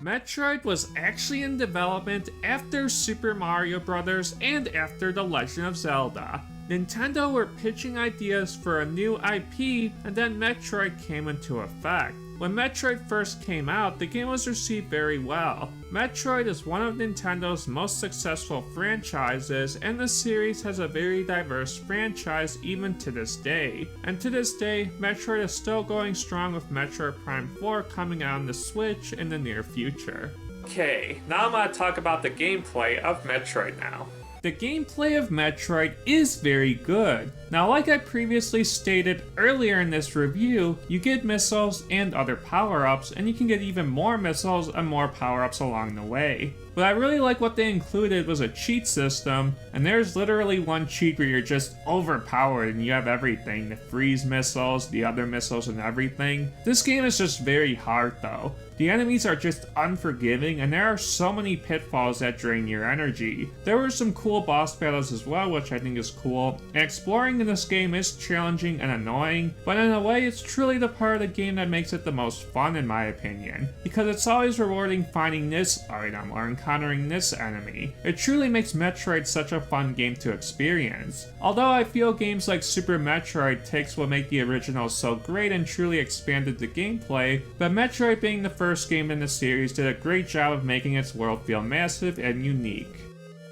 Speaker 1: Metroid was actually in development after Super Mario Bros. And after The Legend of Zelda. Nintendo were pitching ideas for a new IP, and then Metroid came into effect. When Metroid first came out, the game was received very well. Metroid is one of Nintendo's most successful franchises, and the series has a very diverse franchise even to this day. And to this day, Metroid is still going strong with Metroid Prime 4 coming out on the Switch in the near future. Okay, now I'm gonna talk about the gameplay of Metroid now. The gameplay of Metroid is very good. Now, like I previously stated earlier in this review, you get missiles and other power-ups, and you can get even more missiles and more power-ups along the way. But I really like what they included was a cheat system, and there's literally one cheat where you're just overpowered and you have everything, the freeze missiles, the other missiles, and everything. This game is just very hard though. The enemies are just unforgiving, and there are so many pitfalls that drain your energy. There were some cool boss battles as well, which I think is cool, and exploring in this game is challenging and annoying, but in a way it's truly the part of the game that makes it the most fun in my opinion, because it's always rewarding finding this item or encountering this enemy. It truly makes Metroid such a fun game to experience. Although I feel games like Super Metroid takes what made the original so great and truly expanded the gameplay, but Metroid being the first game in the series did a great job of making its world feel massive and unique.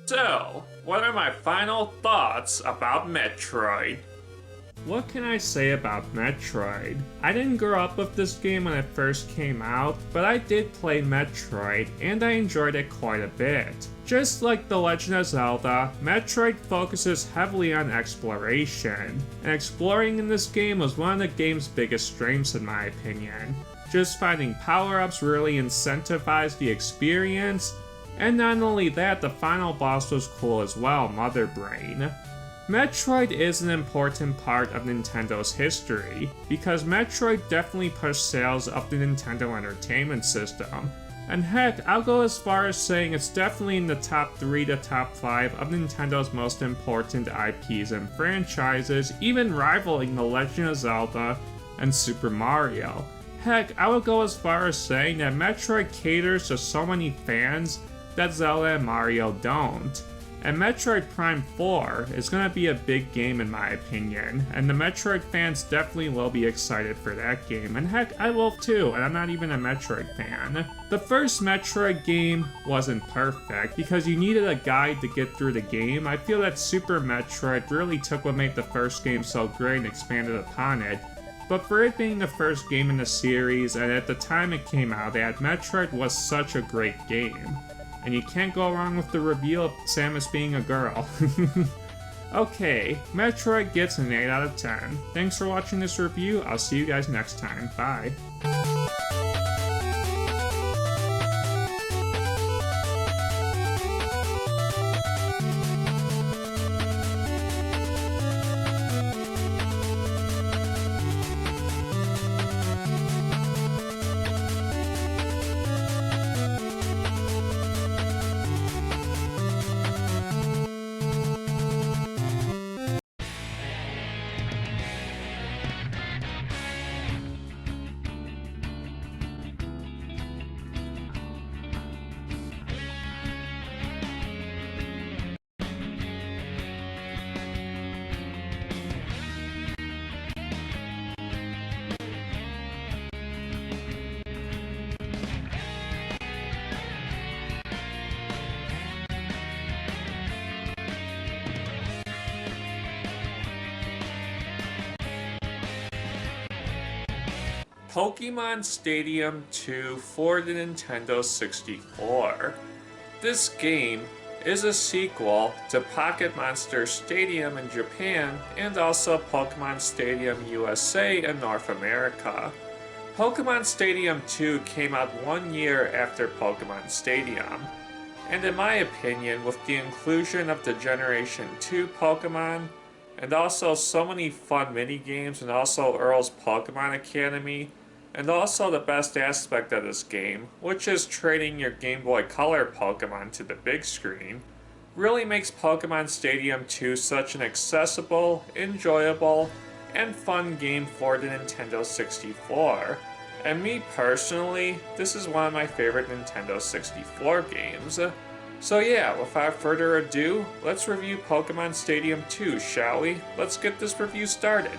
Speaker 1: So, what are my final thoughts about Metroid? What can I say about Metroid? I didn't grow up with this game when it first came out, but I did play Metroid, and I enjoyed it quite a bit. Just like The Legend of Zelda, Metroid focuses heavily on exploration, and exploring in this game was one of the game's biggest strengths in my opinion. Just finding power-ups really incentivized the experience, and not only that, the final boss was cool as well, Mother Brain. Metroid is an important part of Nintendo's history, because Metroid definitely pushed sales of the Nintendo Entertainment System, and heck, I'll go as far as saying it's definitely in the top 3 to top 5 of Nintendo's most important IPs and franchises, even rivaling The Legend of Zelda and Super Mario. Heck, I would go as far as saying that Metroid caters to so many fans that Zelda and Mario don't. And Metroid Prime 4 is going to be a big game in my opinion, and the Metroid fans definitely will be excited for that game, and heck, I will too, and I'm not even a Metroid fan. The first Metroid game wasn't perfect, because you needed a guide to get through the game. I feel that Super Metroid really took what made the first game so great and expanded upon it. But for it being the first game in the series, and at the time it came out, that Metroid was such a great game. And you can't go wrong with the reveal of Samus being a girl. Okay, Metroid gets an 8 out of 10. Thanks for watching this review, I'll see you guys next time, bye. Pokemon Stadium 2 for the Nintendo 64. This game is a sequel to Pocket Monster Stadium in Japan and also Pokemon Stadium USA in North America. Pokemon Stadium 2 came out 1 year after Pokemon Stadium, and in my opinion, with the inclusion of the Generation 2 Pokemon, and also so many fun mini-games, and also Earl's Pokemon Academy, and also the best aspect of this game, which is trading your Game Boy Color Pokemon to the big screen, really makes Pokemon Stadium 2 such an accessible, enjoyable, and fun game for the Nintendo 64. And me personally, this is one of my favorite Nintendo 64 games. So yeah, without further ado, let's review Pokemon Stadium 2, shall we? Let's get this review started.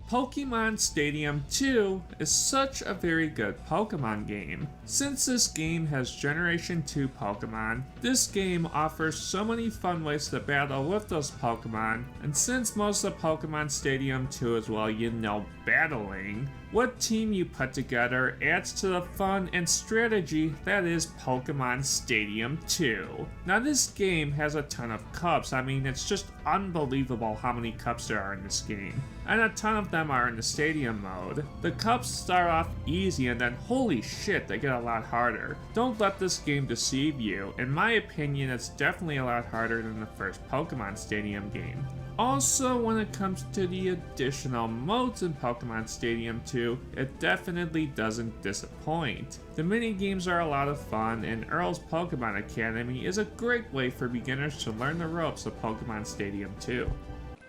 Speaker 1: Pokemon Stadium 2 is such a very good Pokemon game. Since this game has Generation 2 Pokemon, this game offers so many fun ways to battle with those Pokemon, and since most of Pokemon Stadium 2 is, well, battling, what team you put together adds to the fun and strategy that is Pokemon Stadium 2. Now this game has a ton of cups. I mean, it's just unbelievable how many cups there are in this game. And a ton of them are in the stadium mode. The cups start off easy and then holy shit, they get a lot harder. Don't let this game deceive you. In my opinion, it's definitely a lot harder than the first Pokemon Stadium game. Also, when it comes to the additional modes in Pokemon Stadium 2, it definitely doesn't disappoint. The mini-games are a lot of fun, and Earl's Pokemon Academy is a great way for beginners to learn the ropes of Pokemon Stadium 2.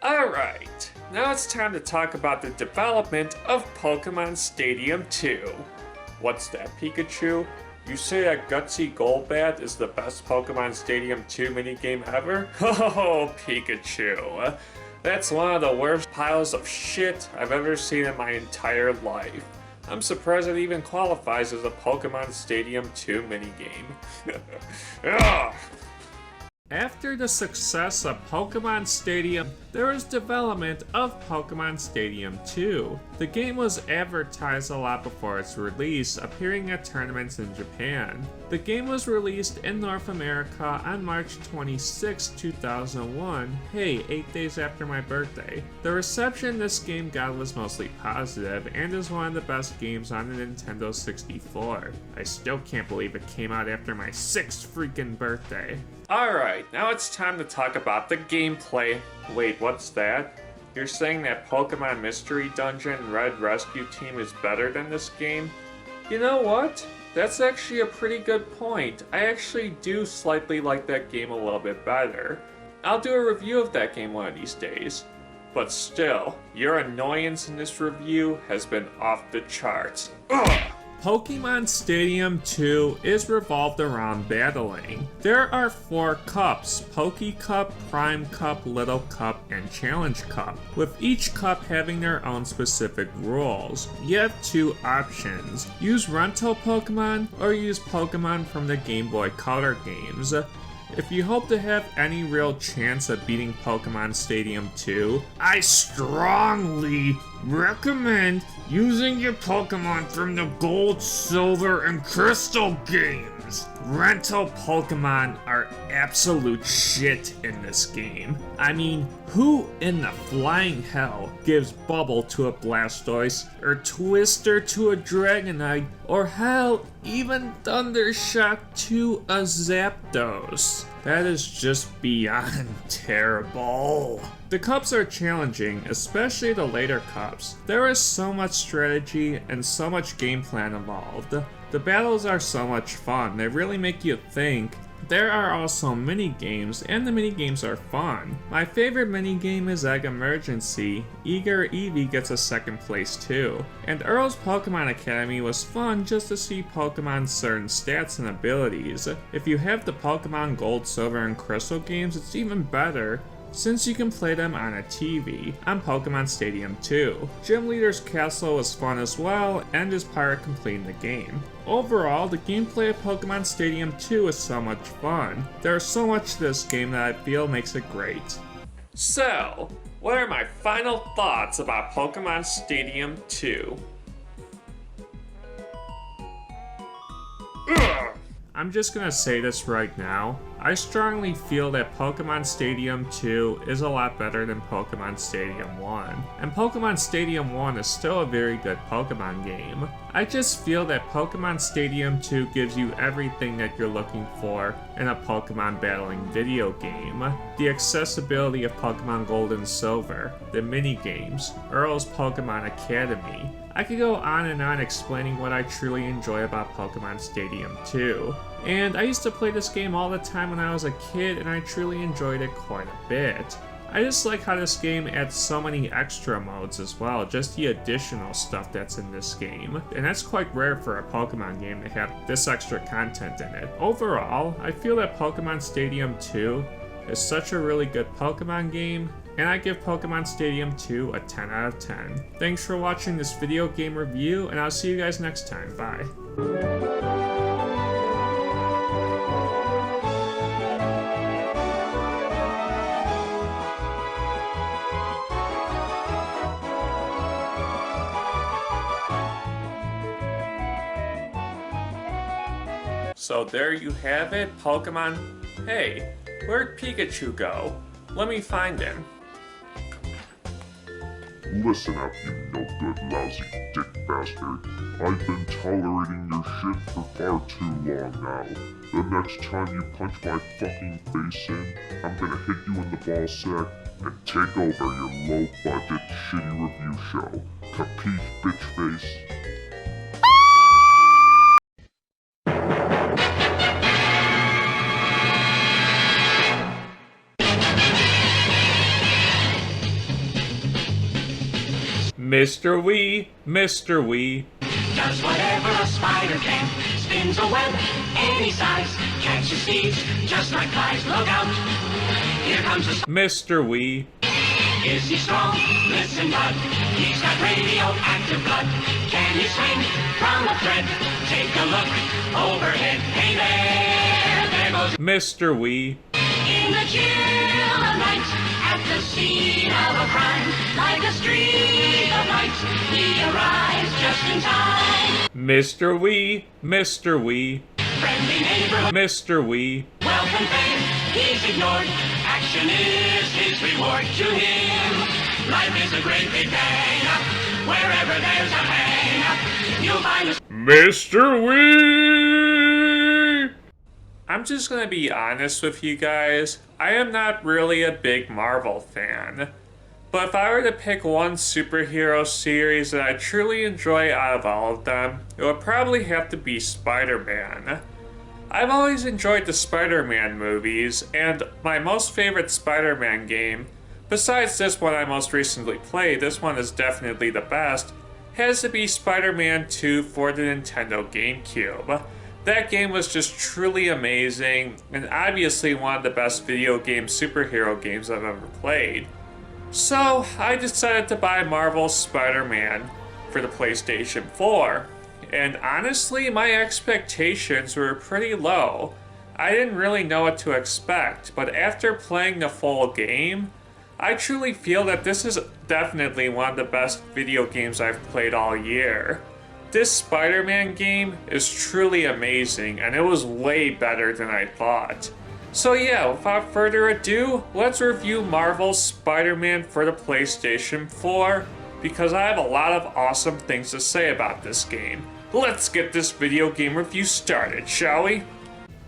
Speaker 1: Alright, now it's time to talk about the development of Pokemon Stadium 2. What's that, Pikachu? You say that Gutsy Golbat is the best Pokemon Stadium 2 minigame ever? Oh, Pikachu. That's one of the worst piles of shit I've ever seen in my entire life. I'm surprised it even qualifies as a Pokemon Stadium 2 minigame. Ugh. After the success of Pokemon Stadium, there was development of Pokemon Stadium 2. The game was advertised a lot before its release, appearing at tournaments in Japan. The game was released in North America on March 26, 2001, hey, 8 days after my birthday. The reception this game got was mostly positive, and is one of the best games on the Nintendo 64. I still can't believe it came out after my 6th freaking birthday. Alright, now it's time to talk about the gameplay. Wait, what's that? You're saying that Pokemon Mystery Dungeon Red Rescue Team is better than this game? You know what? That's actually a pretty good point. I actually do slightly like that game a little bit better. I'll do a review of that game one of these days. But still, your annoyance in this review has been off the charts. Ugh! Pokemon Stadium 2 is revolved around battling. There are 4 cups: Poke Cup, Prime Cup, Little Cup, and Challenge Cup, with each cup having their own specific rules. You have 2 options: use rental Pokemon or use Pokemon from the Game Boy Color games. If you hope to have any real chance of beating Pokemon Stadium 2, I strongly recommend using your Pokemon from the Gold, Silver, and Crystal games. Rental Pokemon are absolute shit in this game. I mean, who in the flying hell gives Bubble to a Blastoise, or Twister to a Dragonite, or hell, even Thundershock to a Zapdos? That is just beyond terrible. The cups are challenging, especially the later cups. There is so much strategy and so much game plan involved. The battles are so much fun, they really make you think. There are also mini-games, and the mini-games are fun. My favorite mini-game is Egg Emergency. Eager Eevee gets a 2nd place too. And Earl's Pokemon Academy was fun just to see Pokemon's certain stats and abilities. If you have the Pokemon Gold, Silver, and Crystal games, it's even better, since you can play them on a TV on Pokemon Stadium 2. Gym Leader's Castle was fun as well, and is part of completing the game. Overall, the gameplay of Pokemon Stadium 2 is so much fun. There's so much to this game that I feel makes it great. So, what are my final thoughts about Pokemon Stadium 2? I'm just gonna say this right now. I strongly feel that Pokemon Stadium 2 is a lot better than Pokemon Stadium 1. And Pokemon Stadium 1 is still a very good Pokemon game. I just feel that Pokemon Stadium 2 gives you everything that you're looking for in a Pokemon battling video game. The accessibility of Pokemon Gold and Silver, the mini-games, Earl's Pokemon Academy. I could go on and on explaining what I truly enjoy about Pokemon Stadium 2. And I used to play this game all the time when I was a kid, and I truly enjoyed it quite a bit. I just like how this game adds so many extra modes as well, just the additional stuff that's in this game. And that's quite rare for a Pokemon game to have this extra content in it. Overall, I feel that Pokemon Stadium 2 is such a really good Pokemon game, and I give Pokemon Stadium 2 a 10 out of 10. Thanks for watching this video game review, and I'll see you guys next time. Bye. So there you have it, Pokemon. Hey, where'd Pikachu go? Let me find him.
Speaker 4: Listen up, you no-good, lousy dick bastard. I've been tolerating your shit for far too long now. The next time you punch my fucking face in, I'm gonna hit you in the ball sack and take over your low-budget, shitty review show. Capiche, bitch face?
Speaker 1: Mr. Wii.
Speaker 6: Does whatever a spider can, spins a web any size, catches thieves just like flies. Look out, here comes the
Speaker 1: Mr. Wii.
Speaker 6: Is he strong? Listen, bud, he's got radioactive blood. Can he swing from a thread? Take a look overhead. Hey there goes
Speaker 1: Mr. Wii.
Speaker 6: in the chill of night, at the scene of a crime, like a streak of light, he arrives just in time.
Speaker 1: Mr. Wii.
Speaker 6: Friendly neighborhood,
Speaker 1: Mr. Wii.
Speaker 6: wealth and fame, he's ignored. Action is his reward to him. Life is a great big bang. Wherever there's a hang, you'll find a
Speaker 1: Mr. Wii! I'm just gonna be honest with you guys. I am not really a big Marvel fan. But if I were to pick one superhero series that I truly enjoy out of all of them, it would probably have to be Spider-Man. I've always enjoyed the Spider-Man movies, and my most favorite Spider-Man game, besides this one I most recently played, this one is definitely the best, has to be Spider-Man 2 for the Nintendo GameCube. That game was just truly amazing, and obviously one of the best video game superhero games I've ever played. So, I decided to buy Marvel's Spider-Man for the PlayStation 4. And honestly, my expectations were pretty low. I didn't really know what to expect, but after playing the full game, I truly feel that this is definitely one of the best video games I've played all year. This Spider-Man game is truly amazing, and it was way better than I thought. So yeah, without further ado, let's review Marvel's Spider-Man for the PlayStation 4, because I have a lot of awesome things to say about this game. Let's get this video game review started, shall we?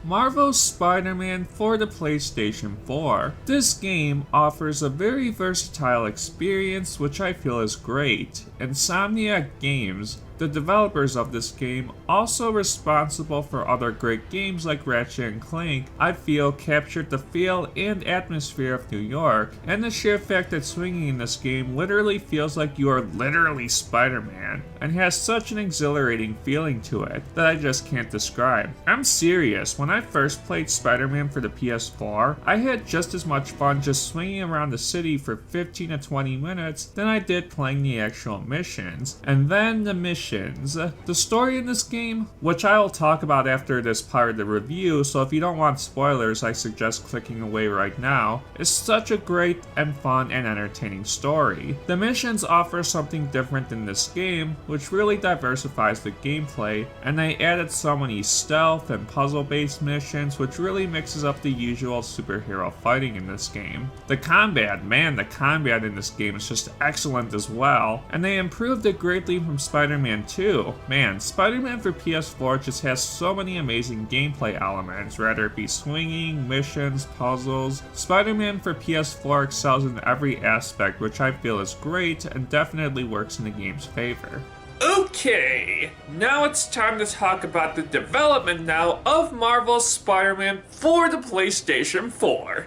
Speaker 1: Marvel's Spider-Man for the PlayStation 4. This game offers a very versatile experience which I feel is great. Insomniac Games, the developers of this game, also responsible for other great games like Ratchet & Clank, I feel captured the feel and atmosphere of New York, and the sheer fact that swinging in this game literally feels like you are literally Spider-Man, and has such an exhilarating feeling to it that I just can't describe. I'm serious, when I first played Spider-Man for the PS4, I had just as much fun just swinging around the city for 15 to 20 minutes than I did playing the actual missions, and then the missions missions. The story in this game, which I will talk about after this part of the review, so if you don't want spoilers, I suggest clicking away right now, is such a great and fun and entertaining story. The missions offer something different in this game, which really diversifies the gameplay, and they added so many stealth and puzzle-based missions, which really mixes up the usual superhero fighting in this game. The combat, man, the combat in this game is just excellent as well, and they improved it greatly from Spider-Man 2. Man, Spider-Man for PS4 just has so many amazing gameplay elements, whether it be swinging, missions, puzzles. Spider-Man for PS4 excels in every aspect, which I feel is great and definitely works in the game's favor. Okay, now it's time to talk about the development now of Marvel's Spider-Man for the PlayStation 4.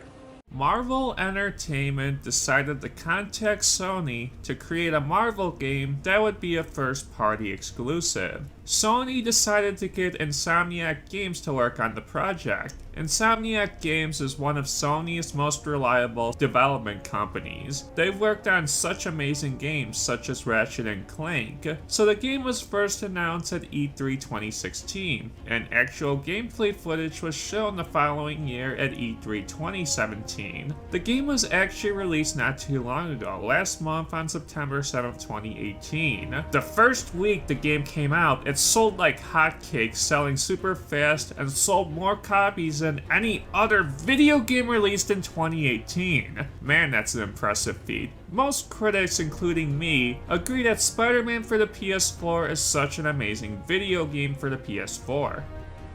Speaker 1: Marvel Entertainment decided to contact Sony to create a Marvel game that would be a first-party exclusive. Sony decided to get Insomniac Games to work on the project. Insomniac Games is one of Sony's most reliable development companies. They've worked on such amazing games such as Ratchet & Clank, so the game was first announced at E3 2016, and actual gameplay footage was shown the following year at E3 2017. The game was actually released not too long ago, last month on September 7th, 2018. The first week the game came out, it sold like hotcakes, selling super fast, and sold more copies than any other video game released in 2018. Man, that's an impressive feat. Most critics, including me, agree that Spider-Man for the PS4 is such an amazing video game for the PS4.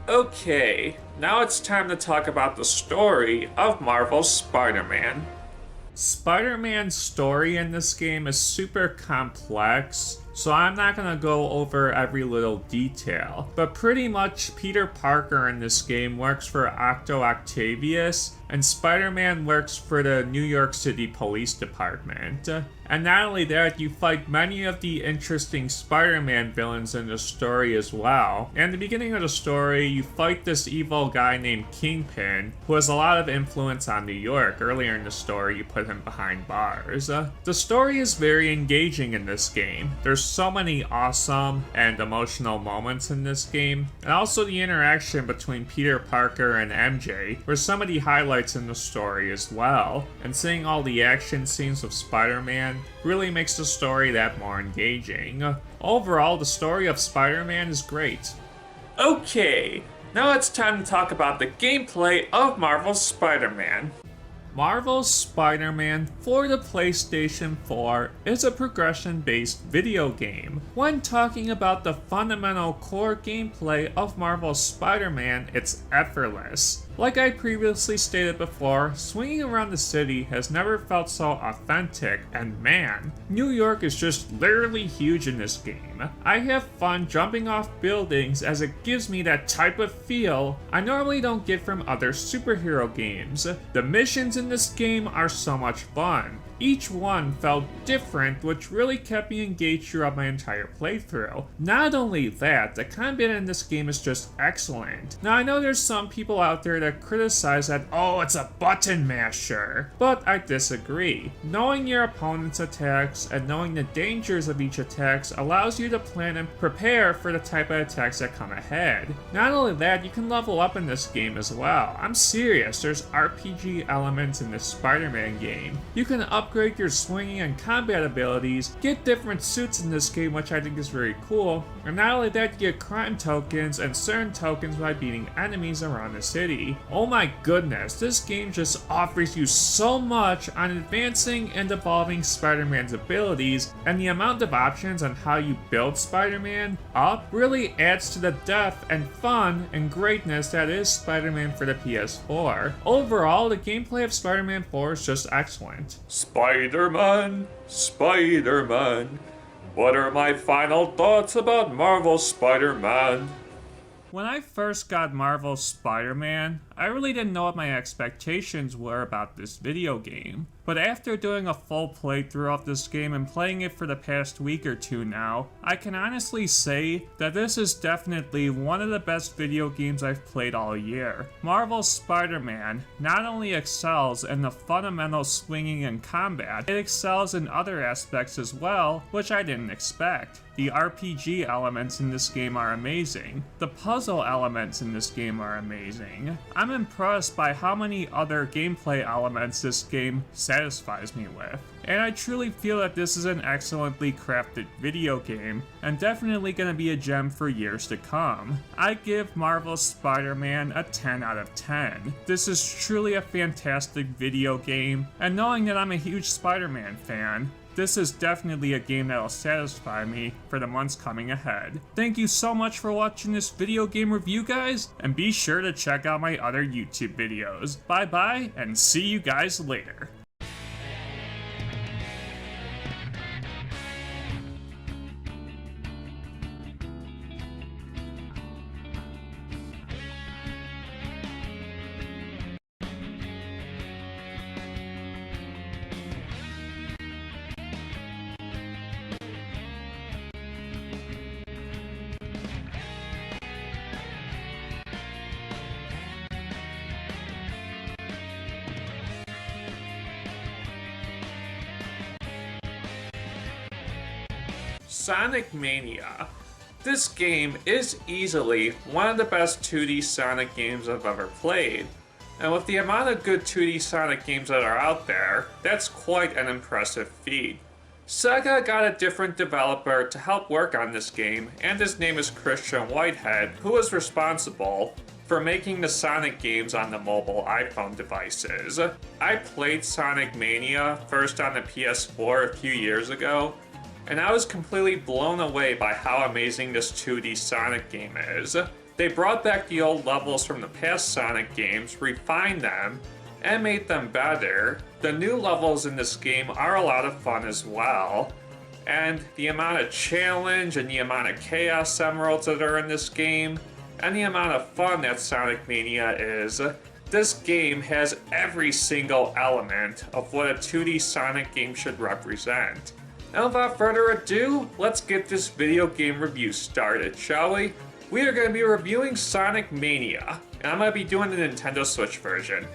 Speaker 1: Okay, now it's time to talk about the story of Marvel's Spider-Man. Spider-Man's story in this game is super complex, so I'm not gonna go over every little detail, but pretty much Peter Parker in this game works for Octo Octavius, and Spider-Man works for the New York City Police Department. And not only that, you fight many of the interesting Spider-Man villains in the story as well. And at the beginning of the story, you fight this evil guy named Kingpin, who has a lot of influence on New York. Earlier in the story, you put him behind bars. The story is very engaging in this game. There's so many awesome and emotional moments in this game, and also the interaction between Peter Parker and MJ were some of the highlights in the story as well. And seeing all the action scenes of Spider-Man really makes the story that more engaging. Overall, the story of Spider-Man is great. Okay, now it's time to talk about the gameplay of Marvel's Spider-Man. Marvel's Spider-Man for the PlayStation 4 is a progression-based video game. When talking about the fundamental core gameplay of Marvel's Spider-Man, it's effortless. Like I previously stated before, swinging around the city has never felt so authentic, and man, New York is just literally huge in this game. I have fun jumping off buildings as it gives me that type of feel I normally don't get from other superhero games. The missions in this game are so much fun. Each one felt different, which really kept me engaged throughout my entire playthrough. Not only that, the combat in this game is just excellent. Now I know there's some people out there that criticize that, oh, it's a button masher, but I disagree. Knowing your opponent's attacks and knowing the dangers of each attack allows you to plan and prepare for the type of attacks that come ahead. Not only that, you can level up in this game as well. I'm serious, there's RPG elements in this Spider-Man game. You can upgrade your swinging and combat abilities, get different suits in this game, which I think is very cool, and not only that, you get crime tokens and certain tokens by beating enemies around the city. Oh my goodness, this game just offers you so much on advancing and evolving Spider-Man's abilities, and the amount of options on how you build Spider-Man up really adds to the depth and fun and greatness that is Spider-Man for the PS4. Overall, the gameplay of Spider-Man 4 is just excellent. Spider-Man, Spider-Man, what are my final thoughts about Marvel's Spider-Man? When I first got Marvel's Spider-Man, I really didn't know what my expectations were about this video game. but after doing a full playthrough of this game and playing it for the past week or two now, I can honestly say that this is definitely one of the best video games I've played all year. Marvel's Spider-Man not only excels in the fundamental swinging and combat, it excels in other aspects as well, which I didn't expect. The RPG elements in this game are amazing. The puzzle elements in this game are amazing. I'm impressed by how many other gameplay elements this game satisfies me with. And I truly feel that this is an excellently crafted video game, and definitely gonna be a gem for years to come. I give Marvel's Spider-Man a 10 out of 10. This is truly a fantastic video game, and knowing that I'm a huge Spider-Man fan, this is definitely a game that will satisfy me for the months coming ahead. Thank you so much for watching this video game review, guys, and be sure to check out my other YouTube videos. Bye bye, and see you guys later. Sonic Mania. This game is easily one of the best 2D Sonic games I've ever played. And with the amount of good 2D Sonic games that are out there, that's quite an impressive feat. Sega got a different developer to help work on this game, and his name is Christian Whitehead, who was responsible for making the Sonic games on the mobile iPhone devices. I played Sonic Mania first on the PS4 a few years ago, and I was completely blown away by how amazing this 2D Sonic game is. They brought back the old levels from the past Sonic games, refined them, and made them better. The new levels in this game are a lot of fun as well, and the amount of challenge and the amount of Chaos Emeralds that are in this game, and the amount of fun that Sonic Mania is, this game has every single element of what a 2D Sonic game should represent. And without further ado, let's get this video game review started, shall we? We are going to be reviewing Sonic Mania, and I'm going to be doing the Nintendo Switch version.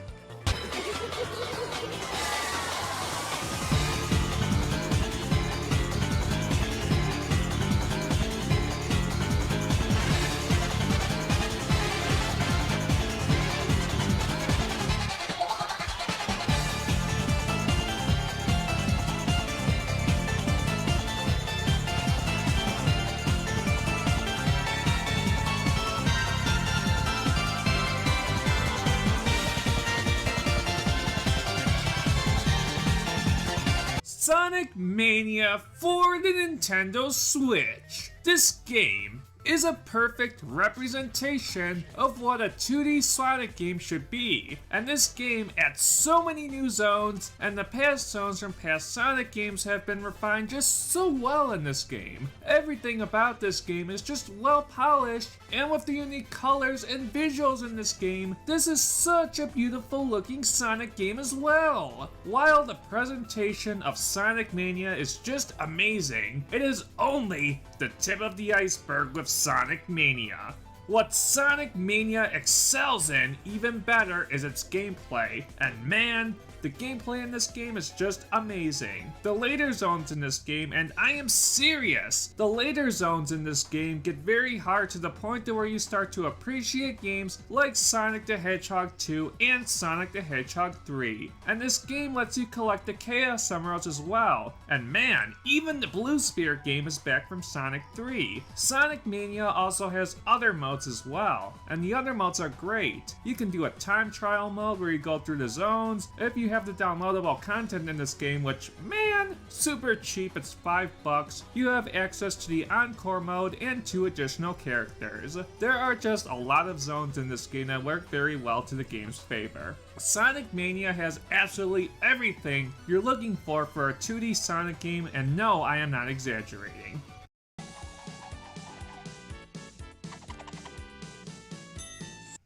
Speaker 1: Sonic Mania for the Nintendo Switch. This game is a perfect representation of what a 2D Sonic game should be, and this game adds so many new zones, and the past zones from past Sonic games have been refined just so well in this game. Everything about this game is just well polished, and with the unique colors and visuals in this game, this is such a beautiful looking Sonic game as well. While the presentation of Sonic Mania is just amazing, it is only the tip of the iceberg with Sonic Mania. What Sonic Mania excels in even better is its gameplay, and man, the gameplay in this game is just amazing. The later zones in this game, and I am serious, the later zones in this game get very hard to the point where you start to appreciate games like Sonic the Hedgehog 2 and Sonic the Hedgehog 3. And this game lets you collect the Chaos Emeralds as well. And man, even the Blue Spirit game is back from Sonic 3. Sonic Mania also has other modes as well, and the other modes are great. You can do a time trial mode where you go through the zones. If you have the downloadable content in this game, which, man, super cheap, it's $5, you have access to the Encore mode and 2 additional characters. There are just a lot of zones in this game that work very well to the game's favor. Sonic Mania has absolutely everything you're looking for a 2D Sonic game, and no, I am not exaggerating.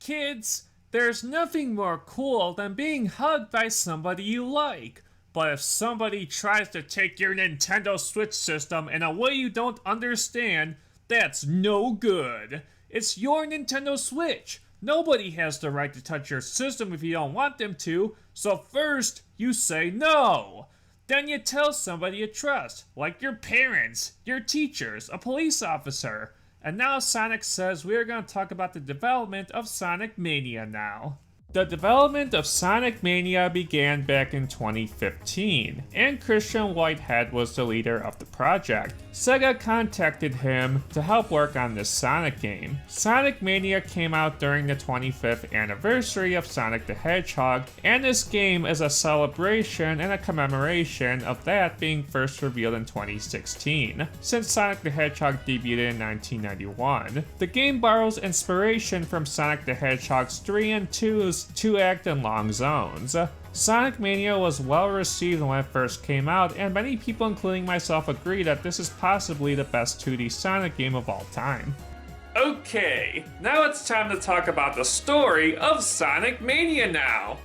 Speaker 1: Kids, there's nothing more cool than being hugged by somebody you like. But if somebody tries to take your Nintendo Switch system in a way you don't understand, that's no good. It's your Nintendo Switch. Nobody has the right to touch your system if you don't want them to, so first you say no. Then you tell somebody you trust, like your parents, your teachers, a police officer. And now Sonic says we are going to talk about the development of Sonic Mania now. The development of Sonic Mania began back in 2015, and Christian Whitehead was the leader of the project. Sega contacted him to help work on this Sonic game. Sonic Mania came out during the 25th anniversary of Sonic the Hedgehog, and this game is a celebration and a commemoration of that being first revealed in 2016, since Sonic the Hedgehog debuted in 1991. The game borrows inspiration from Sonic the Hedgehog's 3 and 2's 2-act and long zones. Sonic Mania was well received when it first came out, and many people, including myself, agree that this is possibly the best 2D Sonic game of all time. Okay, now it's time to talk about the story of Sonic Mania now.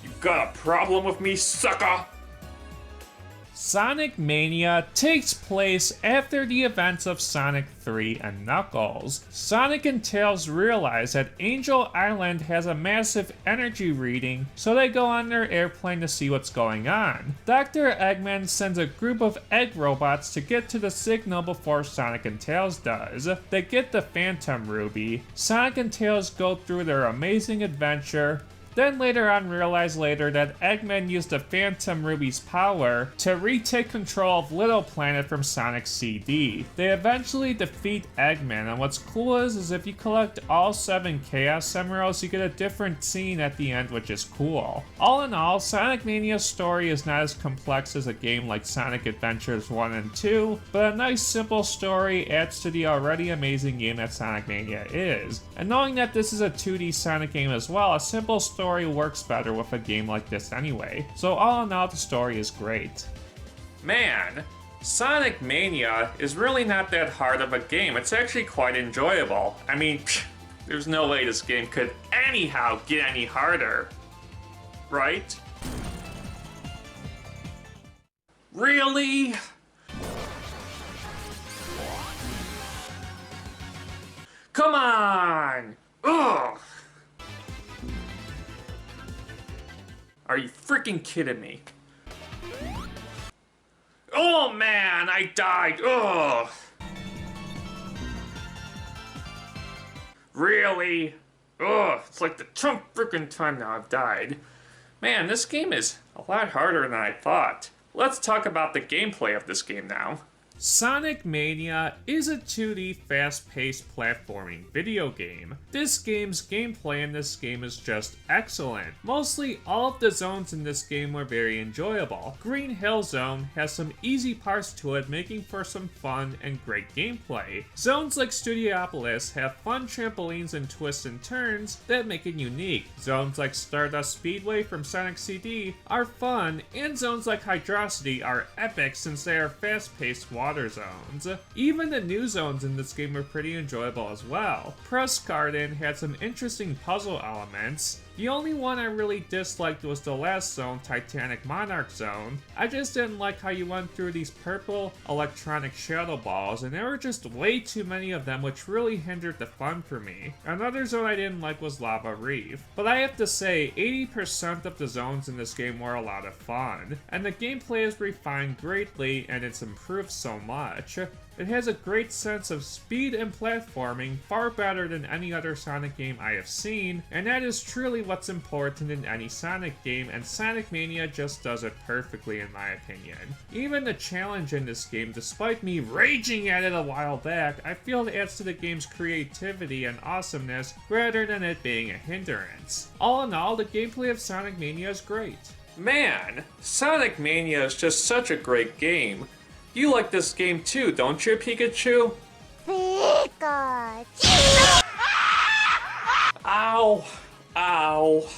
Speaker 1: You got a problem with me, sucker? Sonic Mania takes place after the events of Sonic 3 and Knuckles. Sonic and Tails realize that Angel Island has a massive energy reading, so they go on their airplane to see what's going on. Dr. Eggman sends a group of egg robots to get to the signal before Sonic and Tails does. They get the Phantom Ruby. Sonic and Tails go through their amazing adventure, then later on realize that Eggman used the Phantom Ruby's power to retake control of Little Planet from Sonic's CD. They eventually defeat Eggman, and what's cool is if you collect all 7 Chaos Emeralds, you get a different scene at the end, which is cool. All in all, Sonic Mania's story is not as complex as a game like Sonic Adventures 1 and 2, but a nice simple story adds to the already amazing game that Sonic Mania is. And knowing that this is a 2D Sonic game as well, a simple story works better with a game like this anyway. So all in all, the story is great. Man, Sonic Mania is really not that hard of a game. It's actually quite enjoyable. I mean, there's no way this game could anyhow get any harder. Right? Really? Come on! Ugh! Are you freaking kidding me? Oh man, I died! Ugh! Really? Ugh, it's like the 10th freaking time now I've died. Man, this game is a lot harder than I thought. Let's talk about the gameplay of this game now. Sonic Mania is a 2D fast-paced platforming video game. This game's gameplay in this game is just excellent. Mostly all of the zones in this game were very enjoyable. Green Hill Zone has some easy parts to it, making for some fun and great gameplay. Zones like Studiopolis have fun trampolines and twists and turns that make it unique. Zones like Stardust Speedway from Sonic CD are fun, and zones like Hydrocity are epic since they are fast-paced water zones. Even the new zones in this game are pretty enjoyable as well. Press Garden had some interesting puzzle elements. The only one I really disliked was the last zone, Titanic Monarch Zone. I just didn't like how you went through these purple electronic shadow balls, and there were just way too many of them, which really hindered the fun for me. Another zone I didn't like was Lava Reef. But I have to say, 80% of the zones in this game were a lot of fun, and the gameplay is refined greatly and it's improved so much. It has a great sense of speed and platforming, far better than any other Sonic game I have seen, and that is truly what's important in any Sonic game, and Sonic Mania just does it perfectly in my opinion. Even the challenge in this game, despite me raging at it a while back, I feel it adds to the game's creativity and awesomeness rather than it being a hindrance. All in all, the gameplay of Sonic Mania is great. Man, Sonic Mania is just such a great game. You like this game too, don't you, Pikachu?
Speaker 7: Pikachu!
Speaker 1: Ow! Ow!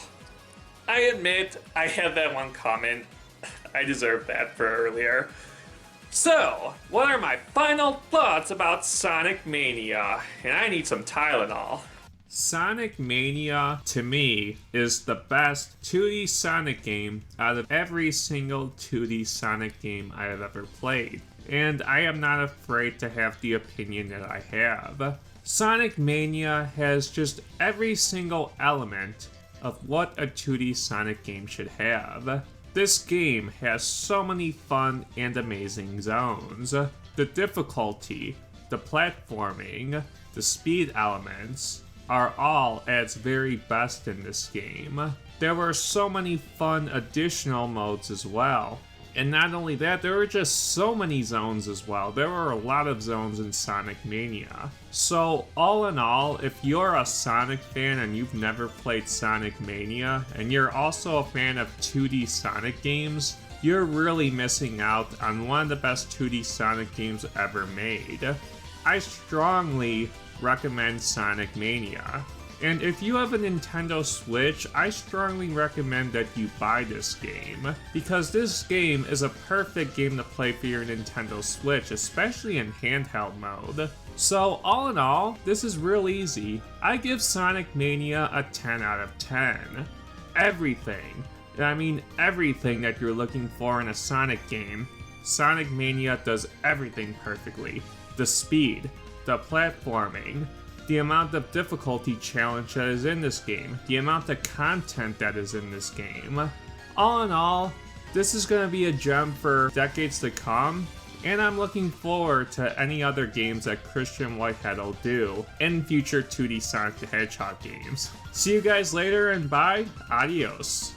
Speaker 1: I admit, I had that one coming. I deserved that for earlier. So, what are my final thoughts about Sonic Mania? And I need some Tylenol. Sonic Mania, to me, is the best 2D Sonic game out of every single 2D Sonic game I have ever played. And I am not afraid to have the opinion that I have. Sonic Mania has just every single element of what a 2D Sonic game should have. This game has so many fun and amazing zones. The difficulty, the platforming, the speed elements are all at its very best in this game. There were so many fun additional modes as well. And not only that, there were just so many zones as well. There were a lot of zones in Sonic Mania. So all in all, if you're a Sonic fan and you've never played Sonic Mania, and you're also a fan of 2D Sonic games, you're really missing out on one of the best 2D Sonic games ever made. I strongly recommend Sonic Mania. And if you have a Nintendo Switch, I strongly recommend that you buy this game, because this game is a perfect game to play for your Nintendo Switch, especially in handheld mode. So all in all, this is real easy. I give Sonic Mania a 10 out of 10. Everything, I mean everything that you're looking for in a Sonic game, Sonic Mania does everything perfectly. The speed, the platforming, the amount of difficulty challenge that is in this game, the amount of content that is in this game. All in all, this is going to be a gem for decades to come, and I'm looking forward to any other games that Christian Whitehead will do in future 2D Sonic the Hedgehog games. See you guys later, and bye, adios.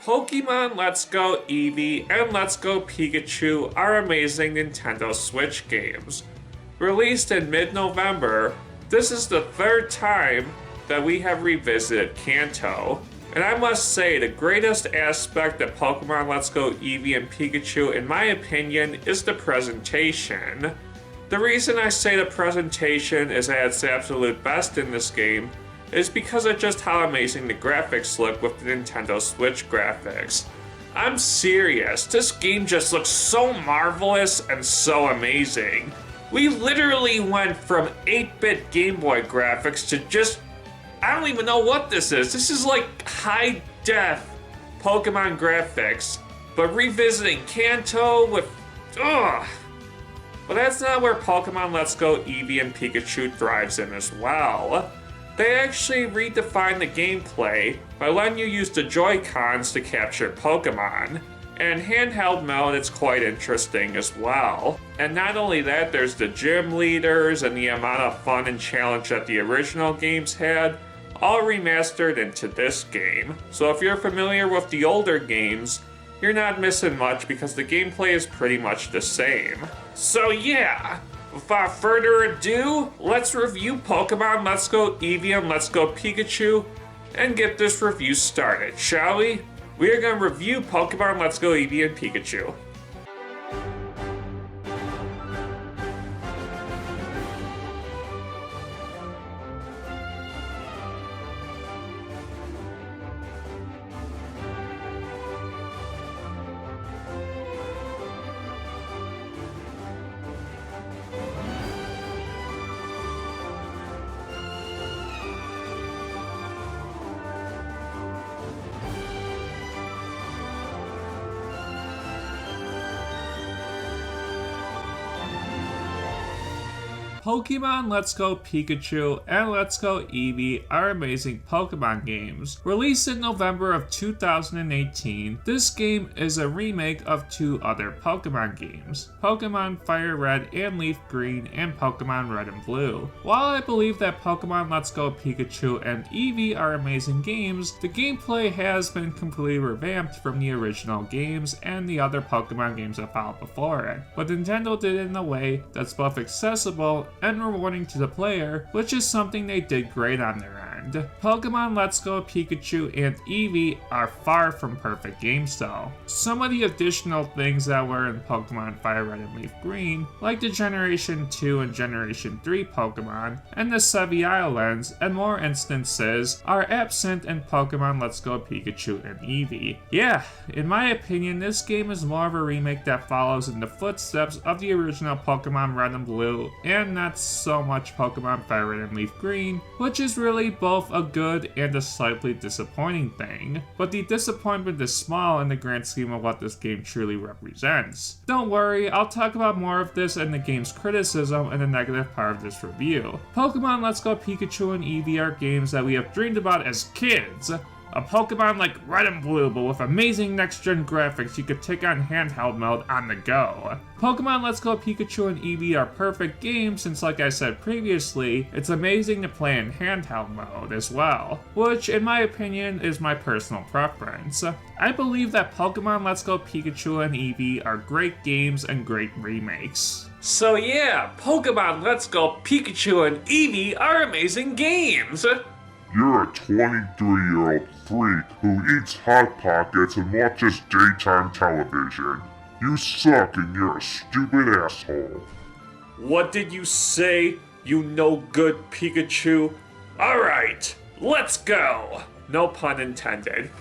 Speaker 1: Pokemon Let's Go Eevee and Let's Go Pikachu are amazing Nintendo Switch games. Released in mid-November, this is the third time that we have revisited Kanto. And I must say, the greatest aspect of Pokemon Let's Go Eevee and Pikachu, in my opinion, is the presentation. The reason I say the presentation is at its absolute best in this game is because of just how amazing the graphics look with the Nintendo Switch graphics. I'm serious, this game just looks so marvelous and so amazing. We literally went from 8-bit Game Boy graphics to just, I don't even know what this is. This is like high-def Pokemon graphics, but revisiting Kanto with, ugh. But that's not where Pokemon Let's Go Eevee and Pikachu thrives in as well. They actually redefined the gameplay by letting you use the Joy-Cons to capture Pokemon. And handheld mode, it's quite interesting as well. And not only that, there's the gym leaders and the amount of fun and challenge that the original games had, all remastered into this game. So if you're familiar with the older games, you're not missing much because the gameplay is pretty much the same. So yeah, without further ado, let's review Pokemon Let's Go Eevee and Let's Go Pikachu and get this review started, shall we? We are going to review Pokemon Let's Go Eevee and Pikachu. Pokemon Let's Go Pikachu and Let's Go Eevee are amazing Pokemon games. Released in November of 2018, this game is a remake of two other Pokemon games, Pokemon Fire Red and Leaf Green and Pokemon Red and Blue. While I believe that Pokemon Let's Go Pikachu and Eevee are amazing games, the gameplay has been completely revamped from the original games and the other Pokemon games that followed before it. But Nintendo did it in a way that's both accessible and rewarding to the player, which is something they did great on their end. Pokemon Let's Go Pikachu and Eevee are far from perfect games though. Some of the additional things that were in Pokemon Fire Red and Leaf Green, like the Generation 2 and Generation 3 Pokemon, and the Sevii Islands, and more instances, are absent in Pokemon Let's Go Pikachu and Eevee. Yeah, in my opinion, this game is more of a remake that follows in the footsteps of the original Pokemon Red and Blue, and not so much Pokemon Fire Red and Leaf Green, which is really both a good and a slightly disappointing thing. But the disappointment is small in the grand scheme of what this game truly represents. Don't worry, I'll talk about more of this and the game's criticism in the negative part of this review. Pokemon Let's Go Pikachu and Eevee are games that we have dreamed about as kids. A Pokemon like Red and Blue, but with amazing next-gen graphics you could take on handheld mode on the go. Pokemon Let's Go Pikachu and Eevee are perfect games since, like I said previously, it's amazing to play in handheld mode as well, which in my opinion is my personal preference. I believe that Pokemon Let's Go Pikachu and Eevee are great games and great remakes. So yeah, Pokemon Let's Go Pikachu and Eevee are amazing games!
Speaker 4: You're a 23-year-old freak who eats Hot Pockets and watches daytime television. You suck and you're a stupid asshole.
Speaker 1: What did you say, you no good Pikachu? Alright, let's go! No pun intended.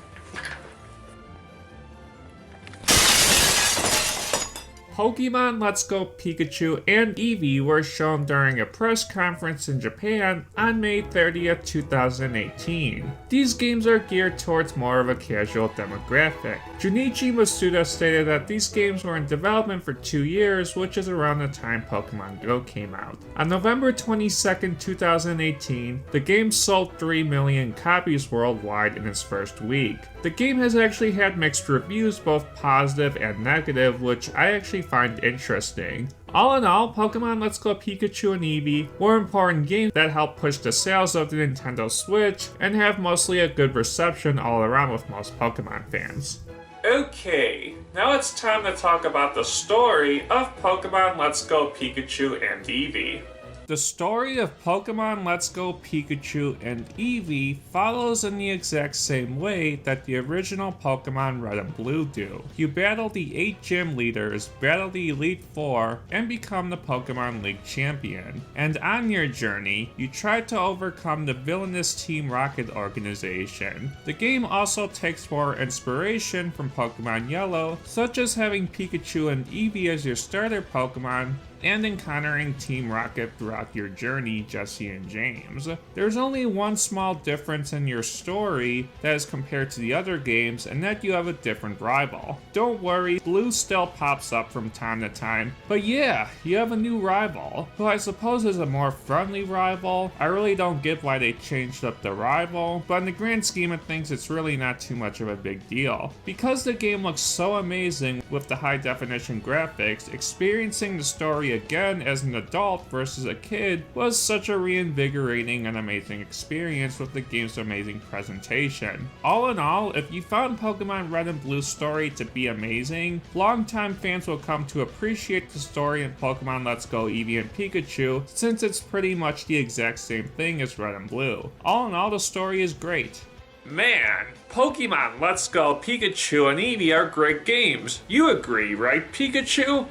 Speaker 1: Pokemon Let's Go Pikachu and Eevee were shown during a press conference in Japan on May 30th, 2018. These games are geared towards more of a casual demographic. Junichi Masuda stated that these games were in development for 2 years, which is around the time Pokemon Go came out. On November 22nd, 2018, the game sold 3 million copies worldwide in its first week. The game has actually had mixed reviews, both positive and negative, which I actually find interesting. All in all, Pokemon Let's Go Pikachu and Eevee were important games that helped push the sales of the Nintendo Switch and have mostly a good reception all around with most Pokemon fans. Okay, now it's time to talk about the story of Pokemon Let's Go Pikachu and Eevee. The story of Pokemon Let's Go Pikachu and Eevee follows in the exact same way that the original Pokemon Red and Blue do. You battle the 8 gym leaders, battle the Elite Four, and become the Pokemon League champion. And on your journey, you try to overcome the villainous Team Rocket organization. The game also takes more inspiration from Pokemon Yellow, such as having Pikachu and Eevee as your starter Pokemon, and encountering Team Rocket throughout your journey, Jesse and James. There's only one small difference in your story that is compared to the other games, and that you have a different rival. Don't worry, Blue still pops up from time to time, but yeah, you have a new rival, who I suppose is a more friendly rival. I really don't get why they changed up the rival, but in the grand scheme of things, it's really not too much of a big deal. Because the game looks so amazing with the high definition graphics, experiencing the story again as an adult versus a kid was such a reinvigorating and amazing experience with the game's amazing presentation. All in all, if you found Pokemon Red and Blue's story to be amazing, longtime fans will come to appreciate the story in Pokemon Let's Go Eevee and Pikachu, since it's pretty much the exact same thing as Red and Blue. All in all, the story is great. Man, Pokemon Let's Go Pikachu and Eevee are great games. You agree, right, Pikachu?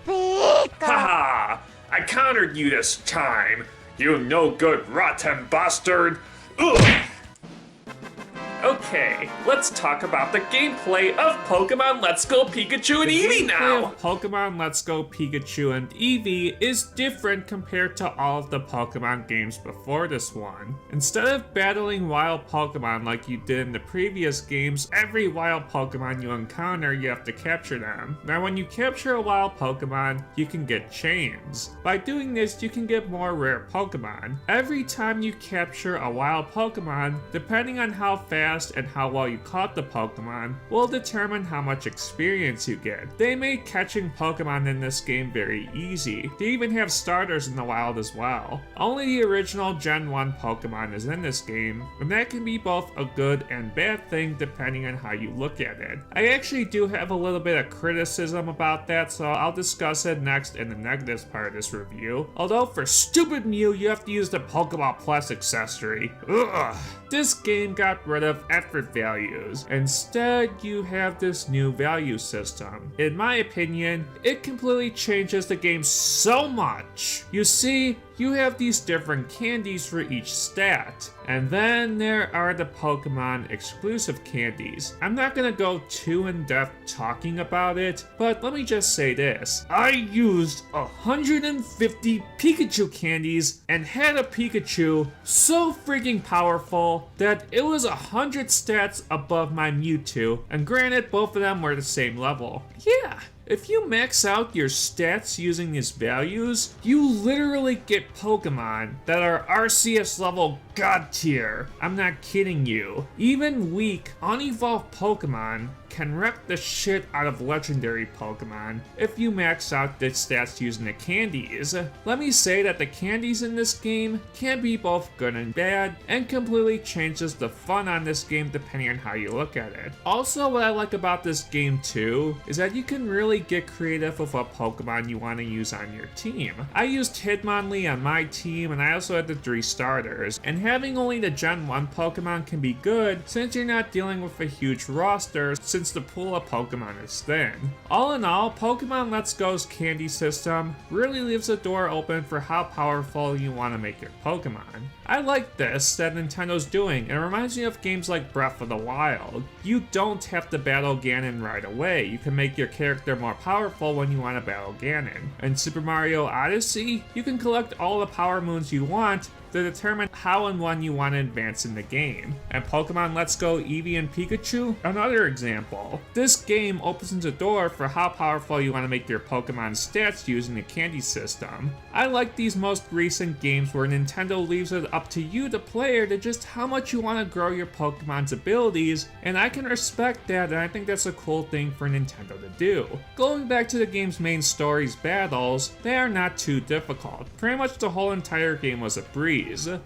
Speaker 1: Haha! I countered you this time, you no good rotten bastard! Ugh! Okay. Okay, let's talk about the gameplay of Pokemon Let's Go Pikachu and Eevee now! Pokemon Let's Go Pikachu and Eevee is different compared to all of the Pokemon games before this one. Instead of battling wild Pokemon like you did in the previous games, every wild Pokemon you encounter, you have to capture them. Now when you capture a wild Pokemon, you can get chains. By doing this, you can get more rare Pokemon. Every time you capture a wild Pokemon, depending on how fast and how well you caught the Pokemon, will determine how much experience you get. They made catching Pokemon in this game very easy. They even have starters in the wild as well. Only the original Gen 1 Pokemon is in this game, and that can be both a good and bad thing depending on how you look at it. I actually do have a little bit of criticism about that, so I'll discuss it next in the negatives part of this review. Although for stupid Mew, you have to use the Pokeball Plus accessory. Ugh. This game got rid of effort values. Instead, you have this new value system. In my opinion, it completely changes the game so much. You see, you have these different candies for each stat. And then there are the Pokemon exclusive candies. I'm not gonna go too in depth talking about it, but let me just say this. I used 150 Pikachu candies and had a Pikachu so freaking powerful that it was 100 stats above my Mewtwo, and granted both of them were the same level. Yeah. If you max out your stats using these values, you literally get Pokemon that are RCS level God tier. I'm not kidding you. Even weak, unevolved Pokemon can wreck the shit out of legendary Pokemon if you max out the stats using the candies. Let me say that the candies in this game can be both good and bad, and completely changes the fun on this game depending on how you look at it. Also, what I like about this game too is that you can really get creative with what Pokemon you want to use on your team. I used Hitmonlee on my team, and I also had the 3 starters, and having only the Gen 1 Pokemon can be good since you're not dealing with a huge roster since the pool of Pokemon is thin. All in all, Pokemon Let's Go's candy system really leaves the door open for how powerful you want to make your Pokemon. I like this that Nintendo's doing, and it reminds me of games like Breath of the Wild. You don't have to battle Ganon right away. You can make your character more powerful when you want to battle Ganon. In Super Mario Odyssey, you can collect all the power moons you want to determine how and when you want to advance in the game. And Pokemon Let's Go Eevee and Pikachu, another example. This game opens the door for how powerful you want to make your Pokemon stats using the candy system. I like these most recent games where Nintendo leaves it up to you, the player, to just how much you want to grow your Pokemon's abilities, and I can respect that, and I think that's a cool thing for Nintendo to do. Going back to the game's main story's battles, they are not too difficult. Pretty much the whole entire game was a breeze.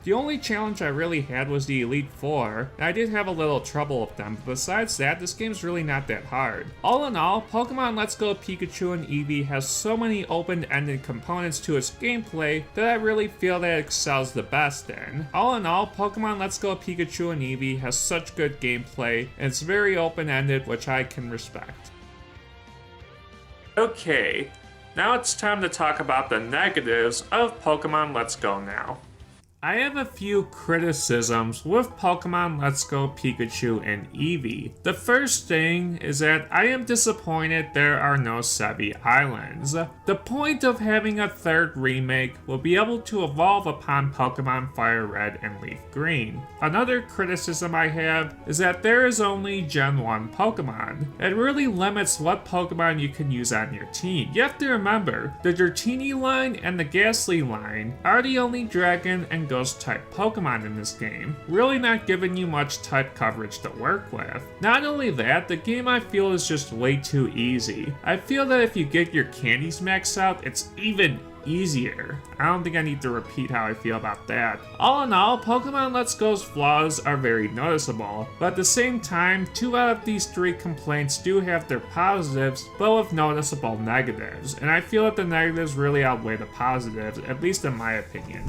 Speaker 1: The only challenge I really had was the Elite Four, and I did have a little trouble with them, but besides that, this game's really not that hard. All in all, Pokemon Let's Go Pikachu and Eevee has so many open-ended components to its gameplay that I really feel that it excels the best in. All in all, Pokemon Let's Go Pikachu and Eevee has such good gameplay, and it's very open-ended, which I can respect. Okay, now it's time to talk about the negatives of Pokemon Let's Go now. I have a few criticisms with Pokemon Let's Go Pikachu and Eevee. The first thing is that I am disappointed there are no Sevi Islands. The point of having a third remake will be able to evolve upon Pokemon Fire Red and Leaf Green. Another criticism I have is that there is only Gen 1 Pokemon. It really limits what Pokemon you can use on your team. You have to remember, the Dratini line and the Ghastly line are the only Dragon and Ghost type Pokemon in this game, really not giving you much type coverage to work with. Not only that, the game I feel is just way too easy. I feel that if you get your candies maxed out, it's even easier. I don't think I need to repeat how I feel about that. All in all, Pokemon Let's Go's flaws are very noticeable, but at the same time, 2 out of these 3 complaints do have their positives, but with noticeable negatives, and I feel that the negatives really outweigh the positives, at least in my opinion.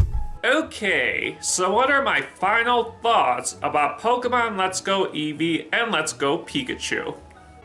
Speaker 1: Okay, so what are my final thoughts about Pokemon Let's Go Eevee and Let's Go Pikachu?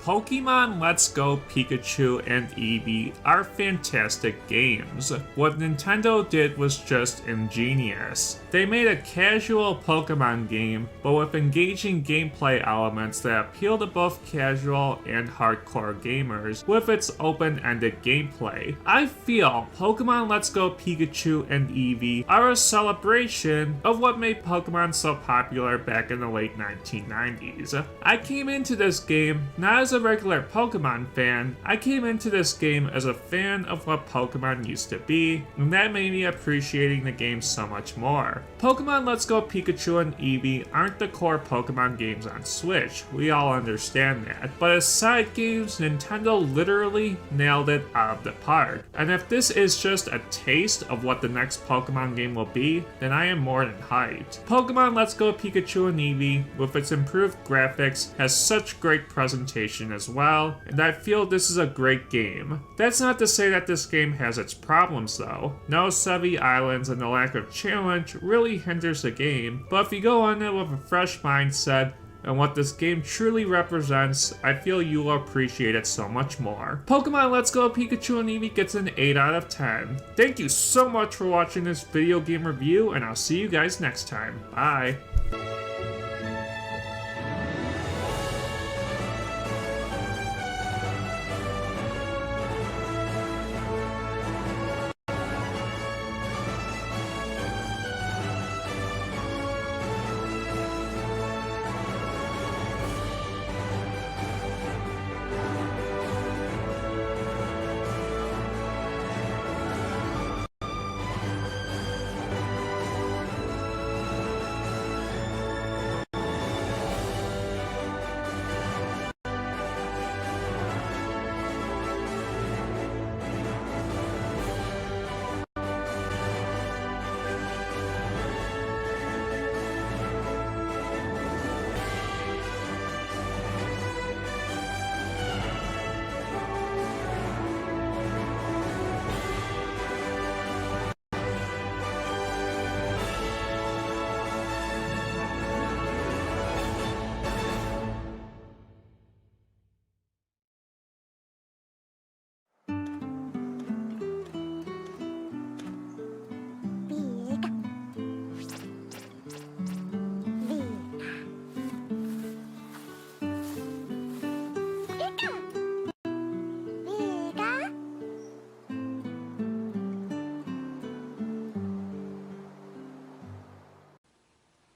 Speaker 1: Pokemon Let's Go Pikachu and Eevee are fantastic games. What Nintendo did was just ingenious. They made a casual Pokemon game, but with engaging gameplay elements that appeal to both casual and hardcore gamers with its open-ended gameplay. I feel Pokemon Let's Go Pikachu and Eevee are a celebration of what made Pokemon so popular back in the late 1990s. I came into this game not as a regular Pokemon fan, I came into this game as a fan of what Pokemon used to be, and that made me appreciating the game so much more. Pokemon Let's Go Pikachu and Eevee aren't the core Pokemon games on Switch, we all understand that, but as side games, Nintendo literally nailed it out of the park. And if this is just a taste of what the next Pokemon game will be, then I am more than hyped. Pokemon Let's Go Pikachu and Eevee, with its improved graphics, has such great presentation as well, and I feel this is a great game. That's not to say that this game has its problems though. No Sevii Islands and the lack of challenge really hinders the game, but if you go on it with a fresh mindset and what this game truly represents, I feel you will appreciate it so much more. Pokemon Let's Go Pikachu and Eevee gets an 8 out of 10. Thank you so much for watching this video game review, and I'll see you guys next time. Bye.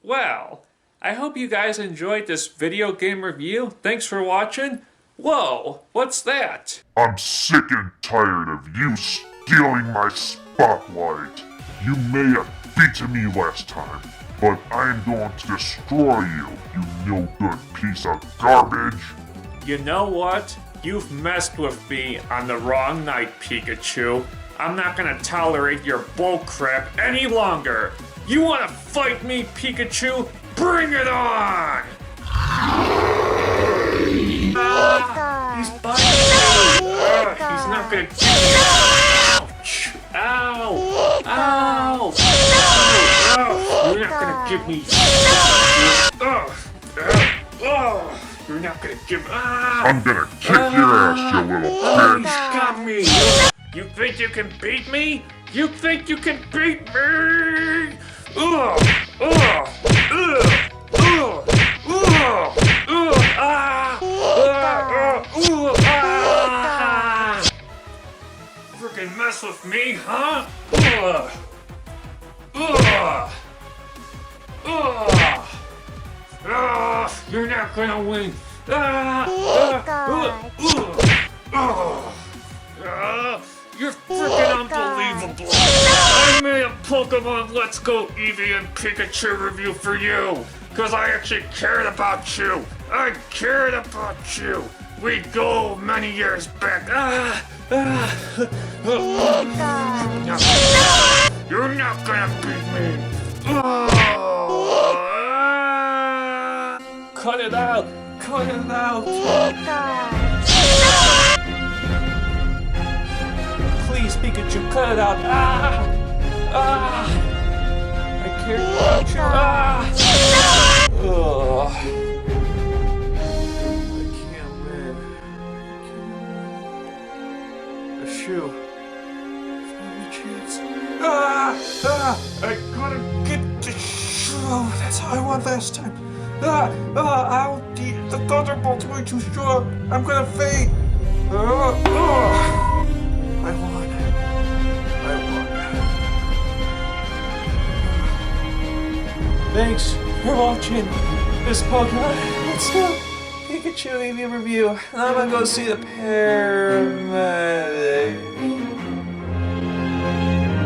Speaker 1: Well, I hope you guys enjoyed this video game review. Thanks for watching. Whoa, what's that?
Speaker 4: I'm sick and tired of you stealing my spotlight. You may have beaten me last time, but I'm going to destroy you, you no-good piece of garbage.
Speaker 1: You know what? You've messed with me on the wrong night, Pikachu. I'm not gonna tolerate your bullcrap any longer. You wanna fight me, Pikachu? Bring it on! He's biting me! He's not gonna get me! Ouch! Ow! Ow! Ow! You're not gonna give me... You're not gonna give...
Speaker 4: I'm gonna kick your ass, you little bitch!
Speaker 1: He's got me! You think you can beat me? You think you can beat me? Freaking mess with me, huh? You're not gonna win. You're freaking unbelievable! I made a Pokemon Let's Go Eevee and Pikachu review for you! Cause I actually cared about you! I cared about you! We go many years back! You're not gonna beat me! Cut it out! Cut it out! Please, Pikachu, cut it out! I care about you! I can't win.
Speaker 7: Ow, the thunderbolt's way too strong. I'm gonna faint. I won. Thanks for watching this Pokemon Let's Go Pikachu Wii Review. And I'm gonna go see the paramedic.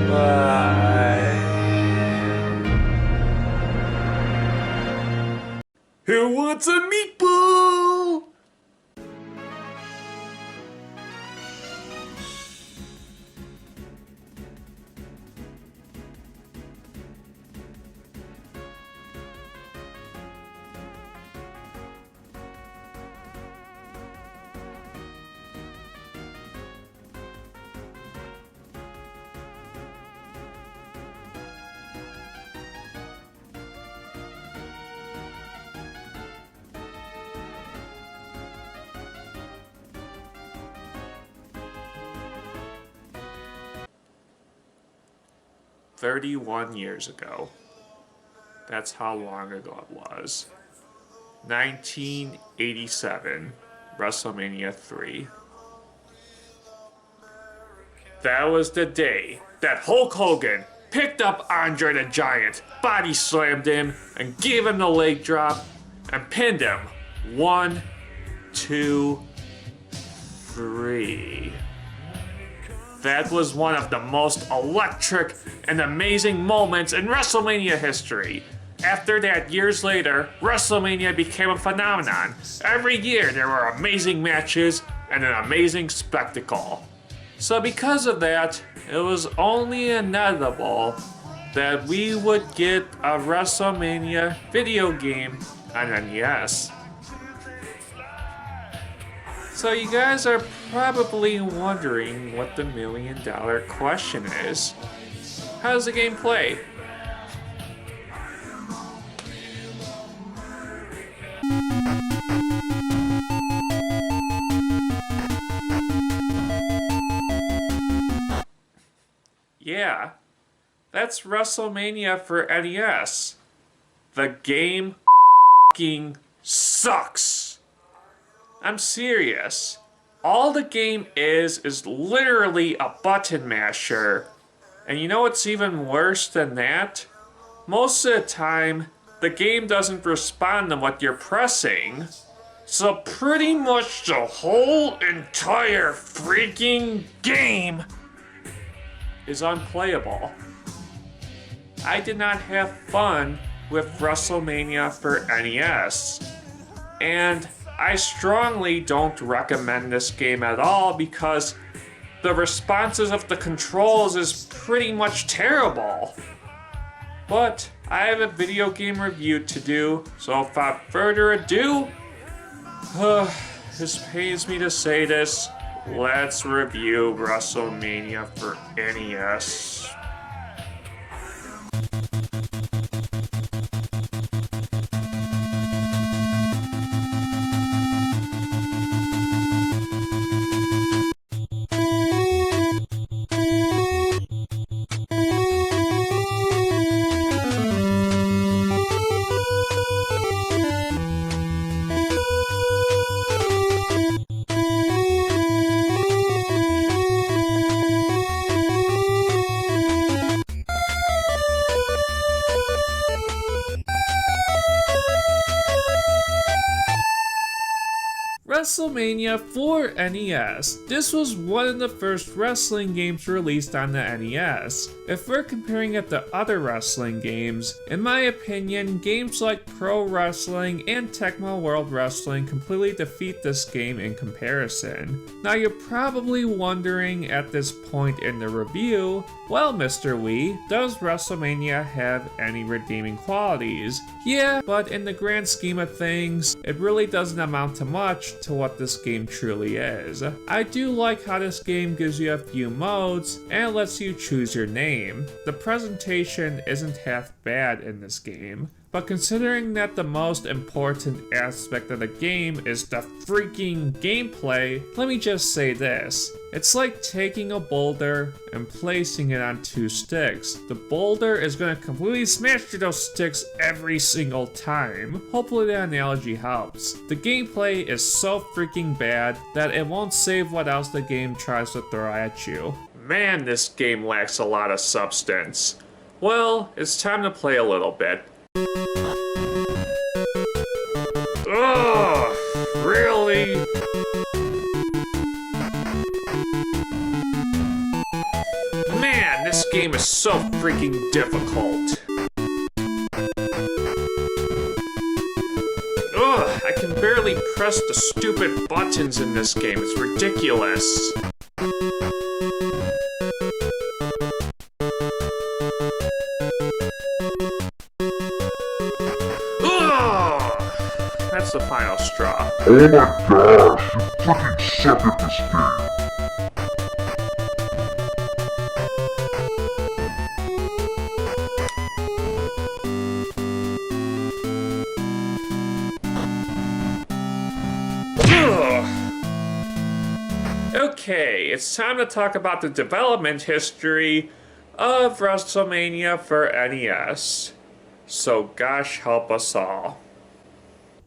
Speaker 7: Bye. Who wants a meatball?
Speaker 1: "31 years ago. That's how long ago it was. 1987, WrestleMania 3. That was the day that Hulk Hogan picked up Andre the Giant, body slammed him, and gave him the leg drop, and pinned him. 1, 2, 3. That was one of the most electric and amazing moments in WrestleMania history. After that, years later, WrestleMania became a phenomenon. Every year there were amazing matches and an amazing spectacle. So because of that, it was only inevitable that we would get a WrestleMania video game on NES. So you guys are probably wondering what the $1 million question is. How does the game play? Yeah, that's WrestleMania for NES. The game f***ing sucks. I'm serious. All the game is literally a button masher. And you know what's even worse than that? Most of the time, the game doesn't respond to what you're pressing. So pretty much the whole entire freaking game is unplayable. I did not have fun with WrestleMania for NES. And I strongly don't recommend this game at all because the responses of the controls is pretty much terrible. But I have a video game review to do, so without further ado, this pains me to say this, let's review WrestleMania for NES. WrestleMania for NES. This was one of the first wrestling games released on the NES. If we're comparing it to other wrestling games, in my opinion, games like Pro Wrestling and Tecmo World Wrestling completely defeat this game in comparison. Now you're probably wondering at this point in the review, well, Mr. Wii, does WrestleMania have any redeeming qualities? Yeah, but in the grand scheme of things, it really doesn't amount to much to what this game truly is. I do like how this game gives you a few modes and lets you choose your name. The presentation isn't half bad in this game. But considering that the most important aspect of the game is the freaking gameplay, let me just say this. It's like taking a boulder and placing it on 2 sticks. The boulder is going to completely smash through those sticks every single time. Hopefully that analogy helps. The gameplay is so freaking bad that it won't save what else the game tries to throw at you. Man, this game lacks a lot of substance. Well, it's time to play a little bit. Ugh, really? Man, this game is so freaking difficult. Ugh, I can barely press the stupid buttons in this game. It's ridiculous. That's the final straw.
Speaker 4: Oh my gosh, you fucking suck at this game.
Speaker 1: Okay, it's time to talk about the development history of WrestleMania for NES. So gosh help us all.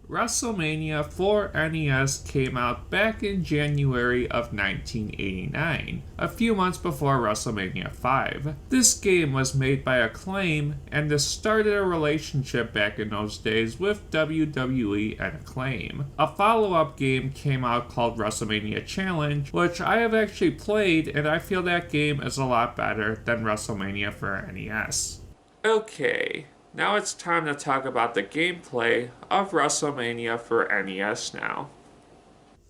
Speaker 1: WrestleMania for NES came out back in January of 1989, a few months before WrestleMania 5. This game was made by Acclaim, and this started a relationship back in those days with WWE and Acclaim. A follow-up game came out called WrestleMania Challenge, which I have actually played, and I feel that game is a lot better than WrestleMania for NES. Okay. Now it's time to talk about the gameplay of WrestleMania for NES now.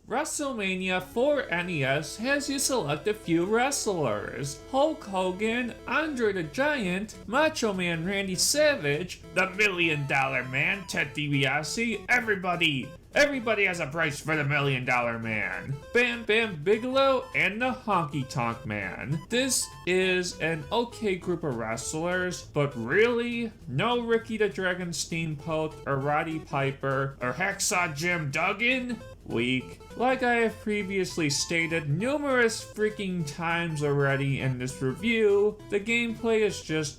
Speaker 1: WrestleMania for NES has you select a few wrestlers. Hulk Hogan, Andre the Giant, Macho Man Randy Savage, the $1 Million Man Ted DiBiase, Everybody has a price for the $1 Million Man. Bam Bam Bigelow and the Honky Tonk Man. This is an okay group of wrestlers, but really? No Ricky the Dragon Steamboat or Roddy Piper or Hacksaw Jim Duggan? Weak. Like I have previously stated numerous freaking times already in this review, the gameplay is just,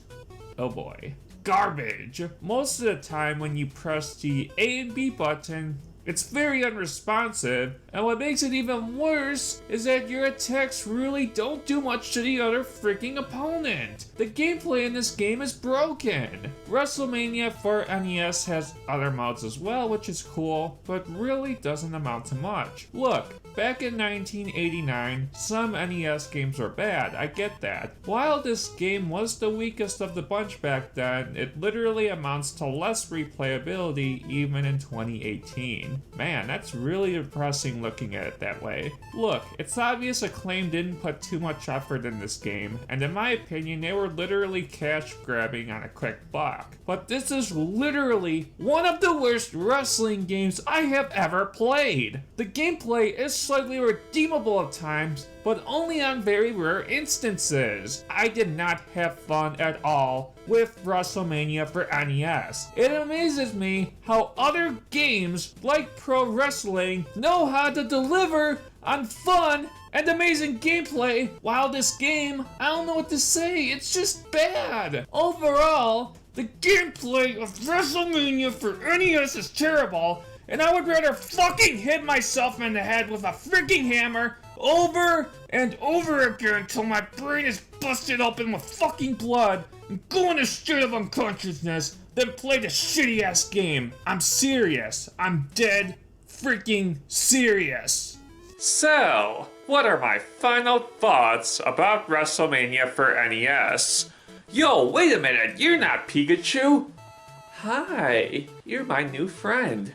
Speaker 1: oh boy, garbage. Most of the time when you press the A and B button, it's very unresponsive, and what makes it even worse is that your attacks really don't do much to the other freaking opponent. The gameplay in this game is broken. WrestleMania for NES has other modes as well, which is cool, but really doesn't amount to much. Look, back in 1989, some NES games were bad, I get that. While this game was the weakest of the bunch back then, it literally amounts to less replayability even in 2018. Man, that's really depressing looking at it that way. Look, it's obvious Acclaim didn't put too much effort in this game, and in my opinion, they were literally cash grabbing on a quick buck. But this is literally one of the worst wrestling games I have ever played. The gameplay is slightly redeemable at times, but only on very rare instances. I did not have fun at all with WrestleMania for NES. It amazes me how other games like Pro Wrestling know how to deliver on fun and amazing gameplay, while this game, I don't know what to say, it's just bad. Overall, the gameplay of WrestleMania for NES is terrible, and I would rather fucking hit myself in the head with a freaking hammer over and over again until my brain is busted open with fucking blood and go in a state of unconsciousness than play the shitty ass game. I'm serious. I'm dead freaking serious. So, what are my final thoughts about WrestleMania for NES? Yo, wait a minute, you're not Pikachu! Hi, you're my new friend.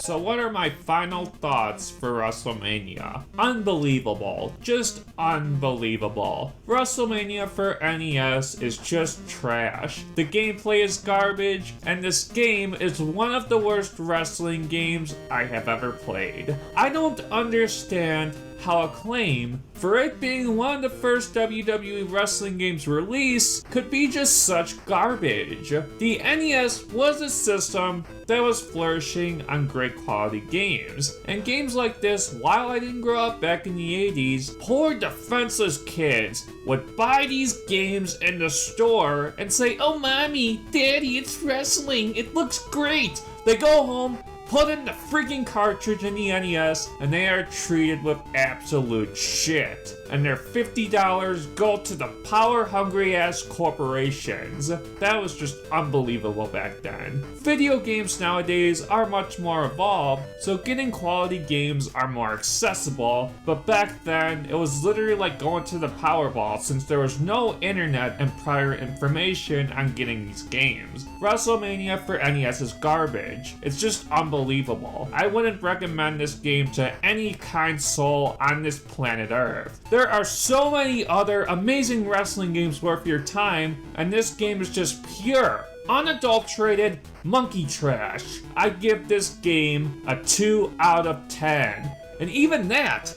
Speaker 1: So what are my final thoughts for WrestleMania? Unbelievable. Just unbelievable. WrestleMania for NES is just trash. The gameplay is garbage, and this game is one of the worst wrestling games I have ever played. I don't understand how Acclaim, for it being one of the first WWE wrestling games released, could be just such garbage. The NES was a system that was flourishing on great quality games, and games like this, while I didn't grow up back in the 80s, poor defenseless kids would buy these games in the store and say, "Oh mommy, daddy, it's wrestling, it looks great." They go home, put in the freaking cartridge in the NES, and they are treated with absolute shit. And their $50 go to the power-hungry ass corporations. That was just unbelievable back then. Video games nowadays are much more evolved, so getting quality games are more accessible, but back then it was literally like going to the Powerball since there was no internet and prior information on getting these games. WrestleMania for NES is garbage. It's just unbelievable. I wouldn't recommend this game to any kind soul on this planet Earth. There are so many other amazing wrestling games worth your time, and this game is just pure, unadulterated monkey trash. I give this game a 2 out of 10. And even that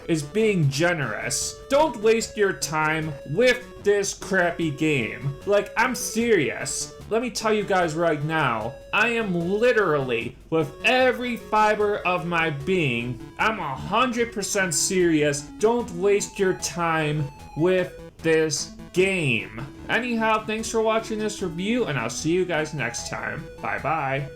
Speaker 1: is being generous. Don't waste your time with this crappy game. Like, I'm serious. Let me tell you guys right now, I am literally, with every fiber of my being, I'm 100% serious. Don't waste your time with this game. Anyhow, thanks for watching this review, and I'll see you guys next time. Bye bye.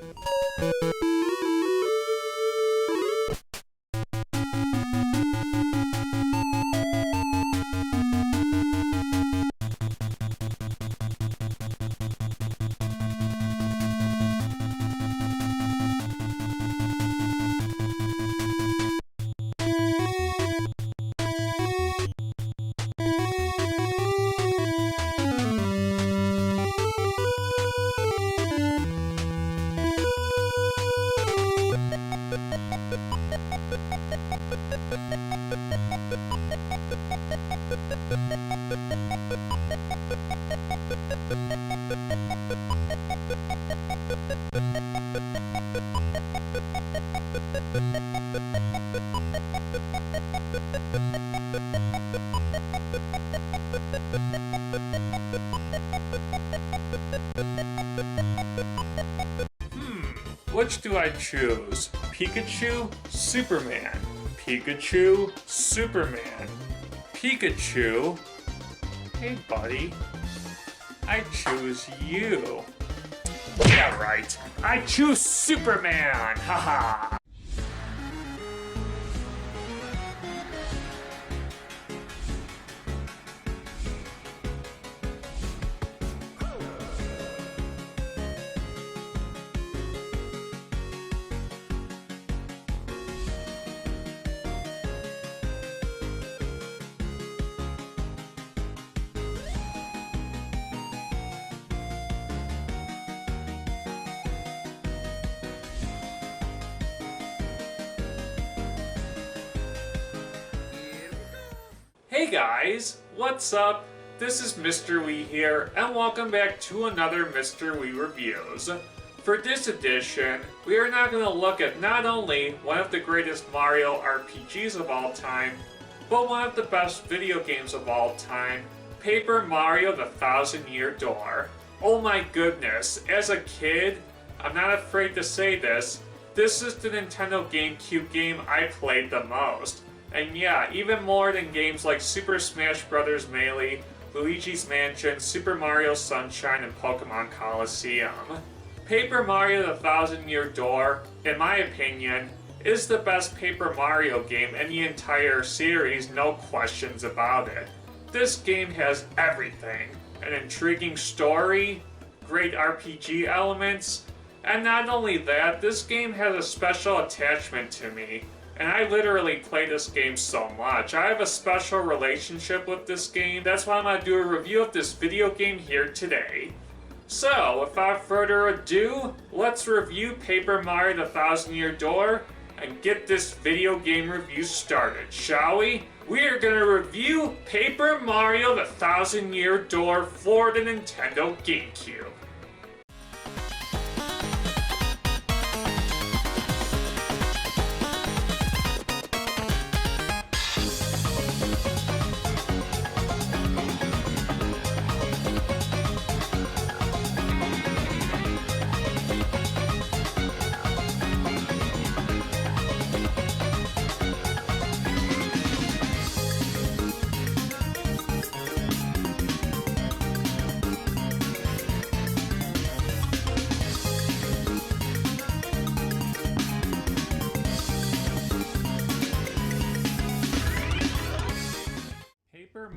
Speaker 1: Which do I choose? Pikachu, Superman. Pikachu, Superman. Pikachu. Hey buddy, I choose you. Yeah right, I choose Superman, haha. Hey guys, what's up? This is Mr. Wii here, and welcome back to another Mr. Wii Reviews. For this edition, we are now going to look at not only one of the greatest Mario RPGs of all time, but one of the best video games of all time, Paper Mario: The Thousand-Year Door. Oh my goodness, as a kid, I'm not afraid to say this, this is the Nintendo GameCube game I played the most. And yeah, even more than games like Super Smash Bros. Melee, Luigi's Mansion, Super Mario Sunshine, and Pokemon Colosseum. Paper Mario: The Thousand-Year Door, in my opinion, is the best Paper Mario game in the entire series, no questions about it. This game has everything: an intriguing story, great RPG elements, and not only that, this game has a special attachment to me. And I literally play this game so much. I have a special relationship with this game. That's why I'm going to do a review of this video game here today. So, without further ado, let's review Paper Mario: The Thousand-Year Door and get this video game review started, shall we? We are going to review Paper Mario: The Thousand-Year Door for the Nintendo GameCube.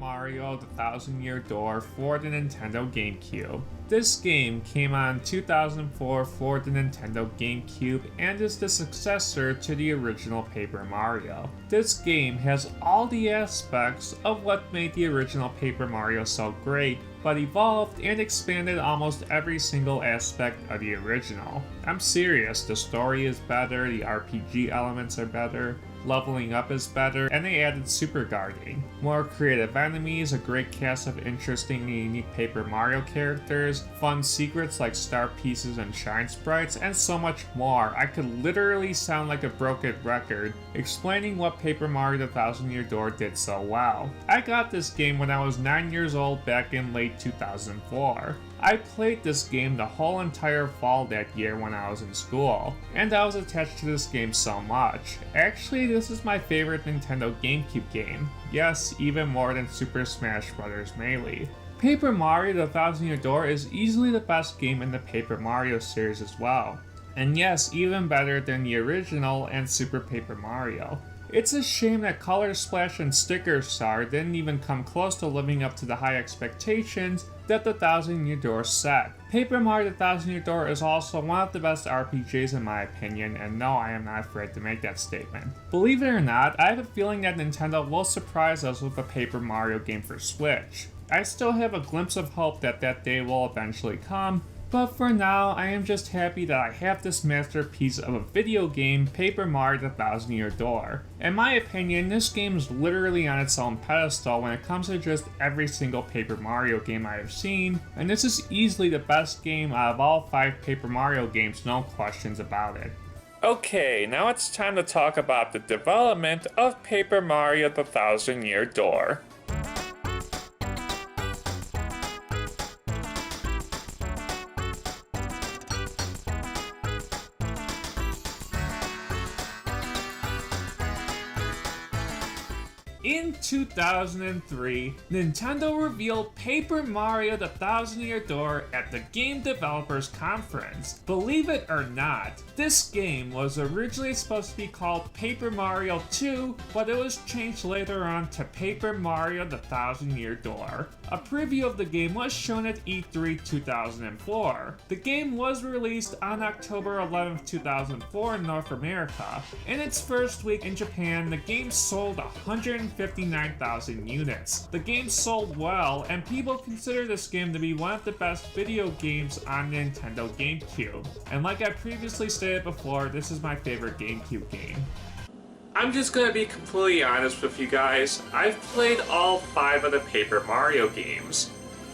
Speaker 1: Mario: The Thousand Year Door for the Nintendo GameCube. This game came out in 2004 for the Nintendo GameCube and is the successor to the original Paper Mario. This game has all the aspects of what made the original Paper Mario so great, but evolved and expanded almost every single aspect of the original. I'm serious, the story is better, the RPG elements are better, leveling up is better, and they added super guarding. More creative enemies, a great cast of interesting and unique Paper Mario characters, fun secrets like star pieces and shine sprites, and so much more. I could literally sound like a broken record explaining what Paper Mario: The Thousand Year Door did so well. I got this game when I was 9 years old back in late 2004. I played this game the whole entire fall that year when I was in school, and I was attached to this game so much. Actually, this is my favorite Nintendo GameCube game. Yes, even more than Super Smash Bros. Melee. Paper Mario: The Thousand Year Door is easily the best game in the Paper Mario series as well. And yes, even better than the original and Super Paper Mario. It's a shame that Color Splash and Sticker Star didn't even come close to living up to the high expectations that The Thousand Year Door set. Paper Mario: The Thousand Year Door is also one of the best RPGs in my opinion, and no, I am not afraid to make that statement. Believe it or not, I have a feeling that Nintendo will surprise us with a Paper Mario game for Switch. I still have a glimpse of hope that that day will eventually come, but for now, I am just happy that I have this masterpiece of a video game, Paper Mario: The Thousand Year Door. In my opinion, this game is literally on its own pedestal when it comes to just every single Paper Mario game I have seen, and this is easily the best game out of all 5 Paper Mario games, no questions about it. Okay, now it's time to talk about the development of Paper Mario: The Thousand Year Door. In 2003, Nintendo revealed Paper Mario: The Thousand Year Door at the Game Developers Conference. Believe it or not, this game was originally supposed to be called Paper Mario 2, but it was changed later on to Paper Mario: The Thousand Year Door. A preview of the game was shown at E3 2004. The game was released on October 11, 2004 in North America. In its first week in Japan, the game sold 159,000 units. The game sold well, and people consider this game to be one of the best video games on Nintendo GameCube. And like I previously stated before, this is my favorite GameCube game. I'm just gonna be completely honest with you guys. I've played all 5 of the Paper Mario games.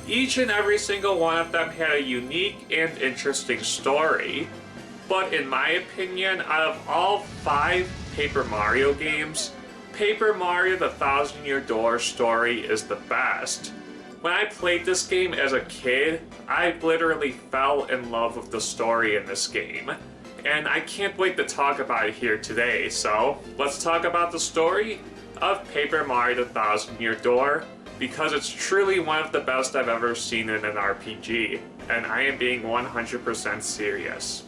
Speaker 1: Each and every single one of them had a unique and interesting story. But in my opinion, out of all 5 Paper Mario games, Paper Mario: The Thousand Year Door story is the best. When I played this game as a kid, I literally fell in love with the story in this game. And I can't wait to talk about it here today, so let's talk about the story of Paper Mario: The Thousand Year Door, because it's truly one of the best I've ever seen in an RPG, and I am being 100% serious.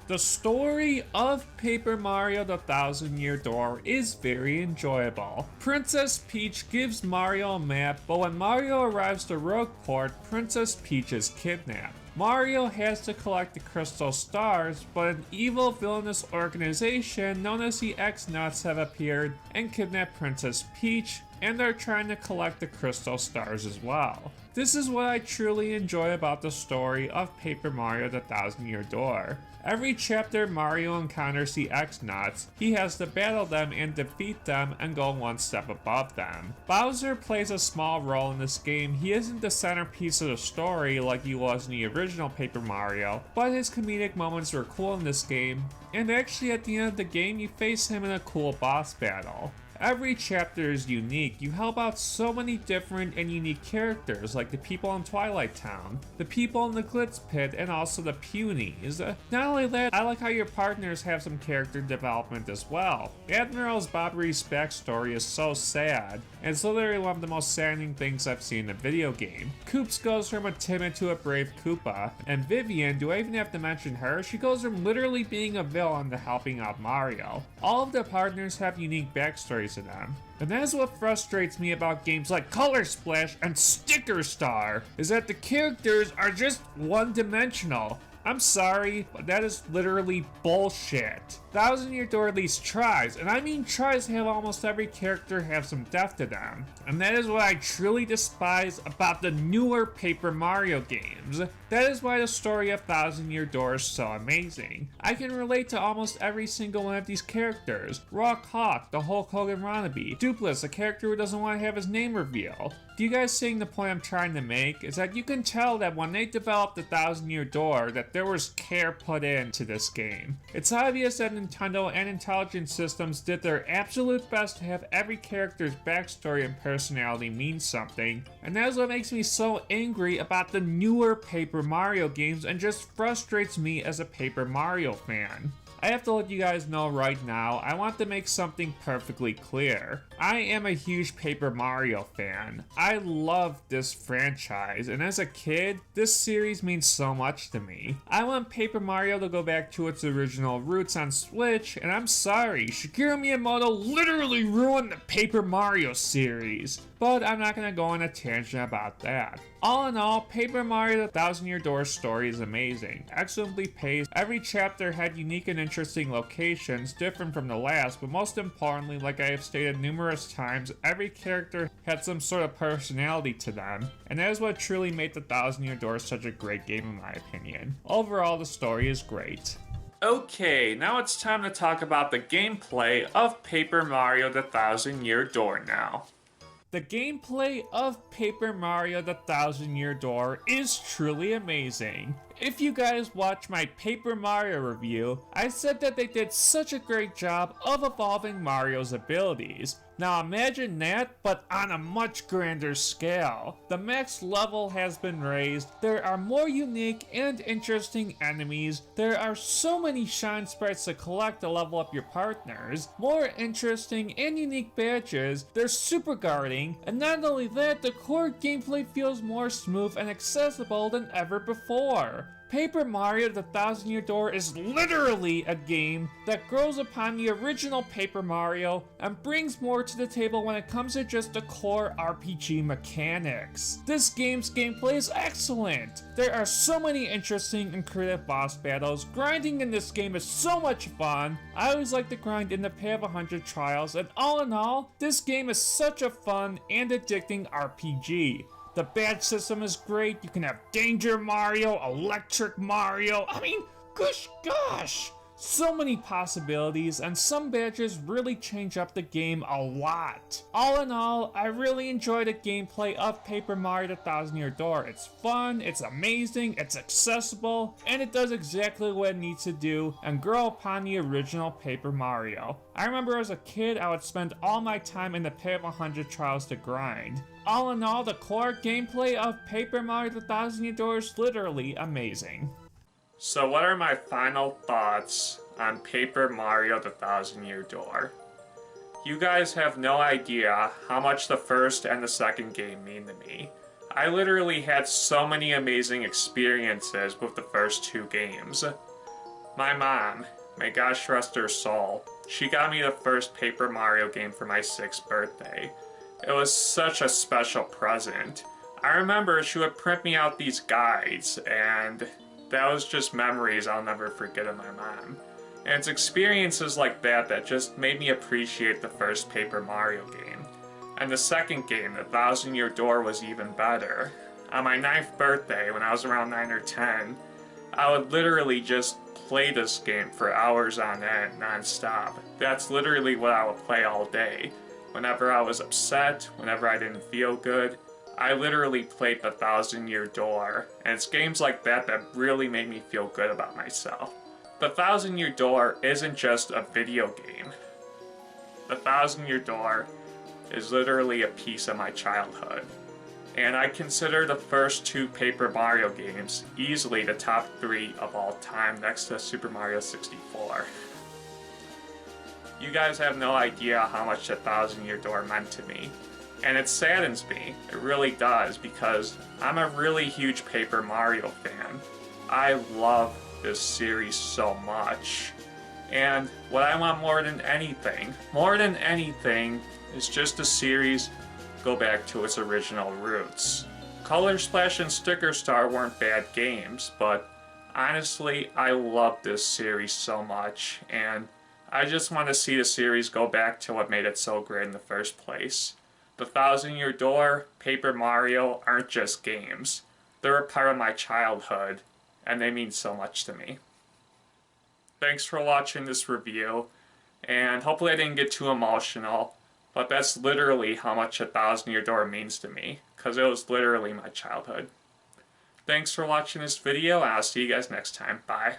Speaker 1: The story of Paper Mario: The Thousand Year Door is very enjoyable. Princess Peach gives Mario a map, but when Mario arrives to Rogueport, Princess Peach is kidnapped. Mario has to collect the crystal stars, but an evil villainous organization known as the X-Nuts have appeared and kidnapped Princess Peach, and they're trying to collect the crystal stars as well. This is what I truly enjoy about the story of Paper Mario: The Thousand Year Door. Every chapter Mario encounters the X-Nuts, he has to battle them and defeat them and go one step above them. Bowser plays a small role in this game. He isn't the centerpiece of the story like he was in the original Paper Mario, but his comedic moments were cool in this game, and actually at the end of the game you face him in a cool boss battle. Every chapter is unique. You help out so many different and unique characters, like the people in Twilight Town, the people in the Glitz Pit, and also the Punies. Not only that, I like how your partners have some character development as well. Admiral's Bob Reef's backstory is so sad, and it's literally one of the most saddening things I've seen in a video game. Koops goes from a timid to a brave Koopa, and Vivian, do I even have to mention her? She goes from literally being a villain to helping out Mario. All of the partners have unique backstories to them. And that is what frustrates me about games like Color Splash and Sticker Star, is that the characters are just one-dimensional. I'm sorry, but that is literally bullshit. Thousand Year Door at least tries, and I mean tries to have almost every character have some depth to them. And that is what I truly despise about the newer Paper Mario games. That is why the story of Thousand Year Door is so amazing. I can relate to almost every single one of these characters. Rock Hawk, the Hulk Hogan wannabe. Dupless, a character who doesn't want to have his name revealed. Do you guys seeing the point I'm trying to make? Is that you can tell that when they developed the Thousand Year Door that there was care put into this game. It's obvious that Nintendo and Intelligent Systems did their absolute best to have every character's backstory and personality mean something, and that is what makes me so angry about the newer Paper Mario games and just frustrates me as a Paper Mario fan. I have to let you guys know right now, I want to make something perfectly clear. I am a huge Paper Mario fan. I love this franchise, and as a kid, this series means so much to me. I want Paper Mario to go back to its original roots on Switch, and I'm sorry, Shigeru Miyamoto literally ruined the Paper Mario series. But I'm not gonna go on a tangent about that. All in all, Paper Mario: The Thousand Year Door story is amazing. Excellently paced, every chapter had unique and interesting locations, different from the last, but most importantly, like I have stated numerous times, every character had some sort of personality to them, and that is what truly made The Thousand Year Door such a great game in my opinion. Overall, the story is great. Okay, now it's time to talk about the gameplay of Paper Mario: The Thousand Year Door now. The gameplay of Paper Mario: The Thousand Year Door is truly amazing. If you guys watch my Paper Mario review, I said that they did such a great job of evolving Mario's abilities. Now imagine that, but on a much grander scale. The max level has been raised, there are more unique and interesting enemies, there are so many shine sprites to collect to level up your partners, more interesting and unique badges, there's super guarding, and not only that, the core gameplay feels more smooth and accessible than ever before. Paper Mario: The Thousand Year Door is literally a game that grows upon the original Paper Mario and brings more to the table when it comes to just the core RPG mechanics. This game's gameplay is excellent. There are so many interesting and creative boss battles. Grinding in this game is so much fun. I always like to grind in the Pay of 100 trials, and all in all, this game is such a fun and addicting RPG. The badge system is great. You can have Danger Mario, Electric Mario. I mean, gosh. So many possibilities, and some badges really change up the game a lot. All in all, I really enjoy the gameplay of Paper Mario: The Thousand Year Door. It's fun, it's amazing, it's accessible, and it does exactly what it needs to do and grow upon the original Paper Mario. I remember as a kid, I would spend all my time in the Pay of 100 trials to grind. All in all, the core gameplay of Paper Mario: The Thousand Year Door is literally amazing. So what are my final thoughts on Paper Mario: The Thousand Year Door? You guys have no idea how much the first and the second game mean to me. I literally had so many amazing experiences with the first two games. My mom, may God rest her soul, she got me the first Paper Mario game for my 6th birthday. It was such a special present. I remember she would print me out these guides, and that was just memories I'll never forget of my mom. And it's experiences like that that just made me appreciate the first Paper Mario game. And the second game, The Thousand Year Door, was even better. On my 9th birthday, when I was around 9 or 10, I would literally just play this game for hours on end, non-stop. That's literally what I would play all day. Whenever I was upset, whenever I didn't feel good, I literally played The Thousand Year Door. And it's games like that that really made me feel good about myself. The Thousand Year Door isn't just a video game. The Thousand Year Door is literally a piece of my childhood. And I consider the first 2 Paper Mario games easily the top 3 of all time next to Super Mario 64. You guys have no idea how much The Thousand Year Door meant to me. And it saddens me, it really does, because I'm a really huge Paper Mario fan. I love this series so much. And what I want more than anything, is just a series go back to its original roots. Color Splash and Sticker Star weren't bad games, but honestly, I love this series so much, and I just want to see the series go back to what made it so great in the first place. The Thousand Year Door, Paper Mario aren't just games. They're a part of my childhood, and they mean so much to me. Thanks for watching this review, and hopefully I didn't get too emotional. But that's literally how much A Thousand Year Door means to me, because it was literally my childhood. Thanks for watching this video, and I'll see you guys next time. Bye.